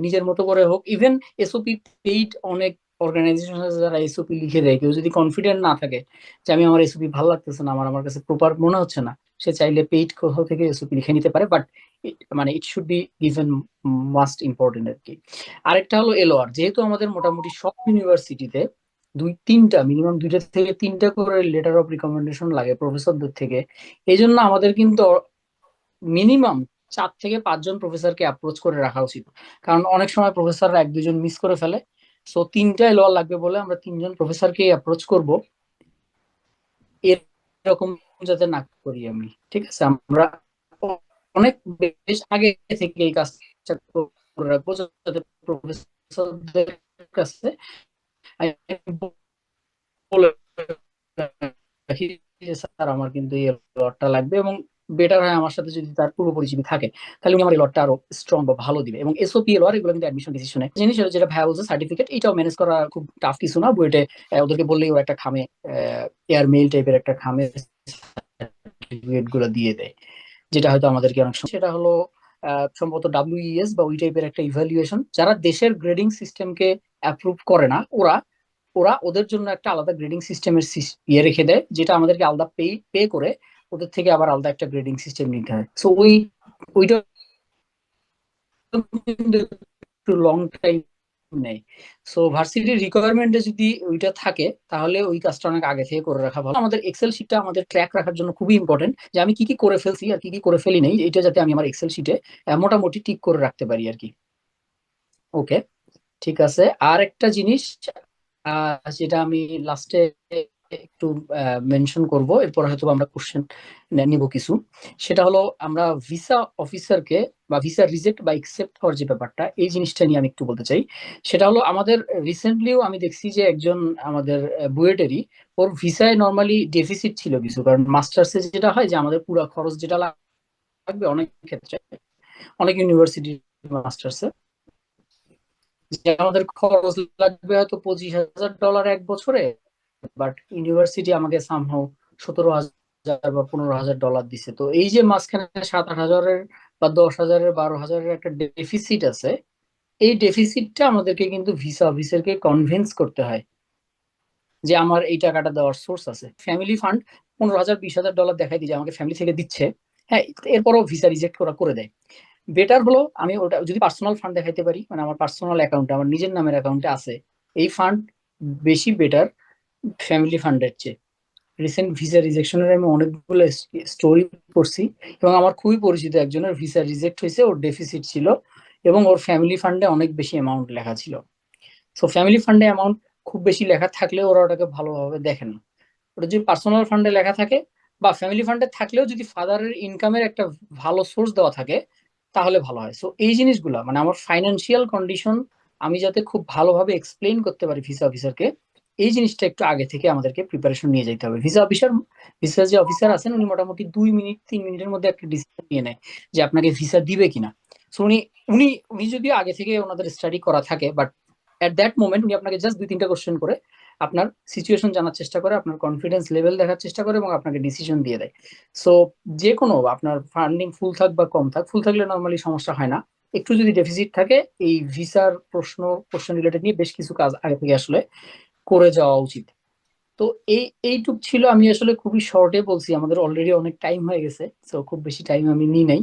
নিজের মতো করে হোক, ইভেন এসওপি পেইড অনেক অর্গানাইজেশন আছে যারা এসওপি লিখে দেয়। কেউ যদি কনফিডেন্ট না থাকে যে আমার এসওপি ভালো লাগতেছে না, আমার কাছে প্রপার মনে হচ্ছে না, সে চাইলে পেইড কোথাও থেকে এসওপি লিখে নিতে পারে। বাট মানে it should be given must important আর কি। আরেকটা হলো এলওআর। যেহেতু আমাদের মোটামুটি সব ইউনিভার্সিটিতে মিনিমাম 2 থেকে 3টা করে লেটার অফ রিকমেন্ডেশন লাগে প্রফেসরদের থেকে, এই জন্য আমাদের কিন্তু মিনিমাম 4 থেকে 5 জন প্রফেসরকে অ্যাপ্রোচ করে রাখা উচিত। কারণ অনেক সময় প্রফেসররা 1-2 জন মিস করে ফেলে। সো 3টা এলওআর লাগবে বলে আমরা 3জন প্রফেসরকে অ্যাপ্রোচ করব, এরকম যাতে না করি আমি। ঠিক আছে, আমরা অনেক বেশ আগে থেকে এই কাজটা করে রাখবো, যাতে প্রফেসরদের কাছে আমি বলে রাখি যে স্যার আমার কিন্তু এই লটটা লাগবে, এবং বেটার হয় আমার সাথে যদি তার পূর্ব পরিচিতি থাকে, তাহলে উনি আমার এই লটটা আরো স্ট্রং বা ভালো দিবে। এবং এসওপি এলওআর এগুলো কিন্তু অ্যাডমিশন ডিসিশনে জিনিস, যেটা ভাইয়া বলছে সার্টিফিকেট, এটাও ম্যানেজ করা খুব টাফ কিছু না। বুয়েটে ওদেরকে বললেই ও একটা খামে এয়ার মেইল টাইপের একটা খামে সার্টিফিকেট গুলো দিয়ে দেয়, যেটা হয়তো আমাদেরকে অনেক সময়, সেটা হলো সম্ভবত ডাব্লিউইএস বা ওই টাইপের একটা ইভ্যালুয়েশন। যারা দেশের গ্রেডিং সিস্টেমকে অ্যাপ্রুভ করে না, ওরা ওরা ওদের জন্য একটা আলাদা গ্রেডিং সিস্টেমের রেখে দেয়, যেটা আমাদেরকে আলাদা পে করে ওদের থেকে আবার আলাদা একটা গ্রেডিং সিস্টেম নিতে হয়। সো ওইটা কিন্তু একটু লং টাইম নেই। সো ভার্সিটির রিকোয়ারমেন্টে যদি ওইটা থাকে, তাহলে ওই কাজটা অনেক আগে থেকে করে রাখা ভালো। আমাদের এক্সেল শিটটা আমাদের ট্র্যাক রাখার জন্য খুবই ইম্পর্টেন্ট, যে আমি কি কি করে ফেলছি আর কি কি করে ফেলি নেই, এটা যাতে আমি আমার এক্সেল শিটে মোটামুটি টিক করে রাখতে পারি আর কি। ওকে, ঠিক আছে। আর একটা জিনিস যেটা আমি লাস্টে একটু মেনশন করব, এরপর হয়তো আমরা কোশ্চেন নিব কিছু, সেটা হলো আমরা ভিসা অফিসারকে বা ভিসা রিজেক্ট বা একসেপ্ট হওয়ার যে ব্যাপারটা, এই জিনিসটা নিয়ে আমি একটু বলতে চাই। সেটা হলো আমাদের রিসেন্টলিও আমি দেখছি যে একজন আমাদের বুয়েটেরই, ওর ভিসায় নর্মালি ডেফিসিট ছিল কিছু, কারণ মাস্টার্সে যেটা হয় যে আমাদের পুরো খরচ যেটা লাগবে অনেক ক্ষেত্রে, অনেক ইউনিভার্সিটি মাস্টার্সে যে আমাদের খরচ লাগবে হয়তো $25,000 এক বছরে, বাট ইউনিভার্সিটি আমাকে সামহাও 17,000 বা $15,000 দিছে। তো এই যে মাঝখানে 7-8 হাজারের বা 10,000-এর 12,000-এর একটা ডেফিসিট আছে, এই ডেফিসিটটা আমাদেরকে কিন্তু ভিসা অফিসারকে কনভিন্স করতে হয় যে আমার এই টাকাটা দেওয়ার সোর্স আছে। ফ্যামিলি ফান্ড 15,000-20,000 ডলার দেখাই দিই যে আমাকে ফ্যামিলি থেকে দিচ্ছে, হ্যাঁ, এরপরও ভিসা রিজেক্ট করে দেয়। বেটার হলো আমি ওটা যদি পার্সোনাল ফান্ড দেখাইতে পারি, মানে আমার পার্সোনাল অ্যাকাউন্টে, আমার নিজের নামের অ্যাকাউন্টে আছে, এই ফান্ড বেশি বেটার ফ্যামিলি ফান্ডের চেয়ে। রিসেন্ট ভিসা রিজেকশনের আমি অনেকগুলো স্টোরি পড়ছি, এবং আমার খুবই পরিচিত একজনের ভিসা রিজেক্ট হয়েছে, ওর ডেফিসিট ছিল এবং ওর ফ্যামিলি ফান্ডে অনেক বেশি অ্যামাউন্ট লেখা ছিল। সো ফ্যামিলি ফান্ডে অ্যামাউন্ট খুব বেশি লেখা থাকলে ওরা ওটাকে ভালোভাবে দেখে না। ওটা যদি পার্সোনাল ফান্ডে লেখা থাকে বা ফ্যামিলি ফান্ডে থাকলেও যদি ফাদারের ইনকামের একটা ভালো সোর্স দেওয়া থাকে তাহলে ভালো হয়। সো এই জিনিসগুলা মানে আমার ফাইন্যান্সিয়াল কন্ডিশন আমি যাতে খুব ভালোভাবে এক্সপ্লেইন করতে পারি ভিসা অফিসারকে, এই জিনিসটা একটু আগে থেকে আমাদেরকে প্রিপারেশন নিয়ে যেতে হবে। ভিসা যে অফিসার আছেন উনি মোটামুটি 2 মিনিট 3 মিনিটের মধ্যে একটা ডিসিশন নিয়ে নেয় যে আপনাকে ভিসা দিবে কিনা। সো উনি উনি উনি যদি আগে থেকে ওনাদের স্টাডি করা থাকে, বাট এট দ্যাট মোমেন্ট উনি আপনাকে জাস্ট 2-3টা কোশ্চেন করে আপনার সিচুয়েশন জানার চেষ্টা করে, আপনার কনফিডেন্স লেভেল দেখার চেষ্টা করে এবং আপনাকে ডিসিশন দিয়ে দেয়। সো যে কোনো আপনার ফান্ডিং ফুল থাক বা কম থাক, ফুল থাকলে নর্মালি সমস্যা হয় না, একটু যদি ডেফিসিট থাকে এই ভিসার কোশ্চেন রিলেটেড নিয়ে বেশ কিছু কাজ আগে থেকে আসলে করে যাওয়া উচিত। তো এইটুক ছিল, আমি আসলে খুবই শর্টে বলছি, আমাদের অলরেডি অনেক টাইম হয়ে গেছে, তো খুব বেশি টাইম আমি নিই নাই।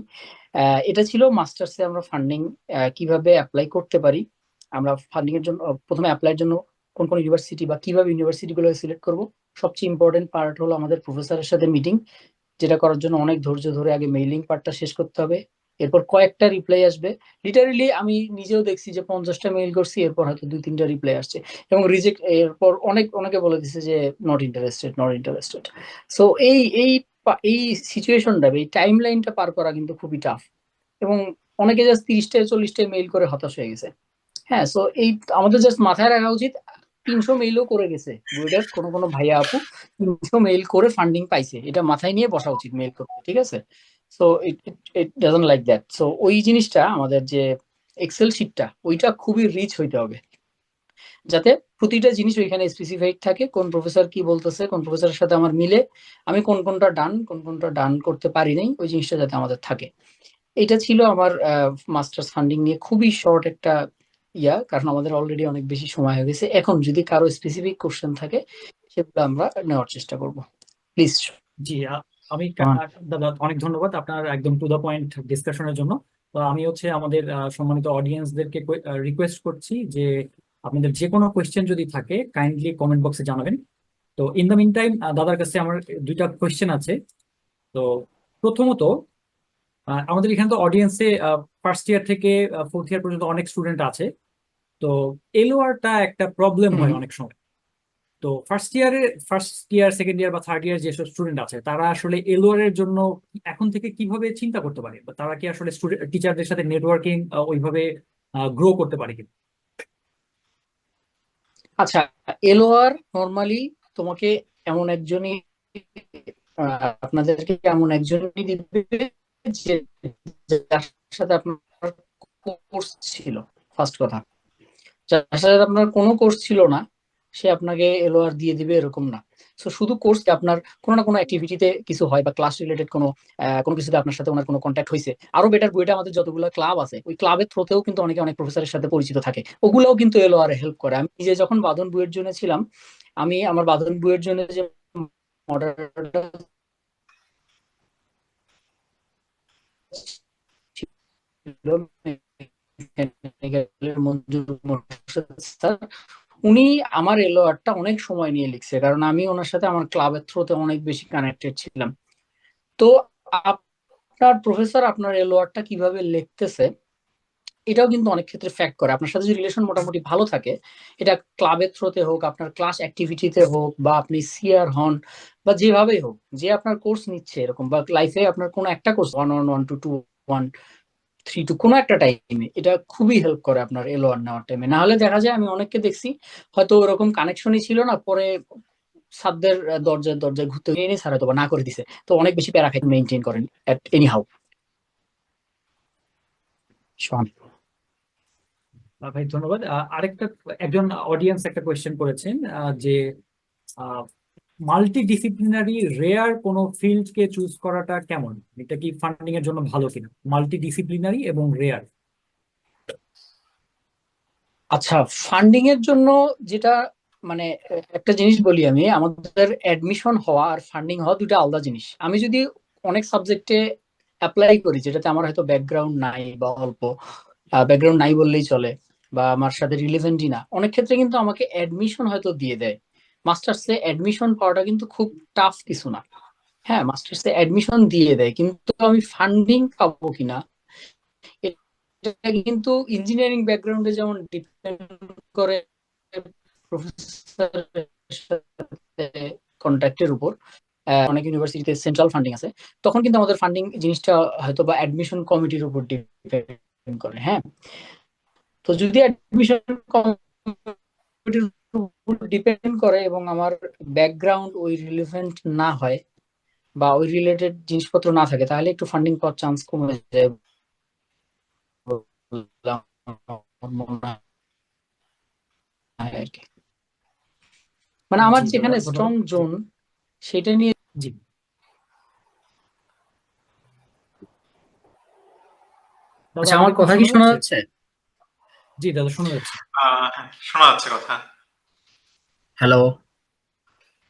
এটা ছিল মাস্টার্সে আমরা ফান্ডিং কিভাবে অ্যাপ্লাই করতে পারি। আমরা ফান্ডিং এর জন্য প্রথমে অ্যাপ্লাইয়ের জন্য কোন কোন ইউনিভার্সিটি বা কিভাবে ইউনিভার্সিটি গুলো সিলেক্ট করব, সবচেয়ে ইম্পর্টেন্ট পার্ট হলো আমাদের প্রফেসরের সাথে মিটিং, যেটা করার জন্য অনেক ধৈর্য ধরে আগে মেইলিং পার্টটা শেষ করতে হবে, এরপর কয়েকটা রিপ্লাই আসবে। লিটারেলি আমি নিজেও দেখছি যে 50টা মেইল করছি, এরপর হয়তো 2-3টা রিপ্লাই আসছে এবং রিজেক্ট, এরপর অনেকে বলে দিছে যে not interested, not interested. So এই এই এই সিচুয়েশনটা, এই টাইম লাইনটা পার করা কিন্তু খুবই টাফ, এবং অনেকে জাস্ট 30টা 40টা মেইল করে হতাশ হয়ে গেছে। হ্যাঁ, সো এই আমাদের জাস্ট মাথায় রাখা উচিত 300 মেইলও করে গেছে বুয়েটের কোনো কোনো ভাইয়া আপু, 300 মেইল করে ফান্ডিং পাইছে, এটা মাথায় নিয়ে বসা উচিত মেইল করতে, ঠিক আছে? So it doesn't like that. So ওই জিনিসটা আমাদের যে এক্সেল শিটটা ওইটা খুবই রিচ হইতে হবে, যাতে প্রতিটা জিনিস ওইখানে স্পেসিফাইড থাকে, কোন প্রফেসর কি বলতেছে, কোন প্রফেসরের সাথে আমার মিলে, আমি কোন কোনটা ডান করতে পারি নাই, ওই জিনিসটা যাতে আমাদের থাকে। এটা ছিল আমার মাস্টার্স ফান্ডিং নিয়ে খুবই শর্ট একটা কারণ আমাদের অলরেডি অনেক বেশি সময় হয়ে গেছে। এখন যদি কারো স্পেসিফিক কোশ্চেন থাকে সেগুলো আমরা নেওয়ার চেষ্টা করব, প্লিজ। জি আমি দাদা অনেক ধন্যবাদ আপনার একদম টু দা পয়েন্ট ডিসকাশনের জন্য। তো আমি হচ্ছে আমাদের সম্মানিত অডিয়েন্সদেরকে রিকোয়েস্ট করছি যে আপনাদের যে কোনো কোয়েশ্চেন যদি থাকে কাইন্ডলি কমেন্ট বক্সে জানাবেন। তো ইন দ্য মিন টাইম দাদার কাছে আমার দুইটা কোয়েশ্চেন আছে। তো প্রথমত আমাদের এখানে তো অডিয়েন্সে ফার্স্ট ইয়ার থেকে ফোর্থ ইয়ার পর্যন্ত অনেক স্টুডেন্ট আছে। তো এলওআরটা একটা প্রবলেম হয় অনেক সময়। তো ফার্স্ট ইয়ার সেকেন্ড ইয়ার বা থার্ড ইয়ার যেসব স্টুডেন্ট আছে তারা আসলে এলওআর এর জন্য এখন থেকে কিভাবে চিন্তা করতে পারে, বা তারা কি আসলে টিচারদের সাথে নেটওয়ার্কিং ওইভাবে গ্রো করতে পারে কিনা? আচ্ছা, এলওআর নরমালি তোমাকে এমন একজনই আপনাদেরকে এমন একজনই দিবে যে যার সাথে আপনার কোর্স ছিল। ফার্স্ট কথা, যার সাথে আপনার কোনো কোর্স ছিল না সে আপনাকে এলওআর দিয়ে দিবে এরকম না। সো শুধু কোর্স আপনার কোনো না কোনো অ্যাক্টিভিটিতে কিছু হয় বা ক্লাস রিলেটেড কোনো কিছুতে আপনার সাথে ওনার কোনো কন্ট্যাক্ট হয়েছে, আরো বেটার বইটা আমাদের যতগুলো ক্লাব আছে ওই ক্লাবের থ্রুতেও কিন্তু অনেকে অনেক প্রফেসরের সাথে পরিচিত থাকে, ওগুলোও কিন্তু এলওআর এ হেল্প করে। আমি নিজে যখন বাঁধন বইয়ের জন্য ছিলাম, আমি আমার বাঁধন বইয়ের জন্য যে মডারেটরটা ছিল মঞ্জুর মোর্শেদ স্যার, উনি আমার এলওআরটা অনেক সময় নিয়ে লিখছে, কারণ আমি ওনার সাথে আমার ক্লাবের থ্রুতে অনেক বেশি কানেক্টেড ছিলাম। তো আপনার প্রফেসর আপনার এলওআরটা কিভাবে লিখতেছে এটাও কিন্তু অনেক ক্ষেত্রে ফ্যাক্ট করে। আপনার সাথে যদি রিলেশন মোটামুটি ভালো থাকে, এটা ক্লাবের থ্রুতে হোক, আপনার ক্লাস অ্যাক্টিভিটিতে হোক, বা আপনি সিআর হন, বা যেভাবেই হোক, যে আপনার কোর্স নিচ্ছে এরকম, বা লাইফে আপনার কোনো একটা কোর্স 1-on-1 2-2-1-3 কোনো একটা টাইমে, এটা খুবই হেল্প করে আপনার এলওআর নেওয়ার টাইমে। না হলে দেখা যায় আমি অনেককে দেখছি হয়তো ওরকম কানেকশনই ছিল না, পরে সাধ্যের দরজায় দরজায় ঘুরতে গিয়ে স্যার হয়তো বা না করে দিছে, তো অনেক বেশি প্যারা খাইতে মেনটেন করেন এট এনি হাউ। ভাই ধন্যবাদ। আরেকটা একজন অডিয়েন্স একটা কোয়েশ্চেন করেছেন যে মাল্টি ডিসিপ্লিনারি রেয়ার কোন ফিল্ডকে চুজ করাটা কেমন, এটা কি ফান্ডিং এর জন্য ভালো কিনা? মাল্টি ডিসিপ্লিনারি এবং রেয়ার। আচ্ছা, ফান্ডিং এর জন্য যেটা মানে একটা জিনিস বলি আমি, আমাদের অ্যাডমিশন হওয়া আর ফান্ডিং হওয়া দুটো আলাদা জিনিস। আমি যদি অনেক সাবজেক্টে অ্যাপ্লাই করি, যেটাতে আমার হয়তো ব্যাকগ্রাউন্ড নাই বা অল্প ব্যাকগ্রাউন্ড নাই বললেই চলে, বা আমার সাথে রিলেভেন্টই না, অনেক ক্ষেত্রে কিন্তু আমাকে অ্যাডমিশন হয়তো দিয়ে দেয়। মাস্টার্সে অ্যাডমিশন পাওয়াটা কিন্তু খুব টাফ কিছু না। হ্যাঁ, মাস্টার্সে অ্যাডমিশন দিয়ে দেয়, কিন্তু আমি ফান্ডিং পাবো কিনা এটা কিন্তু ইঞ্জিনিয়ারিং ব্যাকগ্রাউন্ডে যেমন ডিপেন্ড করে প্রফেসরের সাথে কন্ট্রাক্টের উপর। অনেক ইউনিভার্সিটিতে সেন্ট্রাল ফান্ডিং আছে, তখন কিন্তু আমাদের ফান্ডিং জিনিসটা হয়তো বা অ্যাডমিশন কমিটির উপর ডিপেন্ড করে। হ্যাঁ, তো যদি অ্যাডমিশন কমিটির উপর ডিপেন্ড করে এবং আমার ব্যাকগ্রাউন্ড ওই রিলেভেন্ট না হয় বা ওই রিলেটেড জিনিসপত্র না থাকে, তাহলে একটু ফান্ডিং পাওয়ার চান্স কমে যায় বলে আমার মনে হয় আর কি। মানে আমার জি দাদা, যেখানে স্ট্রং ধন্যবাদ। জোন সেটা নিয়ে। জি দাদা, আচ্ছা, আমার আমাকে কি কথা কি শোনা শোনা যাচ্ছে? যাচ্ছে? জি দাদা, শোনা যাচ্ছে। হ্যাঁ, শোনা যাচ্ছে কথা। হ্যালো,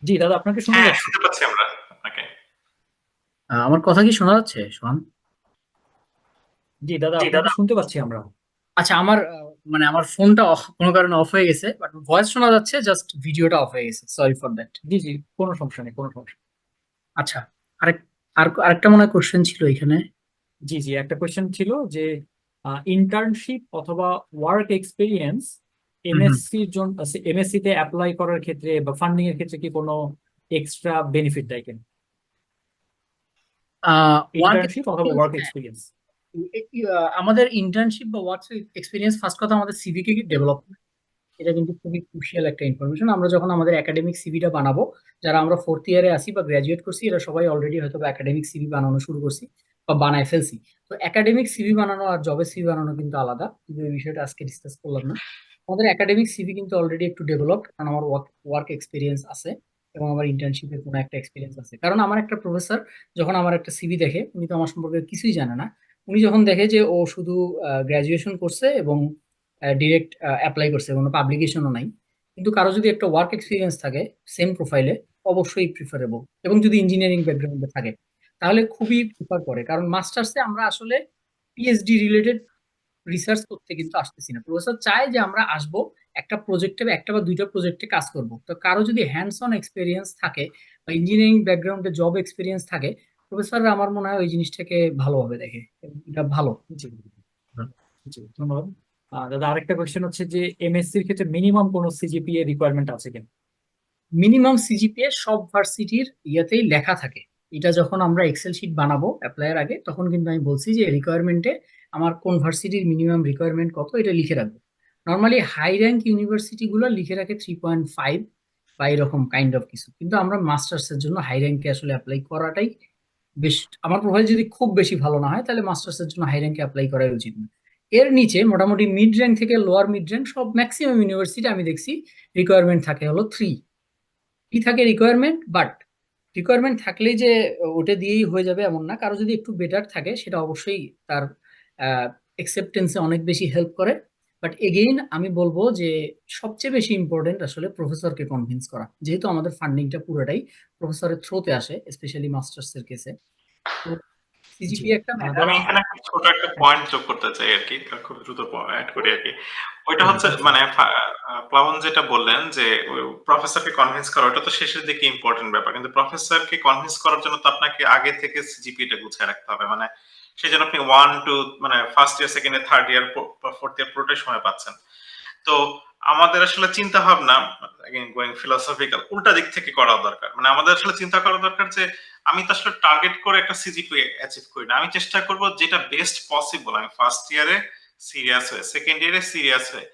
জি দাদা, আপনাকে শোনা হ্যাঁ, যাচ্ছে। শুনতে পাচ্ছি আমরা আপনাকে। আমার কথা কি শোনা যাচ্ছে সোহান? জি দাদা, আপনাকে শুনতে পাচ্ছি আমরা। আচ্ছা, আমার মানে আমার ফোনটা কোনো কারণে অফ হয়ে গেছে, বাট ভয়েস শোনা যাচ্ছে, জাস্ট ভিডিওটা অফ হয়ে গেছে, সরি ফর দ্যাট। জি জি, কোনো সমস্যা নেই, কোনো সমস্যা নেই। আচ্ছা, আরেকটা মনে হয় কোশ্চেন ছিল এখানে। জি জি, একটা কোয়েশ্চেন ছিল যে ইন্টার্নশিপ অথবা ওয়ার্ক এক্সপিরিয়েন্স হুম হুম। এমএসসির জন্য, এমএসসি তে অ্যাপ্লাই করার ক্ষেত্রে বা ফান্ডিং এর ক্ষেত্রে কি কোনো এক্সট্রা বেনিফিট দেয় কিনা? ওয়ার্ক ইন্টার্নশিপ অথবা ওয়ার্ক এক্সপিরিয়েন্স। আমাদের ইন্টার্নশিপ বা ওয়ার্ক এক্সপিরিয়েন্স, ফার্স্ট কথা আমাদের সিভি কে ডেভেলপ, এটা কিন্তু খুবই ক্রুশিয়াল একটা ইনফরমেশন। আমরা যখন আমাদের একাডেমিক সিভিটা বানাবো, যারা আমরা ফোর্থ ইয়ারে আসি বা গ্রাজুয়েট করছি, এরা সবাই অলরেডি হয়তো একাডেমিক সিভি বানানো শুরু করছি বা বানায় ফেলছি। তো একাডেমিক সিভি বানানো আর জবের সিভি বানানো কিন্তু আলাদা, কিন্তু এই বিষয়টা আজকে ডিসকাস করলাম না। আমাদের একাডেমিক সিভি কিন্তু অলরেডি একটু ডেভেলপড, কারণ আমার ওয়ার্ক এক্সপিরিয়েন্স আছে এবং আমার ইন্টার্নশিপের কোনো একটা এক্সপিরিয়েন্স আছে। কারণ আমার একটা প্রফেসর যখন আমার একটা সিভি দেখে, উনি তো আমার সম্পর্কে কিছুই জানে না, উনি যখন দেখে যে ও শুধু গ্রাজুয়েশন করছে এবং ডিরেক্ট অ্যাপ্লাই করছে, কোনো পাবলিকেশনও নাই, কিন্তু কারো যদি একটা ওয়ার্ক এক্সপিরিয়েন্স থাকে সেম প্রোফাইলে, অবশ্যই প্রিফারেবল। এবং যদি ইঞ্জিনিয়ারিং ব্যাকগ্রাউন্ডে থাকে তাহলে খুবই প্রিফার করে, কারণ মাস্টার্সে আমরা আসলে পিএইচডি রিলেটেড রিসার্চ করতে কিন্তু আসতেছি না। প্রফেসর চায় যে আমরা আসবো একটা প্রজেক্টে বা একটা বা দুইটা প্রজেক্টে কাজ করব। তো কারো যদি হ্যান্ডস অন এক্সপিরিয়েন্স থাকে বা ইঞ্জিনিয়ারিং ব্যাকগ্রাউন্ডে জব এক্সপিরিয়েন্স থাকে, প্রফেসররা আমার মনে হয় ওই জিনিসটাকে ভালোভাবে দেখে, এবং এটা ভালো। জি জি, ধন্যবাদ। দাদা, আরেকটা কোয়েশ্চেন হচ্ছে যে এমএসসি এর ক্ষেত্রে মিনিমাম কোনো সিজিপিএ রিকোয়ারমেন্ট আছে কিনা? মিনিমাম সিজিপিএ সব ভার্সিটির ইয়েতেই লেখা থাকে। এটা যখন আমরা এক্সেল শিট বানাবো অ্যাপ্লাইয়ের আগে, তখন কিন্তু আমি বলছি যে রিকোয়ারমেন্টে আমার কোন ভার্সিটির মিনিমাম রিকোয়ারমেন্ট কত, এটা লিখে রাখবো। নর্মালি হাই র্যাঙ্ক ইউনিভার্সিটি গুলো লিখে রাখে 3.5 বা এরকম কাইন্ড অফ কিছু, কিন্তু আমরা মাস্টার্স এর জন্য হাই র্যাঙ্কে আসলে অ্যাপ্লাই করাটাই বেশ, আমার প্রোফাইল যদি খুব বেশি ভালো না হয় তাহলে মাস্টার্স এর জন্য হাই র্যাঙ্কে অ্যাপ্লাই করাই উচিত না। এর নিচে মোটামুটি মিড র্যাঙ্ক থেকে লোয়ার মিড র্যাঙ্ক সব ম্যাক্সিমাম ইউনিভার্সিটি আমি দেখছি রিকোয়ারমেন্ট থাকে হলো 3। কি থাকে রিকোয়ারমেন্ট, বাট রিকোয়ারমেন্ট থাকলেই যে ওটা দিয়েই হয়ে যাবে এমন না, কারো যদি একটু বেটার থাকে সেটা অবশ্যই তার একসেপ্টেন্সে অনেক বেশি হেল্প করে। বাট এগেইন আমি বলবো যে সবচেয়ে বেশি ইম্পর্টেন্ট আসলে প্রফেসরকে কনভিন্স করা, যেহেতু আমাদের ফান্ডিংটা পুরোটাই প্রফেসরের থ্রোতে আসে, স্পেশালি মাস্টার্স এর কেসে। তো জি সিজিপি একটা ম্যাটার। আমি দাদা। এখানে একটা ছোট একটা পয়েন্ট যোগ করতে চাই আর কি, খুব দ্রুত অ্যাড করি আর কি। ওইটা হচ্ছে জি মানে প্লাবন যেটা বললেন যে প্রফেসরকে কনভিন্স করা, ওটা তো শেষের দিকে ইম্পর্টেন্ট ব্যাপার, কিন্তু প্রফেসরকে কনভিন্স করার জন্য তো আপনাকে আগে থেকে সিজিপিটা গুছিয়ে রাখতে হবে। মানে সেই জন্য আপনি 1 2 মানে first year, second year, third year, fourth year পুরোটাই সময় পাচ্ছেন। তো আমাদের আসলে চিন্তা ভাবনা গোয়িং ফিলোসফিক্যাল উল্টা দিক থেকে করা দরকার। মানে আমাদের আসলে চিন্তা করা দরকার যে আমি তো আসলে টার্গেট করে একটা সিজিপি অ্যাচিভ করি না, আমি চেষ্টা করব যেটা বেস্ট পসিবল। আমি ফার্স্ট ইয়ারে সিরিয়াস হয়ে, সেকেন্ড ইয়ারে সিরিয়াস হয়ে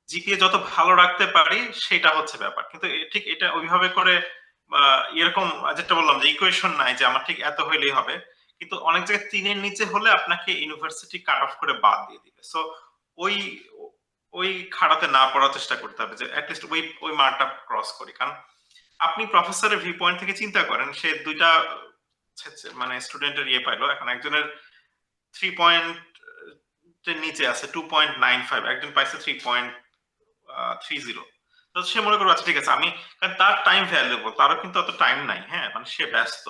জিপিএ যত ভালো রাখতে পারি সেটা হচ্ছে ব্যাপার। কিন্তু ঠিক এটা ওইভাবে করে এরকম যেটা বললাম যে ইকুয়েশন নাই যে আমার ঠিক এত হইলেই হবে, কিন্তু অনেক জায়গায় 3-এর নিচে হলে আপনাকে ইউনিভার্সিটি কাট অফ করে বাদ দিয়ে দিবে। সো ওই ওই খাড়াতে না পড়ার চেষ্টা করতে হবে, যে অ্যাটলিস্ট ওই মার্কটা ক্রস করি। কারণ আপনি প্রফেসরের ভিউ পয়েন্ট থেকে চিন্তা করেন, সে দুইটা মানে স্টুডেন্টের ইয়ে পাইলো, এখন একজনের 3 পয়েন্ট নিচে আছে 2.95, একজন পাইছে 3.30। তো সে মনে করবে আচ্ছা ঠিক আছে, আমি, কারণ তার টাইম ভ্যালুয়েবল, তারও কিন্তু অত টাইম নাই, হ্যাঁ মানে সে ব্যস্ত।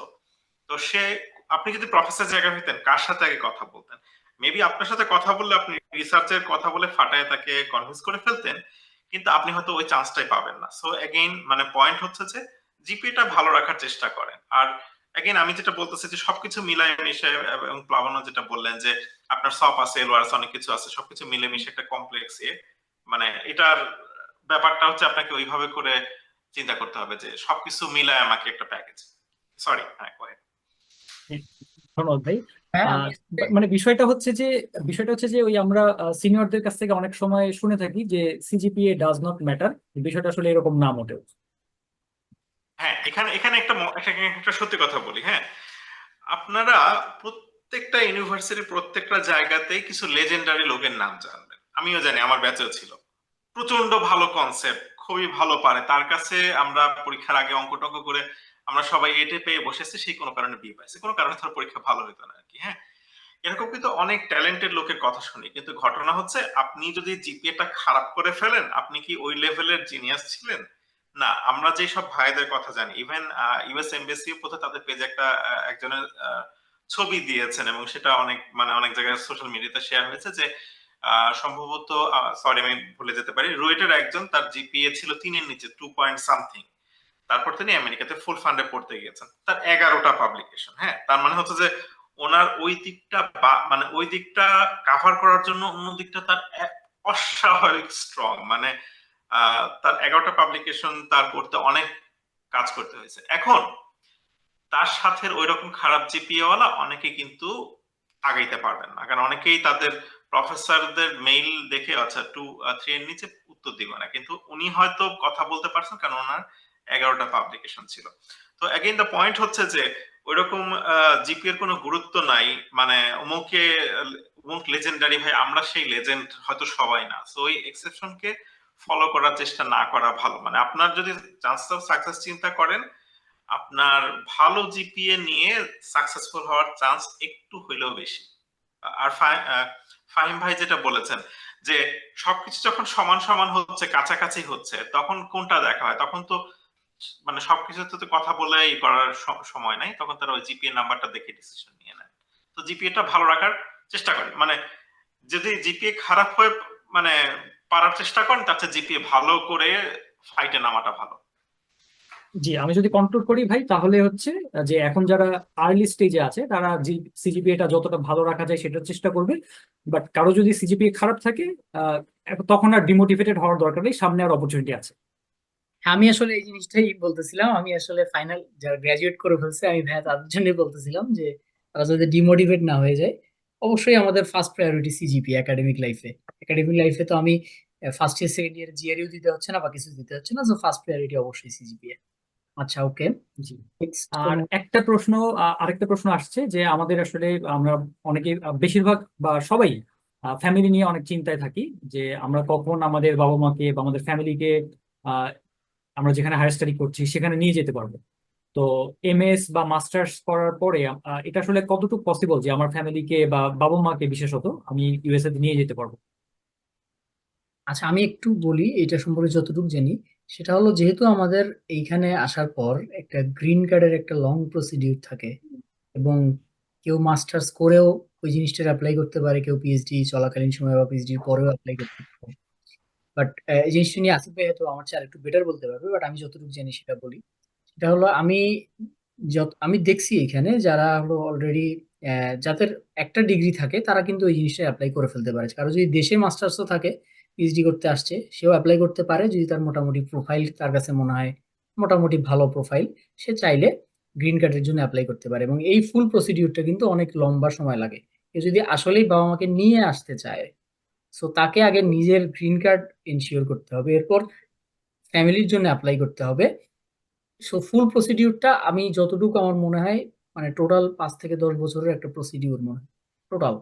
তো সে আপনি যদি প্রফেসর জায়গা হইতেন কার সাথে আগে কথা বলতেন? মেবি আপনার সাথে কথা বললে আপনি রিসার্চের কথা বলে ফাটায় তাকে কনভিন্স করে ফেলতেন, কিন্তু আপনি হয়তো ওই চান্সটাই পাবেন না। সো এগেইন মানে পয়েন্ট হচ্ছে যে জিপিএটা ভালো রাখার চেষ্টা করেন। আর এগেইন আমি যেটা বলতেছি যে সবকিছু মিলায় মিশে, এবং প্লাবন যেটা বললেন যে আপনার সব আছে, এলওয়ার্স অনেক কিছু আছে, সবকিছু মিলে মিশে একটা কমপ্লেক্স মানে এটার ব্যাপারটা হচ্ছে আপনাকে ওইভাবে করে চিন্তা করতে হবে যে সবকিছু মিলায় আমাকে একটা প্যাকেজ। সরি, হ্যাঁ go ahead। ধন্যবাদ ভাই। হ্যাঁ আহ, আমি মানে বিষয়টা হচ্ছে যে ওই আমরা সিনিয়রদের কাছ থেকে অনেক সময় শুনে থাকি যে সিজিপিএ ডাজ নট ম্যাটার। বিষয়টা আসলে এরকম না মোটেও। হ্যাঁ, এখানে এখানে একটা সত্যি কথা বলি। হ্যাঁ, আপনারা প্রত্যেকটা ইউনিভার্সিটির প্রত্যেকটা জায়গাতেই কিছু লেজেন্ডারি লোকের নাম জানবেন। আমিও জানি, আমার ব্যাচেও ছিল। প্রচন্ড ভালো কনসেপ্ট, খুবই ভালো পারে, তার কাছে আমরা পরীক্ষার আগে অঙ্ক টঙ্ক করে আমরা সবাই এটে পেয়ে বসেছি, সেই কোনো কারণে বি পাইছে, কোনো কারণে তার পরীক্ষা ভালো হতো না আর কি। হ্যাঁ, এরকম কিন্তু অনেক ট্যালেন্টেড লোকের কথা শুনি, কিন্তু ঘটনা হচ্ছে আপনি যদি জিপিএটা খারাপ করে ফেলেন, আপনি কি ওই লেভেলের জিনিয়াস ছিলেন? না। আমরা যে সব ভাইদের কথা জানি, ইভেন ইউএস এমবাসি কোথাও তাদের পেজে একজনের ছবি দিয়েছেন, এবং সেটা অনেক জায়গায় সোশ্যাল মিডিয়াতে শেয়ার হয়েছে যে সম্ভবত, সরি আমি ভুলে যেতে পারি, রুয়েটের একজন, তার জিপিএ ছিল 3-এর নিচে, 2 পয়েন্ট সামথিং। তারপর তিনি আমেরিকাতে ফুল ফান্ডে পড়তে গিয়েছেন, তার 11টা পাবলিকেশন। হ্যাঁ, তার মানে হচ্ছে যে ওনার ওই দিকটা মানে ওই দিকটা কাভার করার জন্য অন্য দিকটা তার অস্বাভাবিক স্ট্রং। মানে তার 11টা পাবলিকেশন তার করতে অনেক কাজ করতে হয়েছে। এখন তার সাথে ওইরকম খারাপ জিপিএ ওয়ালা অনেকে কিন্তু আগাইতে পারবেন না, কারণ অনেকেই তাদের প্রফেসরদের মেইল দেখে আচ্ছা 2-3 এর নিচে উত্তর দিব না, কিন্তু উনি হয়তো কথা বলতে পারছেন কারণ ওনার 11টা পাবলিকেশন ছিল। তো এগেইন দ্য পয়েন্ট হচ্ছে যে ওইরকম জিপিএর কোনো গুরুত্ব নাই, মানে অমুক লেজেন্ডারি ভাই, আমরা সেই লেজেন্ড হয়তো সবাই না। সো ওই এক্সেপশনকে ফলো করার চেষ্টা না করা ভালো। মানে আপনার যদি চান্স অফ সাকসেস চিন্তা করেন, আপনার ভালো জিপিএ নিয়ে সাকসেসফুল হওয়ার চান্স একটু হইলেও বেশি। আর ফাহিম ভাই যেটা বলেছেন যে সবকিছু যখন সমান সমান হচ্ছে, কাছাকাছি হচ্ছে, তখন কোনটা দেখা হয়? তখন তো মানে সবকিছুতে তো কথা বলে করার সময় নাই, তখন তারা ওই জিপিএ নাম্বারটা দেখে ডিসিশন নিয়ে নেয়। তো জিপিএটা ভালো রাখার চেষ্টা করেন। মানে যদি জিপিএ খারাপ হয়ে মানে পারার চেষ্টা করেন, তার চেয়ে জিপিএ ভালো করে ফাইটে নামাটা ভালো। জি, আমি যদি কন্ট্রোল করি ভাই, তাহলে হচ্ছে যে এখন যারা আর্লি স্টেজে আছে তারা সিজিপিএটা যতটা ভালো রাখা যায় সেটার চেষ্টা করবে। বাট কারো যদি সিজিপিএ খারাপ থাকে, আহ, তখন আর ডিমোটিভেটেড হওয়ার দরকার নেই, সামনে আর অপরচুনিটি আছে। আমি আসলে এই জিনিসটাই বলতেছিলাম। আমি আসলে ফাইনাল যারা গ্রাজুয়েট করে ফেলছে আমি ভাইয়া তাদের জন্যই বলতেছিলাম যে তারা যদি ডিমোটিভেট না হয়ে যায়। অবশ্যই আমাদের ফার্স্ট প্রায়োরিটি সিজিপি একাডেমিক লাইফে। একাডেমিক লাইফে তো আমি first year second year GRU দিতে হচ্ছে না বা কিছু দিতে হচ্ছে না, তো ফার্স্ট প্রায়োরিটি অবশ্যই সিজিপিএ। আচ্ছা, ওকে। জি। নেক্সট আর আরেকটা প্রশ্ন আসছে যে আমাদের আসলে আমরা অনেকে, বেশিরভাগ বা সবাই ফ্যামিলি নিয়ে অনেক চিন্তায় থাকি যে আমরা কখন আমাদের বাবা মাকে বা আমাদের ফ্যামিলিকে আমরা যেখানে হায়ার স্টাডি করছি সেখানে নিয়ে যেতে পারবো। তো এমএস বা মাস্টার্স করার পরে এটা আসলে কতটুকু পসিবল যে আমার ফ্যামিলিকে বা বাবা মাকে বিশেষত আমি ইউএসএ নিয়ে যেতে পারবো? আচ্ছা, আমি একটু বলি এটা সম্পর্কে যতটুকু জানি। সেটা হলো, যেহেতু আমাদের এইখানে আসার পর একটা গ্রিন কার্ডের একটা লং প্রসিডিউর থাকে, এবং কেউ মাস্টার্স করেও ওই জিনিসটা অ্যাপ্লাই করতে পারে, কেউ পিএইচডি চলাকালীন সময় বা পিএইচডির পরেও অ্যাপ্লাই করতে পারে। বাট এই জিনিসটা নিয়ে আসিফ ভাই হয়তো আমার চেয়ে আরেকটু বেটার বলতে পারবে, বাট আমি যতটুকু জানি সেটা বলি। সেটা হলো, আমি দেখছি এখানে যারা হলো অলরেডি যাদের একটা ডিগ্রি থাকে তারা কিন্তু এই জিনিসটা অ্যাপ্লাই করে ফেলতে পারে। কারো যদি দেশে মাস্টার্সও থাকে, পিএইচডি করতে আসছে, সেও অ্যাপ্লাই করতে পারে যদি তার মোটামুটি প্রোফাইল তার কাছে মনে হয় মোটামুটি ভালো প্রোফাইল। সে চাইলে গ্রিন কার্ডের জন্য অ্যাপ্লাই করতে পারে, এবং এই ফুল প্রসিডিউরটা কিন্তু অনেক লম্বা সময় লাগে। কেউ যদি আসলেই বাবা মাকে নিয়ে আসতে চায়, সো তাকে আগে নিজের গ্রিন কার্ড এনশিওর করতে হবে, এরপর ফ্যামিলির জন্য অ্যাপ্লাই করতে হবে। সো ফুল প্রসিডিউরটা আমি যতটুকু আমার মনে হয়, মানে টোটাল 5 থেকে 10 বছরের একটা প্রসিডিউর মনে হয় টোটাল।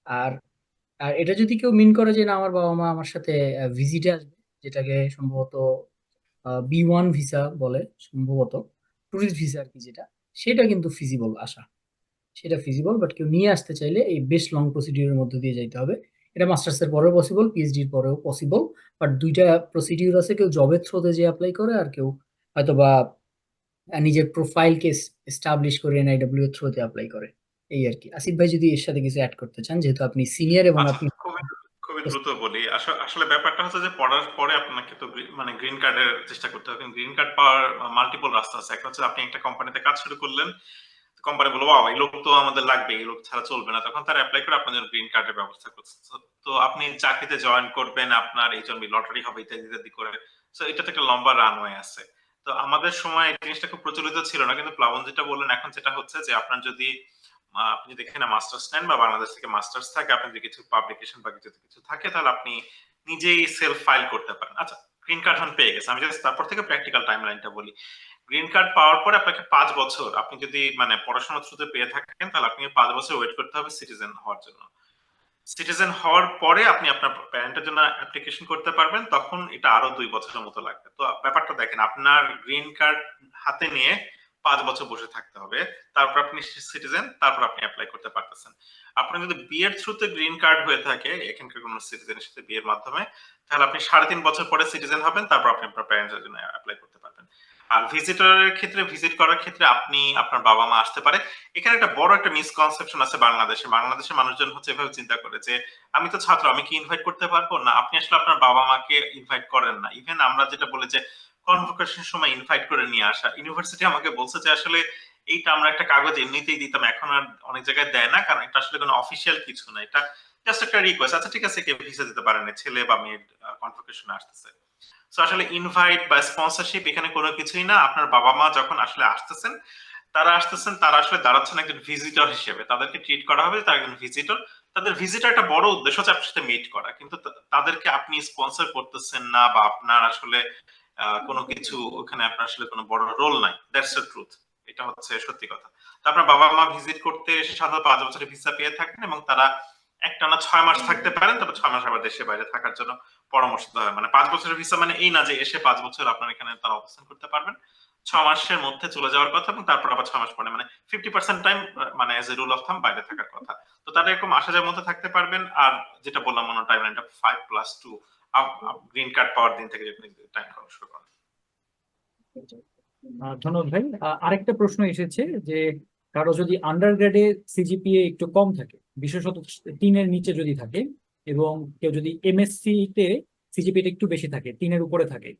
আর আর এটা যদি কেউ মিন করে যে না, আমার বাবা মা আমার সাথে ভিজিটে আসবে, যেটাকে সম্ভবত B1 ভিসা বলে, সম্ভবত ট্যুরিস্ট ভিসা আর কি, যেটা সেটা কিন্তু ফিজিবল আসা, সেটা ফিজিবল। বাট কেউ নিয়ে আসতে চাইলে এই বেশ লং প্রসিডিউরের মধ্যে দিয়ে যাইতে হবে। এটা মাস্টার্স এর পরেও পসিবল, পিএইচডির পরেও পসিবল। বাট দুইটা প্রসিডিউর আছে, কেউ জবের থ্রোতে যে অ্যাপ্লাই করে, আর কেউ হয়তো বা নিজের প্রোফাইলকে এস্টাবলিশ করে এনআইডব্লিউ থ্রুতে অ্যাপ্লাই করে। এই আর কি। আসিফ ভাই যদি এর সাথে কিছু অ্যাড করতে চান, যেহেতু আপনি সিনিয়র এবং আচ্ছা, আপনি খুবই খুবই দ্রুত বলি। আসলে ব্যাপারটা হচ্ছে যে পড়ার পরে আপনাকে তো মানে গ্রিন কার্ডের চেষ্টা করতে হবে। গ্রিন কার্ড পাওয়ার মাল্টিপল রাস্তা আছে। একটা হচ্ছে আপনি একটা কোম্পানিতে কাজ শুরু করলেন, কোম্পানি বলবো বাবা এই লোক তো আমাদের লাগবে, এই লোক ছাড়া চলবে না, তখন তারা অ্যাপ্লাই করে আপনার জন্য গ্রিন কার্ডের ব্যবস্থা করছে। তো আপনি চাকরিতে জয়েন করবেন, আপনার H1B লটারি হবে ইত্যাদি ইত্যাদি করে। তো এটা তো একটা লম্বা রানওয়ে আছে। তো আমাদের সময় এই জিনিসটা খুব প্রচলিত ছিল না, কিন্তু প্লাবন যেটা বললেন এখন যেটা হচ্ছে যে আপনার যদি আপনি যদি এখানে মাস্টার্স নেন বা বাংলাদেশ থেকে মাস্টার্স থাকে, আপনার যদি কিছু পাবলিকেশন বা কিছু থাকে, তাহলে আপনি নিজেই সেলফ ফাইল করতে পারেন। আচ্ছা, গ্রিন কার্ড এখন পেয়ে গেছে, আমি জাস্ট তারপর থেকে প্র্যাকটিক্যাল টাইমলাইনটা বলি। গ্রিন কার্ড পাওয়ার পরে আপনাকে 5 বছর, আপনি যদি মানে পড়াশোনার থ্রুতে পেয়ে থাকেন, তাহলে আপনি 5 বছর ওয়েট করতে হবে সিটিজেন হওয়ার জন্য। সিটিজেন হওয়ার পরে আপনি আপনার প্যারেন্টের জন্য অ্যাপ্লিকেশন করতে পারবেন, তখন এটা আরো 2 বছরের মতো লাগবে। তো ব্যাপারটা দেখেন, আপনার গ্রিন কার্ড হাতে নিয়ে 5 বছর বসে থাকতে হবে, তারপর আপনি সিটিজেন, তারপর আপনি অ্যাপ্লাই করতে পারতেছেন। আপনার যদি বিয়ের থ্রুতে গ্রিন কার্ড হয়ে থাকে এখানকার কোনো সিটিজেনের সাথে বিয়ের মাধ্যমে, তাহলে আপনি 3.5 বছর পরে সিটিজেন হবেন, তারপর আপনি আপনার প্যারেন্টসের জন্য অ্যাপ্লাই করতে পারবেন। আর ভিজিটরের ক্ষেত্রে, ভিজিট করার ক্ষেত্রে আপনি আপনার বাবা মা আসতে পারে। এখানে একটা বড় একটা মিসকনসেপশন আছে বাংলাদেশের মানুষজন হচ্ছে এভাবে চিন্তা করে যে আমি তো ছাত্র, আমি কি ইনভাইট করতে পারবো না? আপনি আসলে আপনার বাবা মাকে ইনভাইট করেন না। ইভেন আমরা যেটা বলে যে কনভোকেশনের সময় ইনভাইট করে নিয়ে আসা, ইউনিভার্সিটি আমাকে বলছে যে আসলে এইটা আমরা একটা কাগজ এমনিতেই দিতাম, এখন আর অনেক জায়গায় দেয় না, কারণ এটা আসলে কোনো অফিসিয়াল কিছু না, এটা জাস্ট একটা রিকোয়েস্ট। আচ্ছা ঠিক আছে, কে ভিসা দিতে পারেন, ছেলে বা মেয়ে কনভোকেশনে আসতেছে। সো আসলে ইনভাইট বা স্পন্সরশিপ এখানে কোনো কিছুই না। আপনার বাবা মা যখন আসলে আসতেছেন, তারা আসলে দাঁড়াচ্ছেন একজন ভিজিটর হিসেবে, তাদেরকে ট্রিট করা হবে তারা একজন ভিজিটর। তাদের ভিজিটর একটা বড় উদ্দেশ্য হচ্ছে আপনার সাথে মিট করা, কিন্তু তাদেরকে আপনি স্পন্সর করতেছেন না, বা আপনার আসলে কোনো কিছু ওখানে আপনার আসলে কোনো বড় রোল নাই। দ্যাটস দ্য ট্রুথ, এটা হচ্ছে সত্যি কথা। তো আপনার বাবা মা ভিজিট করতে এসে সাধারণত 5 বছরের ভিসা পেয়ে থাকেন, এবং তারা একটানা 6 মাস থাকতে পারেন, তারপর 6 মাস আবার দেশের বাইরে থাকার জন্য পরামর্শ দেওয়া হয়। মানে 5 বছরের ভিসা মানে এই না যে এসে 5 বছর আপনার এখানে তারা অবস্থান করতে পারবেন, 6 মাসের মধ্যে চলে যাওয়ার কথা, এবং তারপর আবার 6 মাস পরে মানে 50% টাইম মানে এজ এ রুল অফ থাম বাইরে থাকার কথা। তো তারা এরকম আসা যাওয়ার মধ্যে থাকতে পারবেন। আর যেটা বললাম অন্য টাইমলাইনটা 5+2 গ্রিন কার্ড পাওয়ার দিন থেকে যখন টাইম করা শুরু করেন। ধন্যবাদ ভাই। আরেকটা প্রশ্ন এসেছে যে কারো যদি আন্ডারগ্রেডে সিজিপিএ একটু কম থাকে, বিশেষত 3-এর নিচে যদি থাকে, এবং কেউ যদি এমএসসি তে সিজিপিএ একটু বেশি থাকে, 3-এর উপরে থাকে,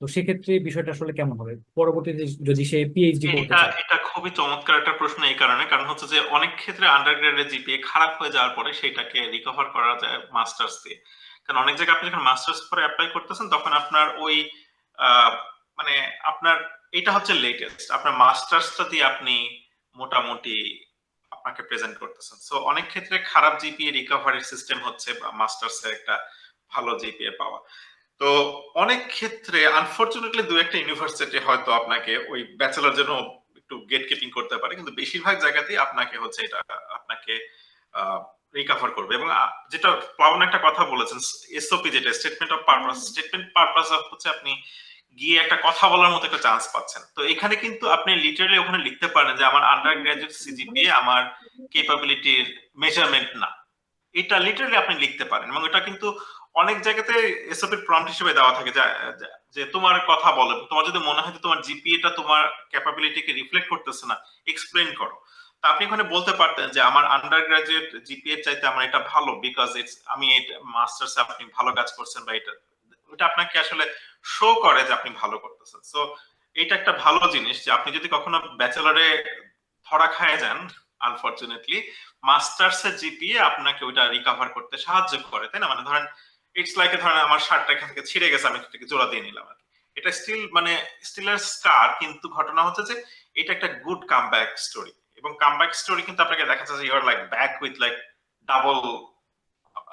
তো সেক্ষেত্রে বিষয়টা আসলে কেমন হবে পরবর্তীতে যদি সে পিএইচডি করতে এটা চায়? এটা খুবই চমৎকার একটা প্রশ্ন, এই কারণ হচ্ছে যে অনেক ক্ষেত্রে আন্ডারগ্রেডের জিপিএ খারাপ হয়ে যাওয়ার পরে সেটাকে রিকভার করা যায় মাস্টার্স দিয়ে। কারণ অনেক জায়গায় আপনি যখন মাস্টার্স পরে অ্যাপ্লাই করতেছেন, তখন আপনার ওই মানে আপনার এটা হচ্ছে লেটেস্ট, আপনার মাস্টার্সটা দিয়ে আপনি মোটামুটি আপনাকে প্রেজেন্ট করতেছেন। সো অনেক ক্ষেত্রে খারাপ জিপিএ রিকভারি সিস্টেম হচ্ছে মাস্টার্স এর একটা ভালো জিপিএ পাওয়া। তো অনেক ক্ষেত্রে আনফরচুনেটলি 2-একটা ইউনিভার্সিটি হয়তো আপনাকে ওই ব্যাচেলর জন্য একটু গেট কিপিং করতে পারে, কিন্তু বেশিরভাগ জায়গাতেই আপনাকে হচ্ছে এটা আপনাকে রিকভার করবে। এবং যেটা প্লাবন একটা কথা বলেছেন, এসওপি যেটা স্টেটমেন্ট অফ পারপাস হচ্ছে আপনি গিয়ে একটা কথা বলার মতো একটা চান্স পাচ্ছেন। তো এখানে কিন্তু আপনি লিটারালি ওখানে লিখতে পারেন যে আমার আন্ডার গ্রাজুয়েট সিজিপিএ আমার ক্যাপাবিলিটির মেজারমেন্ট না, এটা লিটারালি আপনি লিখতে পারেন। এবং এটা কিন্তু অনেক জায়গাতে এসওপি প্রম্পট হিসেবে দেওয়া থাকে যে তোমার কথা বলো, তোমার যদি মনে হয় যে তোমার জিপিএটা তোমার ক্যাপাবিলিটিকে রিফ্লেক্ট করতেছে না, এক্সপ্লেইন করো। তা আপনি ওখানে বলতে পারতেন যে আমার আন্ডার গ্রাজুয়েট জিপিএ চাইতে আমার এটা ভালো, বিকজ আমি মাস্টার্সে আপনি ভালো কাজ করছেন, বা এটা আপনাকে আসলে শো করে যে আপনি ভালো করতেছেন। সো এটা একটা ভালো জিনিস যে আপনি যদি কখনো ব্যাচেলরে ধরা খায় যান, আনফরচুনেটলি মাস্টার্স এর জিপিএ আপনাকে ওইটা রিকভার করতে সাহায্য করে, তাই না? মানে ধরেন ইটস লাইক ধরেন আমার শার্টটা এখান থেকে ছিঁড়ে গেছে, আমি এটাকে জোড়া দিয়ে নিলাম আর কি। এটা স্টিল এর স্কার, কিন্তু ঘটনা হচ্ছে যে এটা একটা গুড কামব্যাক স্টোরি, এবং কামব্যাক স্টোরি কিন্তু আপনাকে দেখা যাচ্ছে you are like back with like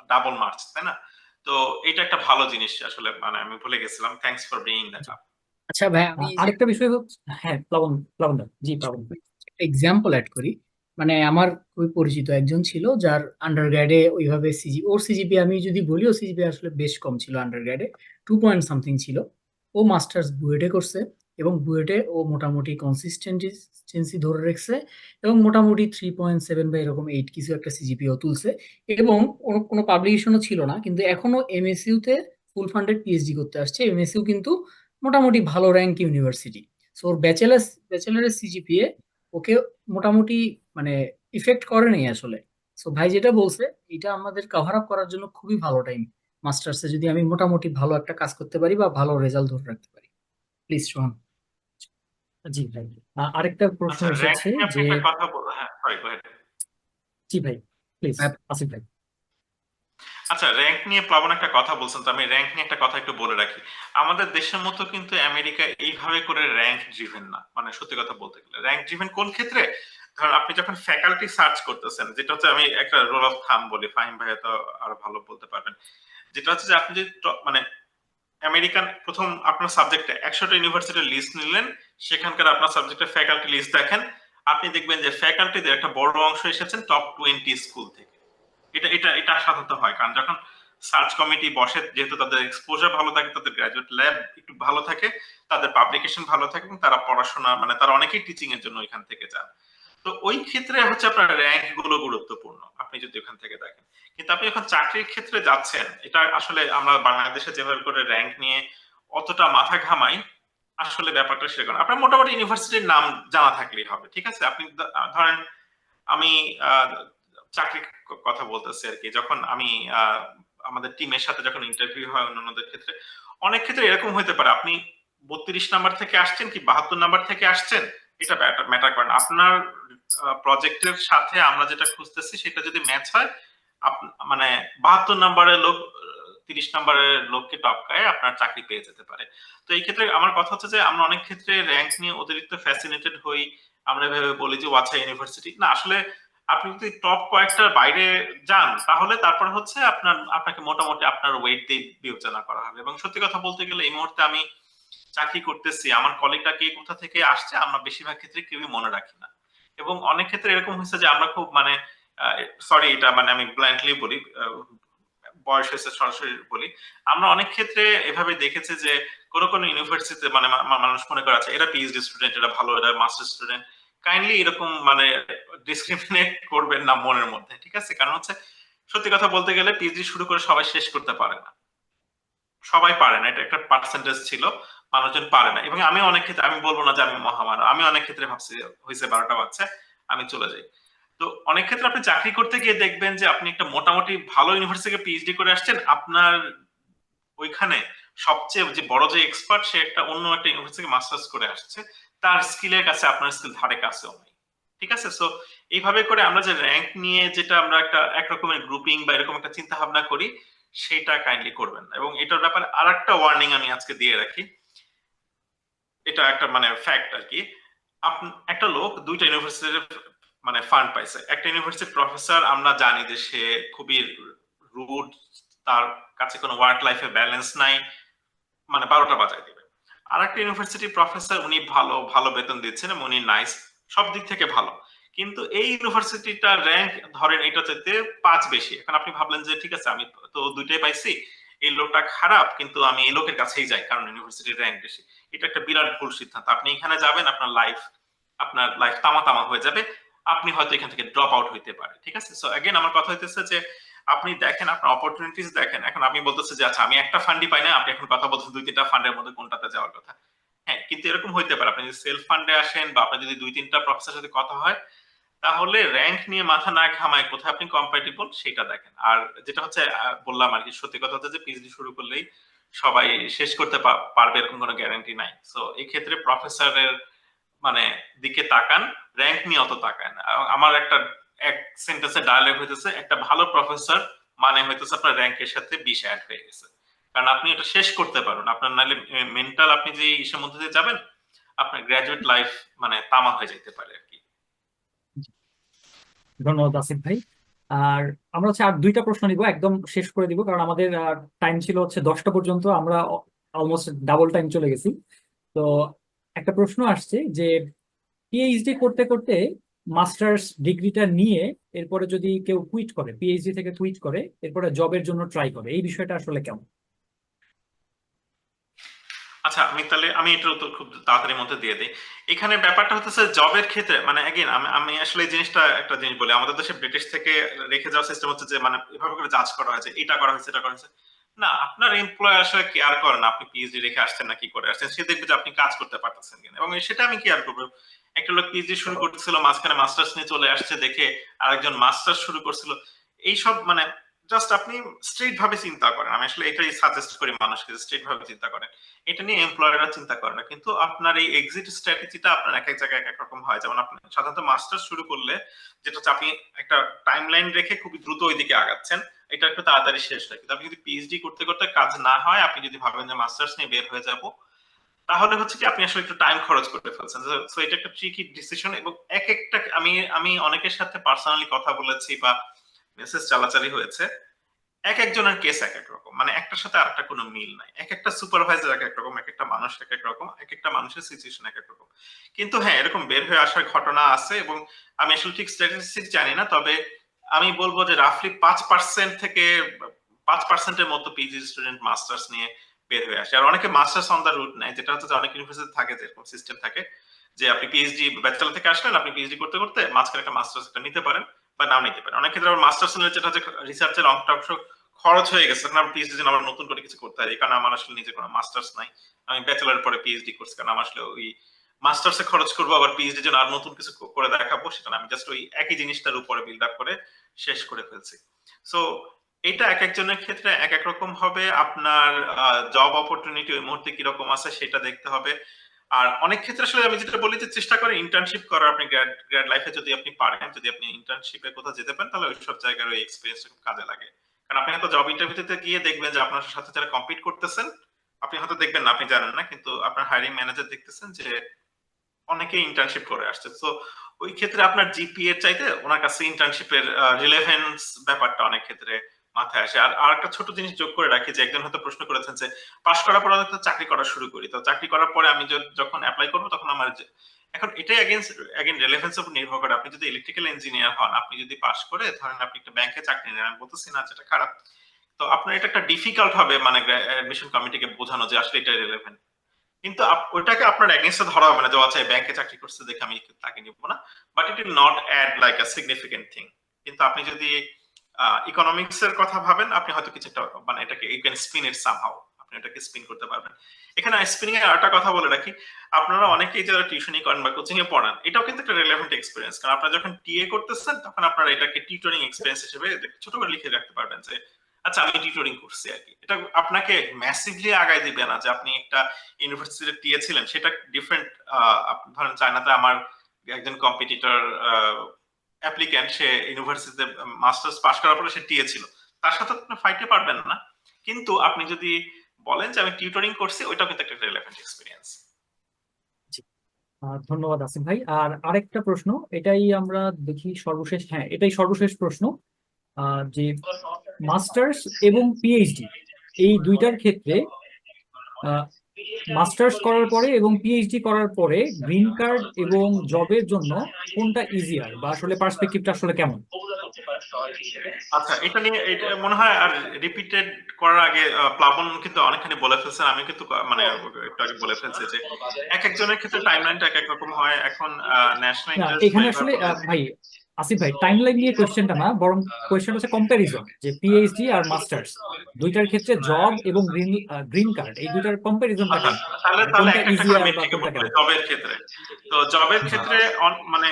double marks, তাই না? তো এটা একটা ভালো জিনিস আসলে, মানে আমি ভুলে গেছিলাম। Thanks for bringing that up. আচ্ছা ভাই, আমি আরেকটা বিষয় হচ্ছে, হ্যাঁ প্লাবন, জি প্লাবন। এক্সাম্পল অ্যাড করি। মানে আমার খুবই পরিচিত একজন ছিল যার আন্ডারগ্রেডে ওইভাবে ওর সিজিপি আমি যদি বলি, ও সিজিপি আসলে বেশ কম ছিল, আন্ডারগ্রেডে 2 পয়েন্ট সামথিং ছিল। ও মাস্টার্স বুয়েটে করছে, এবং বুয়েটে ও মোটামুটি কনসিস্টেন্সি ধরে রেখেছে, এবং মোটামুটি 3.7 বা এরকম 8 কিছু একটা সিজিপি ও তুলছে, এবং কোনো পাবলিকেশনও ছিল না। কিন্তু এখনো এমএসইউ তে ফুল ফান্ডেড পিএইচডি করতে আসছে। এমএসইউ কিন্তু মোটামুটি ভালো র্যাঙ্ক ইউনিভার্সিটি। সো ওর ব্যাচেলারের সিজিপিএ ওকে মোটামুটি মানে ইফেক্ট করে নাই আসলে। সো ভাই যেটা বলছে এটা আমাদের কভার আপ করার জন্য খুবই ভালো টাইম, মাস্টার্সে যদি আমি মোটামুটি ভালো একটা কাজ করতে পারি বা ভালো রেজাল্ট ধরে রাখতে পারি। প্লিজ শোন। জি ভাই, আরেকটা প্রশ্ন আচ্ছা, র্যাঙ্ক এসেছে নিয়ে আপনি যে, একটা কথা বল, হ্যাঁ সরি গো ahead। জি ভাই প্লিজ, আসিফ ভাই। আচ্ছা, র্যাঙ্ক নিয়ে প্লাবন একটা কথা বলছেন, তো আমি র্যাঙ্ক নিয়ে একটা কথা একটু বলে রাখি। আমাদের দেশের মতো কিন্তু আমেরিকা এইভাবে করে র্যাঙ্ক ড্রিভেন না, মানে সত্যি কথা বলতে গেলে র্যাঙ্ক ড্রিভেন কোন ক্ষেত্রে, ধরুন আপনি যখন ফ্যাকাল্টি সার্চ করতেছেন, যেটা হচ্ছে আমি একটা রোল অফ থাম বলি, ফাহিম ভাই তো আরো ভালো বলতে পারবেন, যেটা হচ্ছে যে আপনি যদি মানে আমেরিকান প্রথম আপনার সাবজেক্টে 100টা ইউনিভার্সিটির লিস্ট নিলেন, সেখানকার আপনার সাবজেক্টের ফ্যাকাল্টি লিস্ট দেখেন, আপনি দেখবেন যে ফ্যাকাল্টিদের একটা বড় অংশ এসেছেন টপ 20 স্কুল থেকে। এটা এটা এটা সাধারণত হয়, কারণ যখন সার্চ কমিটি বসে, যেহেতু তাদের এক্সপোজার ভালো থাকে, তাদের গ্রাজুয়েট ল্যাব একটু ভালো থাকে, তাদের পাবলিকেশন ভালো থাকে, এবং তারা পড়াশোনা মানে তারা অনেকেই টিচিং এর জন্য এখান থেকে যান। তো ওই ক্ষেত্রে হচ্ছে আপনার র্যাঙ্ক গুলো গুরুত্বপূর্ণ, আপনি যদি ওখান থেকে দেখেন। কিন্তু আপনি যখন চাকরির ক্ষেত্রে যাচ্ছেন, এটা আসলে আমরা বাংলাদেশে যেভাবে করে র্যাঙ্ক নিয়ে অতটা মাথা ঘামাই, আসলে ব্যাপারটা সেরকম না। আপনার মোটামুটি ইউনিভার্সিটির নাম জানা থাকলেই হবে, ঠিক আছে? আপনি ধরেন আমি চাকরির কথা বলতেছি আর কি, যখন আমি আমাদের টিমের সাথে যখন ইন্টারভিউ হয় অন্যান্যদের ক্ষেত্রে, অনেক ক্ষেত্রে এরকম হতে পারে আপনি 32 নাম্বার থেকে আসছেন কি 72 নাম্বার থেকে আসছেন, এটা ম্যাটার করে না। আপনার প্রজেক্টের সাথে আমরা যেটা খুঁজতেছি সেটা যদি ম্যাচ হয়, মানে 72 নাম্বারের লোক 30 নাম্বারের লোককে টপকায় আপনার চাকরি পেয়ে যেতে পারে। তো এই ক্ষেত্রে আমার কথা হচ্ছে যে আমরা অনেক ক্ষেত্রে র্যাঙ্ক নিয়ে অতিরিক্ত ফ্যাসিনেটেড হই, আমরা ভেবে বলি যে আচ্ছা ইউনিভার্সিটি না, আসলে আপনি যদি টপ কয়েকটার বাইরে যান, তাহলে তারপর হচ্ছে আপনাকে মোটামুটি আপনার ওয়েট দিয়ে বিবেচনা করা হবে। এবং সত্যি কথা বলতে গেলে এই মুহূর্তে আমি চাকরি করতেছি, আমার কলিগটা কে কোথা থেকে আসছে আমরা বেশিরভাগ ক্ষেত্রে কেউই মনে রাখি না। এবং অনেক ক্ষেত্রে এরকম হয়েছে যে আমরা খুব মানে সরি এটা মানে আমি ব্ল্যান্ডলি বলি, বয়স হয়েছে সরাসরি বলি, আমরা অনেক ক্ষেত্রে এভাবে দেখেছি যে কোন ইউনিভার্সিটিতে মানে মানুষ মনে করে আছে এরা পিএইচডি স্টুডেন্ট, এরা ভালো, এরা মাস্টার স্টুডেন্ট, কাইন্ডলি এরকম মানে ডিসক্রিমিনেট করবেন না মনের মধ্যে, ঠিক আছে? কারণ হচ্ছে সত্যি কথা বলতে গেলে পিএইচডি শুরু করে সবাই শেষ করতে পারে না, সবাই পারে না, এটা একটা পার্সেন্টেজ ছিল, মানুষজন পারে না। এবং আমি অনেক ক্ষেত্রে, আমি বলবো না যে আমি মহামানব, আমি অনেক ক্ষেত্রে ভাবছি হয়েছে 12টা বাচ্চা আমি চলে যাই। তো অনেক ক্ষেত্রে আপনি চাকরি করতে গিয়ে দেখবেন যে আপনি একটা মোটামুটি ভালো ইউনিভার্সিটি থেকে পিএইচডি করে আসছেন, আপনার ওইখানে সবচেয়ে যে বড় যে এক্সপার্ট সে একটা অন্য একটা ইউনিভার্সিটি থেকে মাস্টার্স করে আসছে, তার স্কিলের কাছে আপনার স্কিল ধারে কাছেও নেই, ঠিক আছে? সো এইভাবে করে আমরা যে র্যাঙ্ক নিয়ে যেটা আমরা একটা একরকমের গ্রুপিং বা এরকম একটা চিন্তা ভাবনা করি, সেটা কাইন্ডলি করবেন না। এবং এটার ব্যাপারে আরেকটা ওয়ার্নিং আমি আজকে দিয়ে রাখি, এটা একটা মানে ফ্যাক্ট আর কি। একটা লোক দুইটা ইউনিভার্সিটির মানে ফান্ড পাইছে, একটা ইউনিভার্সিটির প্রফেসর আমরা জানি যে সে খুবই রুড, তার কাছে কোনো ওয়ার্ক লাইফে ব্যালেন্স নাই, মানে 12টা বাজায় দিবে। আর একটা ইউনিভার্সিটির প্রফেসর উনি ভালো ভালো বেতন দিচ্ছেন এবং উনি নাইস, সব দিক থেকে ভালো, কিন্তু এই ইউনিভার্সিটিটার র্যাঙ্ক ধরেন এটা চাইতে 5 বেশি। এখন আপনি ভাবলেন যে ঠিক আছে আমি তো দুইটাই পাইছি, এই লোকটা খারাপ, কিন্তু আমি এই লোকের কাছেই যাই কারণ ইউনিভার্সিটির র্যাঙ্ক বেশি। এটা একটা বিরাট ভুল সিদ্ধান্ত। আপনি এখানে যাবেন, আপনার লাইফ তামা তামা হয়ে যাবে, আপনি হয়তো এখান থেকে ড্রপ আউট হইতে পারে, ঠিক আছে? সো अगेन আমার কথা হইতেছে যে আপনি দেখেন, আপনার অপরচুনিটিস দেখেন। এখন আমি বলতেছি যে আচ্ছা আমি একটা ফান্ডই পাই না, আপনি এখন কথা বলছেন 2-3টা ফান্ডের মধ্যে কোনটাতে যাওয়ার কথা। হ্যাঁ, কিন্তু এরকম হইতে পারে আপনি যদি সেলফ ফান্ডে আসেন বা আপনার যদি 2-3টা প্রফেসরের সাথে কথা হয়, তাহলে র্যাঙ্ক নিয়ে মাথা না ঘামায় কোথায় আপনি কম্পাটিবল সেটা দেখেন। আর যেটা হচ্ছে বললাম আর কি, সত্যি কথা হচ্ছে যে পিএইচডি শুরু করলেই সবাই শেষ করতে পারবে এরকম কোনো গ্যারান্টি নাই। সো এই ক্ষেত্রে প্রফেসরের মানে দিকে তাকান, র্যাঙ্ক নিয়ে অত তাকান। আমার একটা এক সেন্টেন্সে ডায়ালগ হইতেছে, একটা ভালো প্রফেসর মানে হইতেছে আপনার র্যাঙ্কের সাথে 20 অ্যাড হয়ে গেছে, কারণ আপনি এটা শেষ করতে পারবেন। আপনার নাইলে মেন্টাল আপনি যে ইসের মধ্যে দিয়ে যাবেন, আপনার গ্রাজুয়েট লাইফ মানে তামা হয়ে যেতে পারে আর কি। ধন্যবাদ আসিফ ভাই। আর আমরা হচ্ছে আর দুইটা প্রশ্ন নিব, একদম শেষ করে দিব, কারণ আমাদের টাইম ছিল হচ্ছে 10টা পর্যন্ত, আমরা অলমোস্ট ডাবল টাইম চলে গেছি। তো একটা প্রশ্ন আসছে যে পিএইচডি করতে করতে মাস্টার্স ডিগ্রিটা নিয়ে এরপরে যদি কেউ কুইট করে, পিএইচডি থেকে কুইট করে, এরপরে জবের জন্য ট্রাই করে, এই বিষয়টা আসলে কেমন? আচ্ছা, আমি এটার উত্তর খুব তাড়াতাড়ির মধ্যে দিয়ে দিই। এখানে ব্যাপারটা হচ্ছে জবের ক্ষেত্রে মানে अगेन আমি আসলে এই জিনিসটা একটা জিনিস বলি, আমাদের দেশে ব্রিটিশ থেকে রেখে যাওয়া সিস্টেম হচ্ছে যে মানে এভাবে করে জাজ করা হয়েছে, এটা করা হয়েছে, এটা করা হয়েছে। না, আপনার এমপ্লয় আসলে কেয়ার করে না আপনি পিএইচডি রেখে আসছেন না কি করে আসছেন, সে দেখবে যে আপনি কাজ করতে পারতেছেন কিনা, এবং সেটা আমি কেয়ার করবো। একটা লোক পিএইচডি শুরু করতেছিল, মাঝখানে মাস্টার্স নিয়ে চলে আসছে, দেখে আরেকজন মাস্টার্স শুরু করছিল, এইসব মানে জাস্ট আপনি স্ট্রেট ভাবে চিন্তা করেন। আমি আসলে এটাই সাজেস্ট করি মানুষকে, স্ট্রেট ভাবে চিন্তা করেন। এটা নিয়ে এমপ্লয়াররা চিন্তা করে না, কিন্তু আপনার এই এক্সিট স্ট্র্যাটেজিটা আপনার এক এক জায়গায় এক এক রকম হয়। যেমন আপনি সাধারণত মাস্টার্স শুরু করলে যেটা হচ্ছে আপনি একটা টাইমলাইন রেখে খুবই দ্রুত ওইদিকে আগাচ্ছেন, এটা একটু তাড়াতাড়ি শেষ হয়। কিন্তু আপনি যদি পিএইচডি করতে করতে কাজ না হয়, আপনি যদি ভাবেন যে মাস্টার্স নিয়ে বের হয়ে যাব, তাহলে হচ্ছে কি আপনি আসলে একটু টাইম খরচ করতে ফেলছেন। সো এটা একটা ট্রিকি ডিসিশন, এবং এক একটা আমি অনেকের সাথে পার্সোনালি কথা বলেছি বা মেসেজ চালাচালি হয়েছে, এক একজনের কেস এক এক রকম, মানে একটার সাথে আরেকটা কোনো মিল নাই। এক একটা সুপারভাইজার এক এক রকম, এক একটা মানুষ এক এক রকম, এক একটা মানুষের সিচুয়েশন এক এক রকম। কিন্তু হ্যাঁ, এরকম বের হয়ে আসার ঘটনা আছে, এবং আমি আসলে ঠিক স্ট্যাটিস্টিক্স জানি না, তবে আমি বলবো যে রাফলি 5% থেকে 5%-এর মতো পিজি স্টুডেন্ট মাস্টার্স নিয়ে বের হয়ে আসে। আর অনেকে মাস্টার্স অন দ্য রুট নেয়, যেটা হচ্ছে যে অনেক ইউনিভার্সিটি থাকে যে এরকম সিস্টেম থাকে যে আপনি পিএইচডি ব্যাচেলর থেকে আসলেন, আপনি পিএইচডি করতে করতে মাঝখানে একটা মাস্টার্স একটা নিতে পারেন বা নাও নিতে পারেন। অনেক ক্ষেত্রে আবার মাস্টার্স নিলে যেটা হচ্ছে রিসার্চের অংশ খরচ হয়ে গেছে, তখন আমার পিএইচডি জন্য আবার নতুন করে কিছু করতে হয়, কারণ আমার আসলে নিজে কোনো মাস্টার্স নাই। আমি ব্যাচেলর পরে পিএইচডি করছি, কারণ আমার আসলে ওই মাস্টার্সে খরচ করবো আবার পিএইচডি জন্য আর নতুন কিছু করে দেখাবো, সেটা না, আমি জাস্ট ওই একই জিনিসটার উপরে বিল্ড আপ করে শেষ করে ফেলছি। সো এটা এক একজনের ক্ষেত্রে এক এক রকম হবে। আপনার জব অপরচুনিটি ওই মুহূর্তে কিরকম আছে সেটা দেখতে হবে। আর অনেক ক্ষেত্রে আসলে আমি যেটা বলি যে চেষ্টা করেন ইন্টার্নশিপ করার। আপনি গ্র্যাড লাইফে যদি আপনি পারেন, যদি আপনি ইন্টার্নশিপে কোথাও যেতে পারেন, তাহলে ওই সব জায়গার ওই এক্সপেরিয়েন্স কাজে লাগে। কারণ আপনি হয়তো জব ইন্টারভিউতে গিয়ে দেখবেন যে আপনার সাথে যারা কম্পিট করতেছেন, আপনি হয়তো দেখবেন না, আপনি জানেন না, কিন্তু আপনার হায়ারিং ম্যানেজার দেখতেছেন যে অনেকে ইন্টার্নশিপ করে আসছে। তো ওই ক্ষেত্রে আপনার জিপিএ চাইতে ওনার কাছে ইন্টার্নশিপের রিলেভেন্স ব্যাপারটা অনেক ক্ষেত্রে মাথায় আসে। আর একটা ছোট জিনিস যোগ করে রাখি, যে একজন হয়তো প্রশ্ন করেছেন যে পাশ করার পর হয়তো চাকরি করা শুরু করি, তো চাকরি করার পরে আমি যখন অ্যাপ্লাই করবো তখন আমার এখন এটাই অ্যাগেন রেলেভেন্স উপর নির্ভর করে। আপনি যদি ইলেকট্রিক্যাল ইঞ্জিনিয়ার হন, আপনি যদি পাশ করে ধরেন আপনি একটা ব্যাংকে চাকরি নেন, আমি বলতেছি না যেটা খারাপ, তো আপনার এটা একটা ডিফিকাল্ট হবে মানে অ্যাডমিশন কমিটিকে বোঝানো যে আসলে এটা রিলেভেন্ট। কিন্তু ওইটাকে আপনার এগেইনস্টে ধরা হবে না যে আচ্ছা ব্যাংকে চাকরি করছে দেখে আমি তাকে নিব না, but it will not add like a significant thing. কিন্তু আপনি যদি ইকোনমিক্স এর কথা ভাবেন, আপনি হয়তো কিছু একটা মানে এটাকে you can spin it somehow, আপনি এটাকে স্পিন করতে পারবেন। এখানে স্পিনিং এর আরেকটা কথা বলে রাখি, আপনারা অনেকেই যারা টিউশনি করেন বা কোচিং এ পড়ান, এটাও কিন্তু একটা রিলেভেন্ট এক্সপেরিয়েন্স। কারণ আপনারা যখন টিএ করতেছেন, তখন আপনারা এটাকে টিউটরিং এক্সপেরিয়েন্স হিসেবে ছোট করে লিখে রাখতে পারবেন যে আচ্ছা আমি টিউটরিং করছি আর কি। এটা আপনাকে ম্যাসিভলি আগায় দিবে না যে আপনি একটা ইউনিভার্সিটিতে টিএ ছিলেন, সেটা ডিফারেন্ট। ধরেন চায়নাতে আমার একজন কম্পিটিটর অ্যাপ্লিক্যান্ট, সে ইউনিভার্সিটিতে মাস্টার্স পাস করার পরে সে টিএ ছিল, তার সাথে আপনি ফাইটে পারবেন না। কিন্তু আপনি যদি বলেন যে আমি টিউটরিং করছি, ওইটাও কিন্তু একটা রিলেভেন্ট এক্সপেরিয়েন্স। ধন্যবাদ আসিফ ভাই। আর আরেকটা প্রশ্ন, এটাই আমরা দেখি সর্বশেষ, হ্যাঁ এটাই সর্বশেষ প্রশ্ন, যে মাস্টার্স এবং পিএইচডি এই দুইটার ক্ষেত্রে মাস্টার্স করার পরে এবং পিএইচডি করার পরে গ্রিন কার্ড এবং জবের জন্য কোনটা ইজিয়ার, বা আসলে পার্সপেক্টিভটা আসলে কেমন? আচ্ছা, এটা নিয়ে এটা মনে হয় আর রিপিটেড করার আগে প্লাবন কিন্তু অনেকখানি বলে ফেলছেন, আমি কিন্তু মানে একটু আগে বলে ফেলছি যে এক একজনের ক্ষেত্রে টাইমলাইনটা এক এক রকম হয়। এখন ন্যাশনাল না, ইন্টারেস্ট এখানে আসলে ভাই আসিফ ভাই টাইমলাইন নিয়ে কোয়েশ্চেনটা না, বরং কোয়েশ্চেন হচ্ছে কম্প্যারিজন, যে পিএইচডি আর মাস্টার্স দুইটার ক্ষেত্রে জব এবং গ্রিন কার্ড এই দুইটার কম্প্যারিজনটা কেমন, তাহলে কোনটা একটা একটা করে ইজিয়ার বা মেট্রিকে কোনটা বলতে কেমন? জবের ক্ষেত্রে। তো জবের ক্ষেত্রে মানে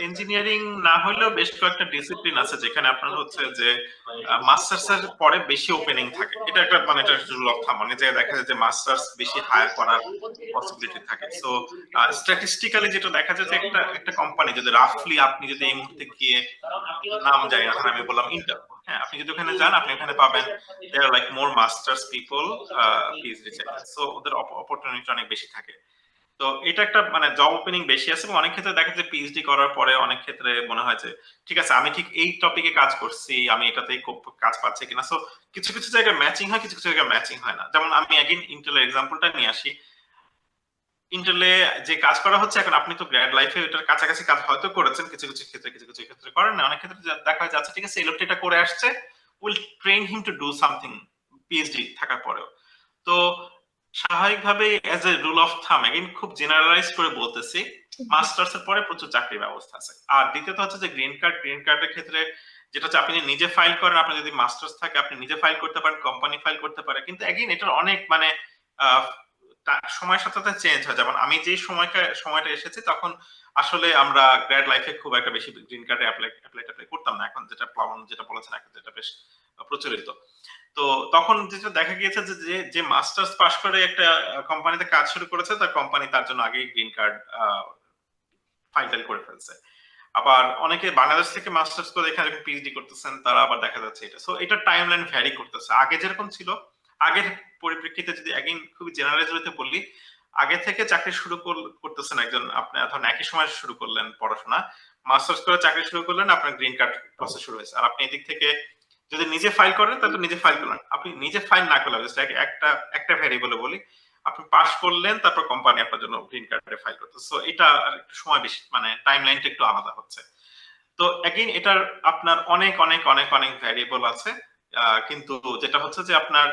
ইঞ্জিনিয়ারিং না হলেও বেশ কয়েকটা ডিসিপ্লিন আছে যেখানে আপনার হচ্ছে যে মাস্টার্স এর পরে বেশি ওপেনিং থাকে। এটা একটা মানে এটা রুল অফ থাম, মানে যে দেখা যায় যে মাস্টার্স বেশি হায়ার করার পসিবিলিটি থাকে। সো স্ট্যাটিস্টিক্যালি যেটা দেখা যায় যে একটা কোম্পানি যদি রাফলি আপনি যদি এই মুহূর্তে গিয়ে নাম জানি না, আমি বললাম ইন্টার, হ্যাঁ আপনি যদি ওখানে যান, আপনি ওখানে পাবেন there are like more masters people PhD চাইছেন, সো ওদের অপরচুনিটি অনেক বেশি থাকে। তো এটা একটা মানে জব ওপেনিং বেশি আছে, এবং অনেক ক্ষেত্রে দেখা যায় পিএইচডি করার পরে অনেক ক্ষেত্রে মনে হয় যে ঠিক আছে আমি ঠিক এই টপিকে কাজ করছি, আমি এটাতেই কাজ পাচ্ছি কিনা। সো কিছু কিছু জায়গায় ম্যাচিং হয়, কিছু কিছু জায়গায় ম্যাচিং হয় না। যেমন আমি এগেইন ইন্টেলের এক্সাম্পলটা নিয়ে আসি। ইন্টেলে যে কাজ করা হচ্ছে এখন, আপনি তো গ্র্যাড লাইফে এটার কাছাকাছি কাজ হয়তো করেছেন, কিছু কিছু ক্ষেত্রে কিছু কিছু ক্ষেত্রে করেন না। অনেক ক্ষেত্রে দেখা যায় আচ্ছা ঠিক আছে এই লোকটা এটা করে আসছে, will train him to do something PhD থাকার পরেও। তো স্বাভাবিকভাবে অ্যাজ এ রুল অফ থাম, এগেইন খুব জেনারেলাইজ করে বলতেছি, মাস্টার্স এর পরে প্রচুর চাকরির ব্যবস্থা আছে। আর দ্বিতীয়ত হচ্ছে যে গ্রিন কার্ডের ক্ষেত্রে যেটা হচ্ছে আপনি যদি নিজে ফাইল করেন, আপনার যদি মাস্টার্স থাকে আপনি নিজে ফাইল করতে পারেন, কোম্পানি ফাইল করতে পারে, কিন্তু এগেইন এটার অনেক মানে সময়ের সাথে সাথে চেঞ্জ হয়। যেমন আমি যে সময়টা এসেছি তখন আসলে আমরা গ্র্যাড লাইফে খুব একটা বেশি গ্রিন কার্ডে অ্যাপ্লাই করতাম না। এখন যেটা প্লাবন যেটা বলেছেন, এখন যেটা বেশ প্রচলিত। তো তখন যেটা দেখা গিয়েছে যে যে মাস্টার্স পাশ করে একটা কোম্পানিতে কাজ শুরু করেছে, তার কোম্পানি তার জন্য আগেই গ্রিন কার্ড ফাইল করে ফেলছে। আবার অনেকে বাংলাদেশ থেকে মাস্টার্স করে এখানে পিএইচডি করতেছেন, তারা আবার দেখা যাচ্ছে এটা। সো এটা টাইমলাইন ভ্যারি করতেছে। আগে যেরকম ছিল, আগের পরিপ্রেক্ষিতে যদি এগেইন খুবই জেনারেলাইজ হতে বলি, আগে থেকে চাকরি শুরু করতেছেন একজন, আপনি ধরেন একই সময় শুরু করলেন পড়াশোনা, মাস্টার্স করে চাকরি শুরু করলেন, আপনার গ্রিন কার্ড প্রসেস শুরু হয়েছে। আর আপনি এদিক থেকে যদি নিজে ফাইল করেন তাহলে তো নিজে ফাইল করলেন। আপনি নিজে ফাইল না করলে জাস্ট একটা ভ্যারিয়েবলে বলি, আপনি পাস করলেন, তারপর কোম্পানি আপনার জন্য গ্রিন কার্ডে ফাইল করতে। সো এটা একটু সময় বেশি, মানে টাইম লাইনটা একটু আলাদা হচ্ছে। তো এগেইন এটার আপনার অনেক অনেক অনেক অনেক ভ্যারিয়েবল আছে, কিন্তু যেটা হচ্ছে যে আপনার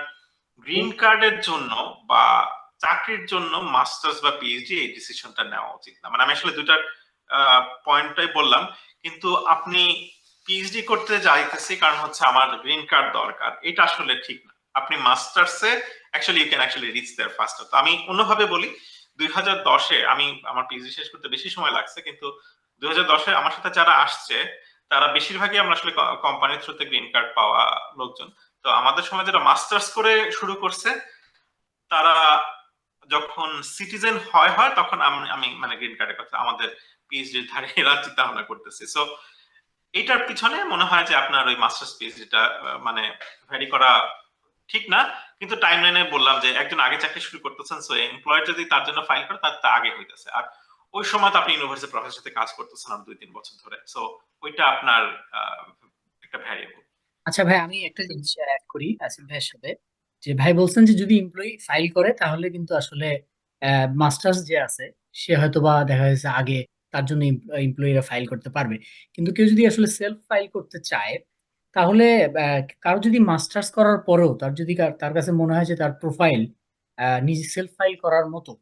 গ্রিন কার্ডের জন্য বা চাকরির জন্য মাস্টার্স বা পিএইচডি এই ডিসিশনটা নেওয়া উচিত না। মানে আমি আসলে দুইটার পয়েন্টটাই বললাম, কিন্তু আপনি পিএইচডি করতে যাইতেছি কারণ হচ্ছে আমার গ্রিন কার্ড দরকার, এটা আসলে ঠিক না। আপনি মাস্টার্সে actually you can actually reach there faster. তো আমি অন্যভাবে বলি, 2010-এ আমি আমার পিএইচডি শেষ করতে বেশি সময় লাগছে, কিন্তু 2010-এ আমার সাথে যারা আসছে তারা বেশিরভাগই আমরা আসলে কোম্পানির থ্রুতে গ্রিন কার্ড পাওয়া লোকজন। তো আমাদের সময় যারা মাস্টার্স করে শুরু করছে, তারা যখন সিটিজেন হয় তখন আমি মানে গ্রিন কার্ডের কথা আমাদের পিএইচডি ধারে এরা চিন্তা ভাবনা করতেছি। সো এটার পিছনে মনে হয় যে আপনার ওই মাস্টার্স পিএইচডিটা মানে ভ্যারি করা ঠিক না। কিন্তু টাইমলাইনে বললাম যে একজন আগে চাকরি শুরু করতেছেন, সো এমপ্লয়ার যদি তার জন্য ফাইল করে, তার আগে হইতেছে। আর ওই সময় তো আপনি ইউনিভার্সিটি প্রফেসরের সাথে কাজ করতেছেন আর 2-3 বছর ধরে। সো ওইটা আপনার একটা ভ্যারিয়েবল। আচ্ছা ভাই, আমি একটা জিনিস অ্যাড করি আসিফ ভাইয়ের সাথে, যে ভাই বলছেন যে যদি এমপ্লয়ি ফাইল করে তাহলে কিন্তু আসলে মাস্টার্স যে আছে সে হয়তো বা দেখা যাচ্ছে আগে, তার জন্য এমপ্লয়িরা ফাইল করতে পারবে। কিন্তু কেউ যদি আসলে সেলফ ফাইল করতে চায়, তাহলে কারো যদি মাস্টার্স করার পরেও তার যদি তার কাছে মনে হয় যে তার প্রোফাইল নিজে সেলফ ফাইল করার মতো,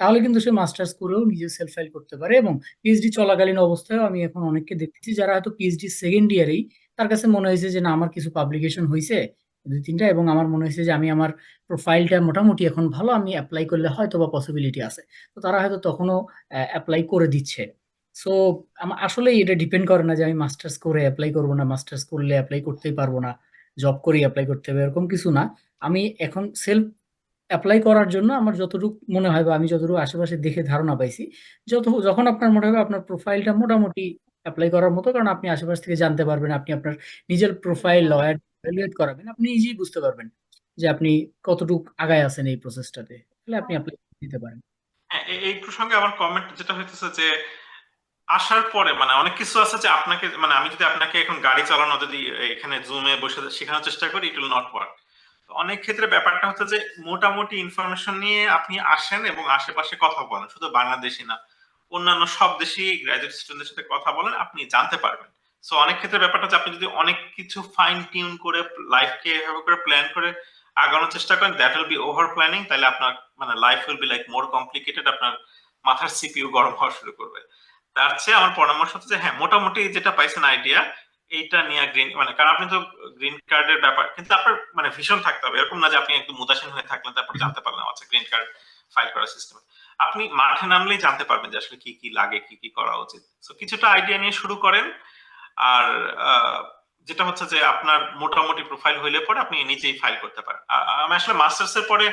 তাহলে কিন্তু সে মাস্টার্স করেও নিজে সেলফ ফাইল করতে পারে। এবং পিএইচডি চলাকালীন অবস্থায় আমি এখন অনেককে দেখতেছি যারা হয়তো পিএইচডি সেকেন্ড ইয়ারেই তার কাছে মনে হয়েছে যে না, আমার কিছু পাবলিকেশন হয়েছে 2-3টা, এবং আমার মনে হয়েছে যে আমি আমার প্রোফাইলটা মোটামুটি এখন ভালো, আমি অ্যাপ্লাই করলে হয়তো বা পসিবিলিটি আছে, তো তারা হয়তো তখনও অ্যাপ্লাই করে দিচ্ছে। সো আসলে এটা ডিপেন্ড করে না যে আমি মাস্টার্স করে অ্যাপ্লাই করবো না, মাস্টার্স করলে অ্যাপ্লাই করতেই পারবো না, জব করেই অ্যাপ্লাই করতে হবে, এরকম কিছু না। আমি এখন সেলফ অ্যাপ্লাই করার জন্য আমার যতটুকু মনে হয় বা আমি যতটুকু আশেপাশে দেখে ধারণা পাইছি, যখন আপনার মনে হবে আপনার প্রোফাইলটা মোটামুটি অ্যাপ্লাই করার মতো, কারণ আপনি আশেপাশ থেকে জানতে পারবেন, আপনি আপনার নিজের প্রোফাইল লয়ার ভ্যালুয়েট করাবেন, আপনি ইজি বুঝতে পারবেন যে আপনি কতটুকু আগায় আছেন এই প্রসেসটাতে, তাহলে আপনি অ্যাপ্লাই দিতে পারেন। হ্যাঁ, এই প্রসঙ্গে আমার কমেন্ট যেটা হইতেছে যে আসার পরে মানে অনেক কিছু আছে যে আপনাকে, মানে আমি যদি আপনাকে এখন গাড়ি চালানো যদি এখানে জুমে বসে শেখানোর চেষ্টা করি, ইট উইল নট ওয়ার্ক। অনেক ক্ষেত্রে ব্যাপারটা হচ্ছে যে মোটামুটি ইনফরমেশন নিয়ে আপনি আসেন এবং আশেপাশে কথা বলেন, শুধু বাংলাদেশি না, অন্যান্য সব দেশি গ্রাজুয়েট স্টুডেন্টদের সাথে কথা বলেন, আপনি জানতে পারবেন। সো অনেক ক্ষেত্রে ব্যাপারটা হচ্ছে আপনি যদি অনেক কিছু ফাইন টিউন করে লাইফকে এভাবে করে প্ল্যান করে আগানোর চেষ্টা করেন, that will be over planning, তাহলে আপনার মানে life will be like more complicated, আপনার মাথার সিপিইউ গরম হওয়া শুরু করবে। তার চেয়ে আমার পরামর্শ হচ্ছে যে হ্যাঁ, মোটামুটি যেটা পাইছেন আইডিয়া, এইটা নিয়ে গ্রিন মানে, কারণ আপনি তো গ্রিন কার্ডের ব্যাপার, কিন্তু আপনার মানে ভিশন থাকতে হবে, এরকম না যে আপনি একদম উদাসীন হয়ে থাকলেন তারপর জানতে পারলাম আচ্ছা গ্রিন কার্ড ফাইল করার সিস্টেম। আপনি মাঠে নামলেই জানতে পারবেন যে আসলে কি কি লাগে, কি কি করা উচিত। সো কিছুটা আইডিয়া নিয়ে শুরু করেন। আর যেটা হচ্ছে যে আপনার মোটামুটি প্রোফাইল হইলে পরে আপনি নিজেই ফাইল করতে পারেন। আমি আসলে মাস্টার্স এর পরে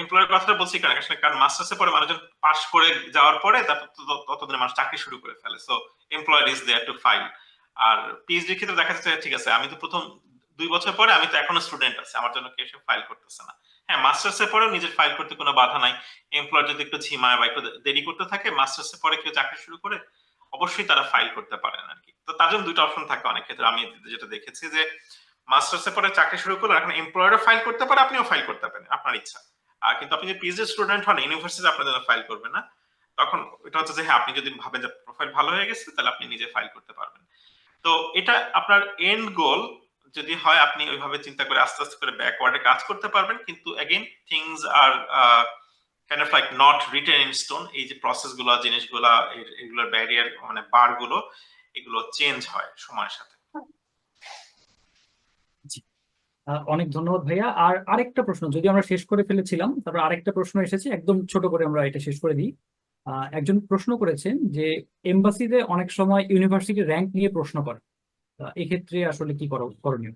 এমপ্লয়ের কথাটা বলছি কারণ আসলে, কারণ মাস্টার্স এর পরে মানুষজন পাস করে যাওয়ার পরে তারপর ততদিনে মানুষ চাকরি শুরু করে ফেলে। So employer is there to file. আর পিএইচডি ক্ষেত্রে দেখা যাচ্ছে ঠিক আছে, আমি তো প্রথম 2 বছর পরে আমি তো এখনো স্টুডেন্ট আছি, আমার জন্য কেউ এসে ফাইল করতেছে না। হ্যাঁ, মাস্টার্স এর পরেও নিজের ফাইল করতে কোনো বাধা নাই। এমপ্লয়ার যদি একটু ঝিমায় বা একটু দেরি করতে থাকে, মাস্টার্স এর পরে কেউ চাকরি শুরু করে অবশ্যই তারা ফাইল করতে পারেন আর কি। তো তার জন্য 2টা অপশন থাকে অনেক ক্ষেত্রে। আমি যেটা দেখেছি যে মাস্টার্স এর পরে চাকরি শুরু করলে এখন এমপ্লয়ারও ফাইল করতে পারে, আপনিও ফাইল করতে পারেন, আপনার ইচ্ছা। কিন্তু আপনি যদি পিএইচডি স্টুডেন্ট হন, ইউনিভার্সিটি আপনার জন্য ফাইল করবে না। তখন এটা হচ্ছে যে হ্যাঁ, আপনি যদি ভাবেন যে প্রোফাইল ভালো হয়ে গেছে, তাহলে আপনি নিজে ফাইল করতে পারবেন। তো এটা আপনার এন্ড গোল যদি হয়, আপনি ওইভাবে চিন্তা করে আস্তে আস্তে করে ব্যাকওয়ার্ডে কাজ করতে পারবেন। কিন্তু again things are kind of like not written in stone. এই যে প্রসেস গুলো, জিনিসগুলা, এগুলোর ব্যারিয়ার মানে বার গুলো, এগুলো চেঞ্জ হয় সময়ের সাথে। অনেক ধন্যবাদ ভাইয়া। আর আরেকটা প্রশ্ন, যদি আমরা শেষ করে ফেলেছিলাম, তারপর আরেকটা প্রশ্ন এসেছে, একদম ছোট করে আমরা এটা শেষ করে দিই। একজন প্রশ্ন করেছেন যে এমবাসিতে অনেক সময় ইউনিভার্সিটি র্যাঙ্ক নিয়ে প্রশ্ন করে, এক্ষেত্রে আসলে কি করণীয়?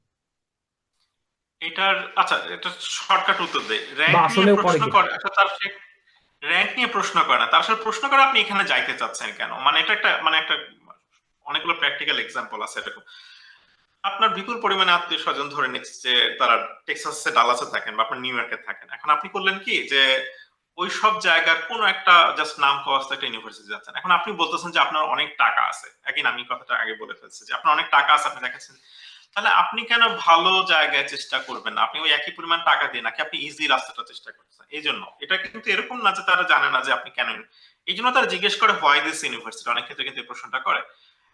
এটার আচ্ছা, এটা শর্টকাট উত্তর দেয়, বা র্যাঙ্ক নিয়ে আসলেও করে প্রশ্ন কিনা? করে আচ্ছা, তার র্যাঙ্ক নিয়ে প্রশ্ন করে না, তার সাথে প্রশ্ন করে আপনি এখানে যাইতে চাচ্ছেন কেন, মানে এটা একটা মানে একটা অনেকগুলো প্র্যাকটিক্যাল এক্সাম্পল আছে এরকম। আপনার বিপুল পরিমাণে আত্মীয় স্বজন ধরে নিচ্ছে যে তারা টেক্সাসে ডালাসে থাকেন বা আপনার নিউ ইয়র্কে থাকেন, এখন আপনি করলেন কি যে ওই সব জায়গার কোনো একটা জাস্ট নাম কস্ট একটা ইউনিভার্সিটি যাচ্ছেন, এখন আপনি বলতেছেন যে আপনার অনেক টাকা আছে, একই আমি কথাটা আগে বলে ফেলছি যে আপনার অনেক টাকা আছে, আপনি দেখাচ্ছেন, তাহলে আপনি কেন ভালো জায়গায় চেষ্টা করবেন না, আপনি ওই একই পরিমাণ টাকা দিয়ে নাকি আপনি ইজি রাস্তাটা চেষ্টা করছেন। এই জন্য এটা কিন্তু এরকম না যে তারা জানে না যে আপনি কেন, এই জন্য তারা জিজ্ঞেস করে হোয়াই দিস ইউনিভার্সিটি, অনেক ক্ষেত্রে কিন্তু এই প্রশ্নটা করে।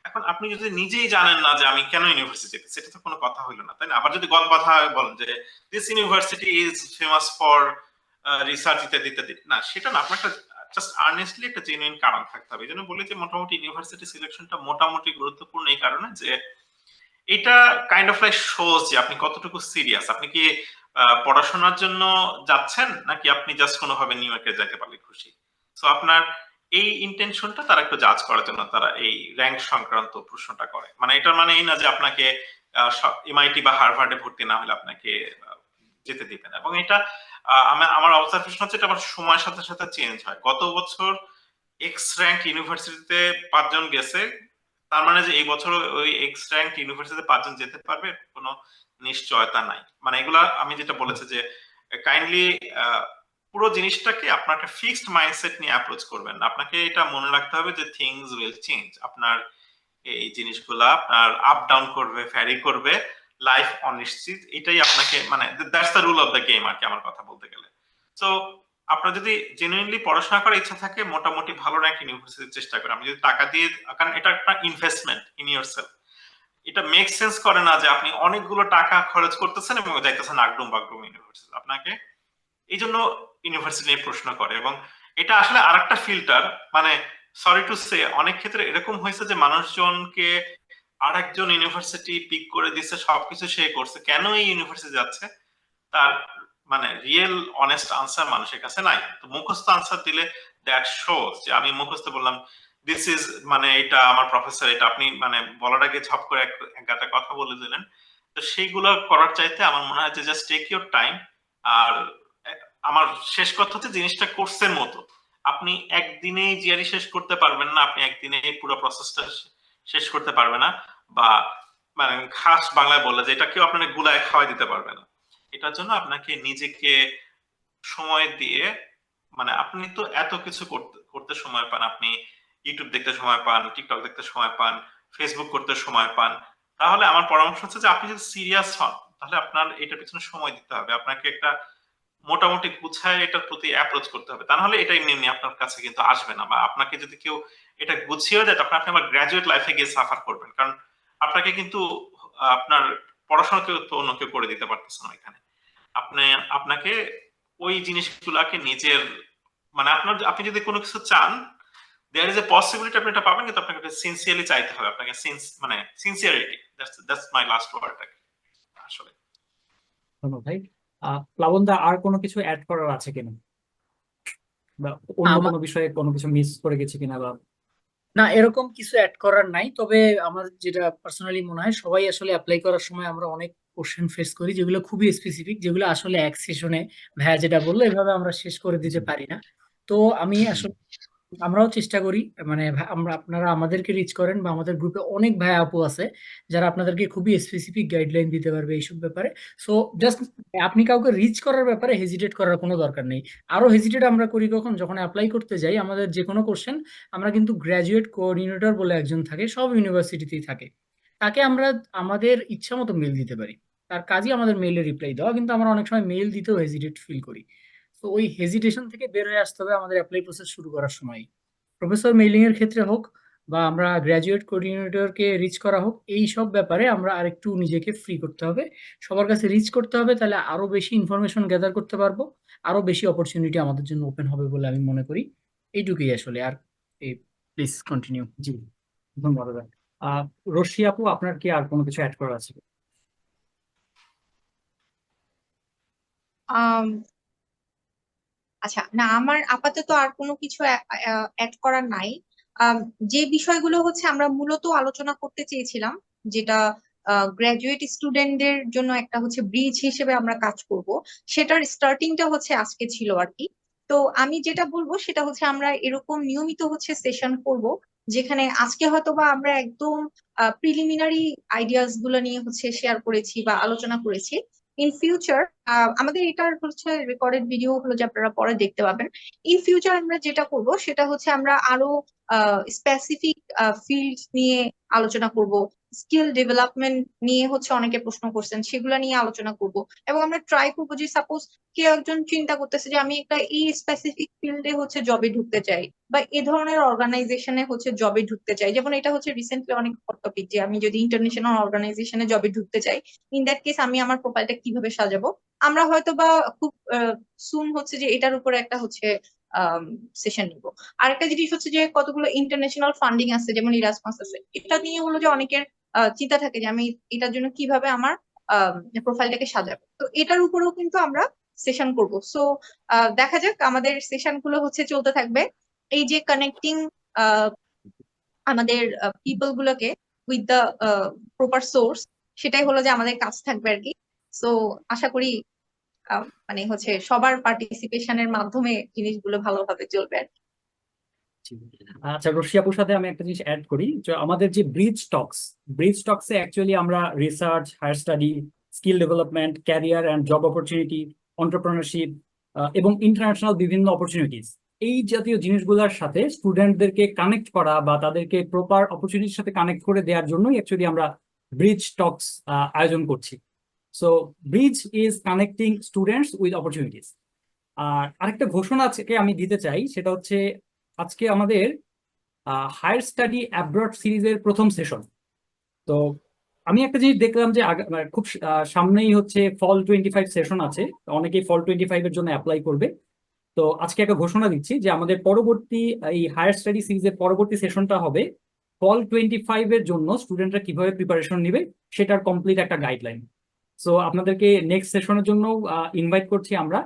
এখন আপনি যদি নিজেই জানেন না যে আমি কেন ইউনিভার্সিটি যেতে, সেটা তো কোনো কথা হইলো না, তাই না? আবার যদি গদ বাঁধা বলেন যে this university is famous for research ইত্যাদি ইত্যাদি, না সেটা না, আপনার একটা জাস্ট আর্নেস্টলি একটা জেনুইন কারণ থাকতে হবে। এই জন্য বলি যে মোটামুটি ইউনিভার্সিটি সিলেকশনটা মোটামুটি গুরুত্বপূর্ণ এই কারণে যে এটা কাইন্ড অফ লাইক শোজ যে আপনি কতটুকু সিরিয়াস, আপনি কি পড়াশোনার জন্য যাচ্ছেন নাকি আপনি জাস্ট কোনোভাবে নিউ ইয়র্কে যেতে পারলে খুশি। সো আপনার এই ইন্টেনশনটা তারা একটু জাজ করার জন্য তারা এই র্যাঙ্ক সংক্রান্ত প্রশ্নটা করে, মানে এটার মানে এই না যে আপনাকে এমআইটি বা হার্ভার্ডে ভর্তি না হলে আপনাকে যেতে দিবেন। এবং এটা আমার অবজারভেশন হচ্ছে এটা আবার সময়ের সাথে সাথে চেঞ্জ হয়। গত বছর এক্স র্যাঙ্ক ইউনিভার্সিটিতে 5 জন গেছে, তার মানে যে এই বছর ওই এক্স র্যাঙ্ক ইউনিভার্সিটিতে 5 জন যেতে পারবে কোনো নিশ্চয়তা নাই। মানে এগুলা আমি যেটা বলেছি যে কাইন্ডলি পুরো জিনিসটাকে আপনার একটা ফিক্সড মাইন্ডসেট নিয়ে অ্যাপ্রোচ করবেন। আপনাকে এটা মনে রাখতে হবে যে থিংস উইল চেঞ্জ, আপনার এই জিনিসগুলা আপনার আপ ডাউন করবে, ভ্যারি করবে, লাইফ অনিশ্চিত, এটাই আপনাকে মানে that's the rule of the game আর কি, আমার কথা বলতে গেলে। সো আপনার যদি জেনুইনলি পড়াশোনা করার ইচ্ছা থাকে, মোটামুটি ভালো র্যাঙ্ক ইউনিভার্সিটির চেষ্টা করেন। আপনি যদি টাকা দিয়ে, কারণ এটা একটা ইনভেস্টমেন্ট ইন ইয়োরসেলফ, এটা মেক সেন্স করে না যে আপনি অনেকগুলো টাকা খরচ করতেছেন এবং যাইতেছেন আগডুম বাগডুম ইউনিভার্সিটি। আপনাকে এই জন্য ইউনিভার্সিটি নিয়ে প্রশ্ন করে। এবং এটা আসলে আরেকটা ফিল্টার, মানে সরি টু সে অনেক ক্ষেত্রে এরকম হয়েছে যে মানুষজনকে আরেকজন ইউনিভার্সিটি পিক করে দিচ্ছে, সবকিছু সে করছে, কেন এই ইউনিভার্সিটি যাচ্ছে তার মানে রিয়েল অনেস্ট আনসার মানুষের কাছে নাই। তো মুখস্থ আনসার দিলে দ্যাট শোজ যে আমি মুখস্থ বললাম দিস ইজ মানে এটা আমার প্রফেসর, এটা আপনি মানে বলার আগে ঝপ করে একটা কথা বলে দিলেন। তো সেইগুলো করার চাইতে আমার মনে হয় যে জাস্ট টেক ইউর টাইম। আর আমার শেষ কথা হচ্ছে জিনিসটা কোর্সের মতো, আপনি একদিনেই জিআরই শেষ করতে পারবেন না, আপনি একদিনেই পুরো প্রসেসটা শেষ করতে পারবে না, বা মানে খাস বাংলায় বললে যে এটা কেউ আপনাকে গুলায় খাওয়াই দিতে পারবে না। এটার জন্য আপনাকে নিজেকে সময় দিয়ে, মানে আপনি তো এত কিছু করতে করতে সময় পান, আপনি ইউটিউব দেখতে সময় পান, টিকটক দেখতে সময় পান, ফেসবুক করতে সময় পান, তাহলে আমার পরামর্শ হচ্ছে যে আপনি যদি সিরিয়াস হন তাহলে আপনার এটার পিছনে সময় দিতে হবে, আপনাকে একটা মোটামুটি গুছায় এটার প্রতি অ্যাপ্রোচ করতে হবে, তা নাহলে এটা এমনি এমনি আপনার কাছে কিন্তু আসবে না। বা আপনাকে যদি কেউ এটা গুছিয়ে দেয় তখন আপনি আবার গ্রাজুয়েট লাইফে গিয়ে সাফার করবেন, কারণ আপনাকে কিন্তু আপনার পড়াশোনা কেউ তো অন্য কেউ করে দিতে পারতেছে না এখানে। আপনি আপনাকে ওই জিনিসগুলাকে নিজের মানে আপনি যদি কোনো কিছু চান, দেয়ার ইজ এ পসিবিলিটি আপনি এটা পাবেন, কিন্তু আপনাকে সিনসিয়ারলি চাইতে হবে, আপনাকে মানে sincerity, that's my last word আসলে। ধন্যবাদ ভাই। প্লাবনদা, আর কোনো কিছু অ্যাড করার আছে কিনা, বা অন্য আমার কোনো বিষয়ে কোনো কিছু মিস করে গেছে কিনা, বা না, এরকম কিছু অ্যাড করার নাই। তবে আমার যেটা পার্সোনালি মনে হয়, সবাই আসলে অ্যাপ্লাই করার সময় আমরা অনেক কোশ্চেন ফেস করি যেগুলো খুবই স্পেসিফিক, যেগুলো আসলে এক সেশনে ভাইয়া যেটা বললো এভাবে আমরা শেষ করে দিতে পারি না। তো আমি আসলে আমরাও চেষ্টা করি, মানে আমরা আপনারা আমাদেরকে রিচ করেন, বা আমাদের গ্রুপে অনেক ভাই আপু আছে যারা আপনাদেরকে খুবই স্পেসিফিক গাইডলাইন দিতে পারবে এইসব ব্যাপারে। সো জাস্ট আপনি কাউকে রিচ করার ব্যাপারে হেজিটেট করার কোনো দরকার নেই। আরো হেজিটেট আমরা করি যখন অ্যাপ্লাই করতে যাই আমাদের যে কোনো কোশ্চেন, আমরা কিন্তু গ্র্যাজুয়েট কোঅর্ডিনেটর বলে একজন থাকে, সব ইউনিভার্সিটিতেই থাকে, তাকে আমরা আমাদের ইচ্ছা মতো মেল দিতে পারি। তার কাজই আমাদের মেইলে রিপ্লাই দেওয়া, কিন্তু আমরা অনেক সময় মেইল দিতেও হেজিটেট ফিল করি। তো ওই হেজিটেশন থেকে বের হয়ে আসতে হবে আমাদের অ্যাপ্লাই প্রসেস শুরু করার সময়। প্রফেসর মেইলিং এর ক্ষেত্রে হোক, বা আমরা গ্র্যাজুয়েট কোঅর্ডিনেটরকে রিচ করা হোক, এই সব ব্যাপারে আমরা আরেকটু নিজেকে ফ্রি করতে হবে, সবার কাছে রিচ করতে হবে, তাহলে আরো বেশি ইনফরমেশন গ্যাদার করতে পারবো, আরো বেশি অপরচুনিটি আমাদের জন্য ওপেন হবে বলে আমি মনে করি। এইটুকুই আসলে। আর এই প্লিজ কন্টিনিউ। জি, ধন্যবাদ ভাই। রশি আপু, আপনার কি আর কোনো কিছু অ্যাড করার আছে? আম, আচ্ছা, না আমার আপাতত আর কোনো কিছু অ্যাড করার নাই। আম, যে বিষয়গুলো হচ্ছে আমরা মূলত আলোচনা করতে চেয়েছিলাম, যেটা গ্রাজুয়েট স্টুডেন্টদের জন্য একটা হচ্ছে ব্রিজ হিসেবে আমরা কাজ করব, সেটার স্টার্টিংটা হচ্ছে আজকে ছিল আর কি। তো আমি যেটা বলবো সেটা হচ্ছে আমরা এরকম নিয়মিত হচ্ছে সেশন করব, যেখানে আজকে হয়তো বা আমরা একদম প্রিলিমিনারি আইডিয়াস গুলো নিয়ে হচ্ছে শেয়ার করেছি বা আলোচনা করেছি। ইন ফিউচার আমাদের এটার হচ্ছে রেকর্ডেড ভিডিও হলো যে আপনারা পরে দেখতে পাবেন। ইন ফিউচার আমরা যেটা করব সেটা হচ্ছে আমরা আরো স্পেসিফিক ফিল্ড নিয়ে আলোচনা করব, স্কিল ডেভেলপমেন্ট নিয়ে হচ্ছে অনেকে প্রশ্ন করছেন, সেগুলো নিয়ে আলোচনা করব। এবং আমরা ট্রাই করবো যে সাপোজ কেউ একজন চিন্তা করতেছে যে আমি একটা এই স্পেসিফিক ফিল্ডে হচ্ছে জবে ঢুকতে চাই, বা এ ধরনের অর্গানাইজেশনে হচ্ছে জবে ঢুকতে চাই, যেমন এটা হচ্ছে রিসেন্টলি অনেক হট টপিক যে আমি যদি ইন্টারন্যাশনাল অর্গানাইজেশনে জবে ঢুকতে চাই, ইন দ্যাট কেস আমি আমার প্রোফাইলটা কিভাবে সাজাবো। আমরা হয়তো বা খুব সুন হচ্ছে যে এটার উপরে একটা হচ্ছে সেশন নিব। আরেকটা জিনিস হচ্ছে যে কতগুলো ইন্টারন্যাশনাল ফান্ডিং আছে, যেমন ইরাসমাস আছে, এটা নিয়ে হলো যে অনেকের চিন্তা থাকে যে আমি এটার জন্য কিভাবে আমার প্রোফাইলটাকে সাজাবো। তো এটার উপরেও কিন্তু আমরা সেশন করব। সো দেখা যাক, আমাদের সেশন গুলো হচ্ছে চলতে থাকবে। এই যে কানেক্টিং আমাদের পিপল গুলোকে উইথ দ্য প্রপার সোর্স, সেটাই হলো যে আমাদের কাজ থাকবে আর কি। সো আশা করি মানে হচ্ছে সবার পার্টিসিপেশনের মাধ্যমে জিনিসগুলো ভালোভাবে চলবে আর কি। আচ্ছা, রশি আপুর সাথে আমি একটা জিনিস অ্যাড করি, যে আমাদের যে ব্রিজ টক্সে অ্যাকচুয়ালি আমরা research, higher study, skill development, career and job opportunity, entrepreneurship এবং ইন্টারন্যাশনাল বিভিন্ন অপরচুনিটিস, এই জাতীয় জিনিসগুলোর সাথে স্টুডেন্টদেরকে কানেক্ট করা বা তাদেরকে প্রপার অপরচুনিটির সাথে কানেক্ট করে দেওয়ার জন্যই অ্যাকচুয়ালি আমরা ব্রিজ টক্স আয়োজন করছি। So bridge is connecting students with opportunities. আর আরেকটা ঘোষণা আজকে আমি দিতে চাই, সেটা হচ্ছে আজকে আমাদের হায়ার স্টাডি অ্যাব্রড সিরিজের প্রথম সেশন। তো আমি একটা জিনিস দেখলাম যে মানে খুব সামনেই হচ্ছে ফল 25 সেশন আছে, তো অনেকেই ফল 25 এর জন্য অ্যাপ্লাই করবে। তো আজকে একটা ঘোষণা দিচ্ছি যে আমাদের পরবর্তী এই হায়ার স্টাডি সিরিজের পরবর্তী সেশনটা হবে ফল 25 এর জন্য স্টুডেন্টরা কিভাবে প্রিপারেশন নিবে সেটার কমপ্লিট একটা গাইডলাইন। সো আপনাদেরকে নেক্সট সেশনের জন্য ইনভাইট করছি আমরা।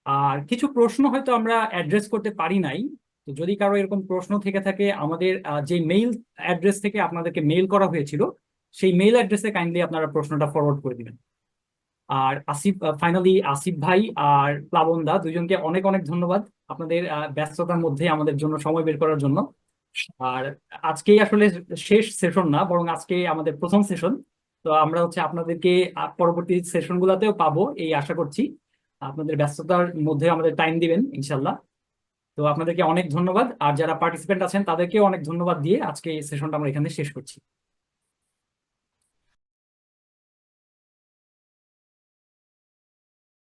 আর কিছু প্রশ্ন হয়তো আমরা অ্যাড্রেস করতে পারি নাই, তো যদি কারো এরকম প্রশ্ন থেকে থাকে, আমাদের যে মেইল অ্যাড্রেস থেকে আপনাদেরকে মেইল করা হয়েছিল সেই মেইল অ্যাড্রেসে কাইন্ডলি আপনারা প্রশ্নটা ফরওয়ার্ড করে দিবেন। আর ফাইনালি আসিফ ভাই আর প্লাবন দা, দুজনকে অনেক অনেক ধন্যবাদ আপনাদের ব্যস্ততার মধ্যে আমাদের জন্য সময় বের করার জন্য। আর আজকেই আসলে শেষ সেশন না, বরং আজকে আমাদের প্রথম সেশন। তো আমরা হচ্ছে আপনাদেরকে পরবর্তী সেশন গুলাতেও পাবো এই আশা করছি। আপনাদের ব্যস্ততার মধ্যে আমাদের টাইম দিবেন ইনশাল্লাহ। তো আপনাদেরকে অনেক ধন্যবাদ, আর যারা পার্টিসিপেন্ট আছেন তাদেরকেও অনেক ধন্যবাদ দিয়ে আজকে এই সেশনটা আমরা এখানে শেষ করছি।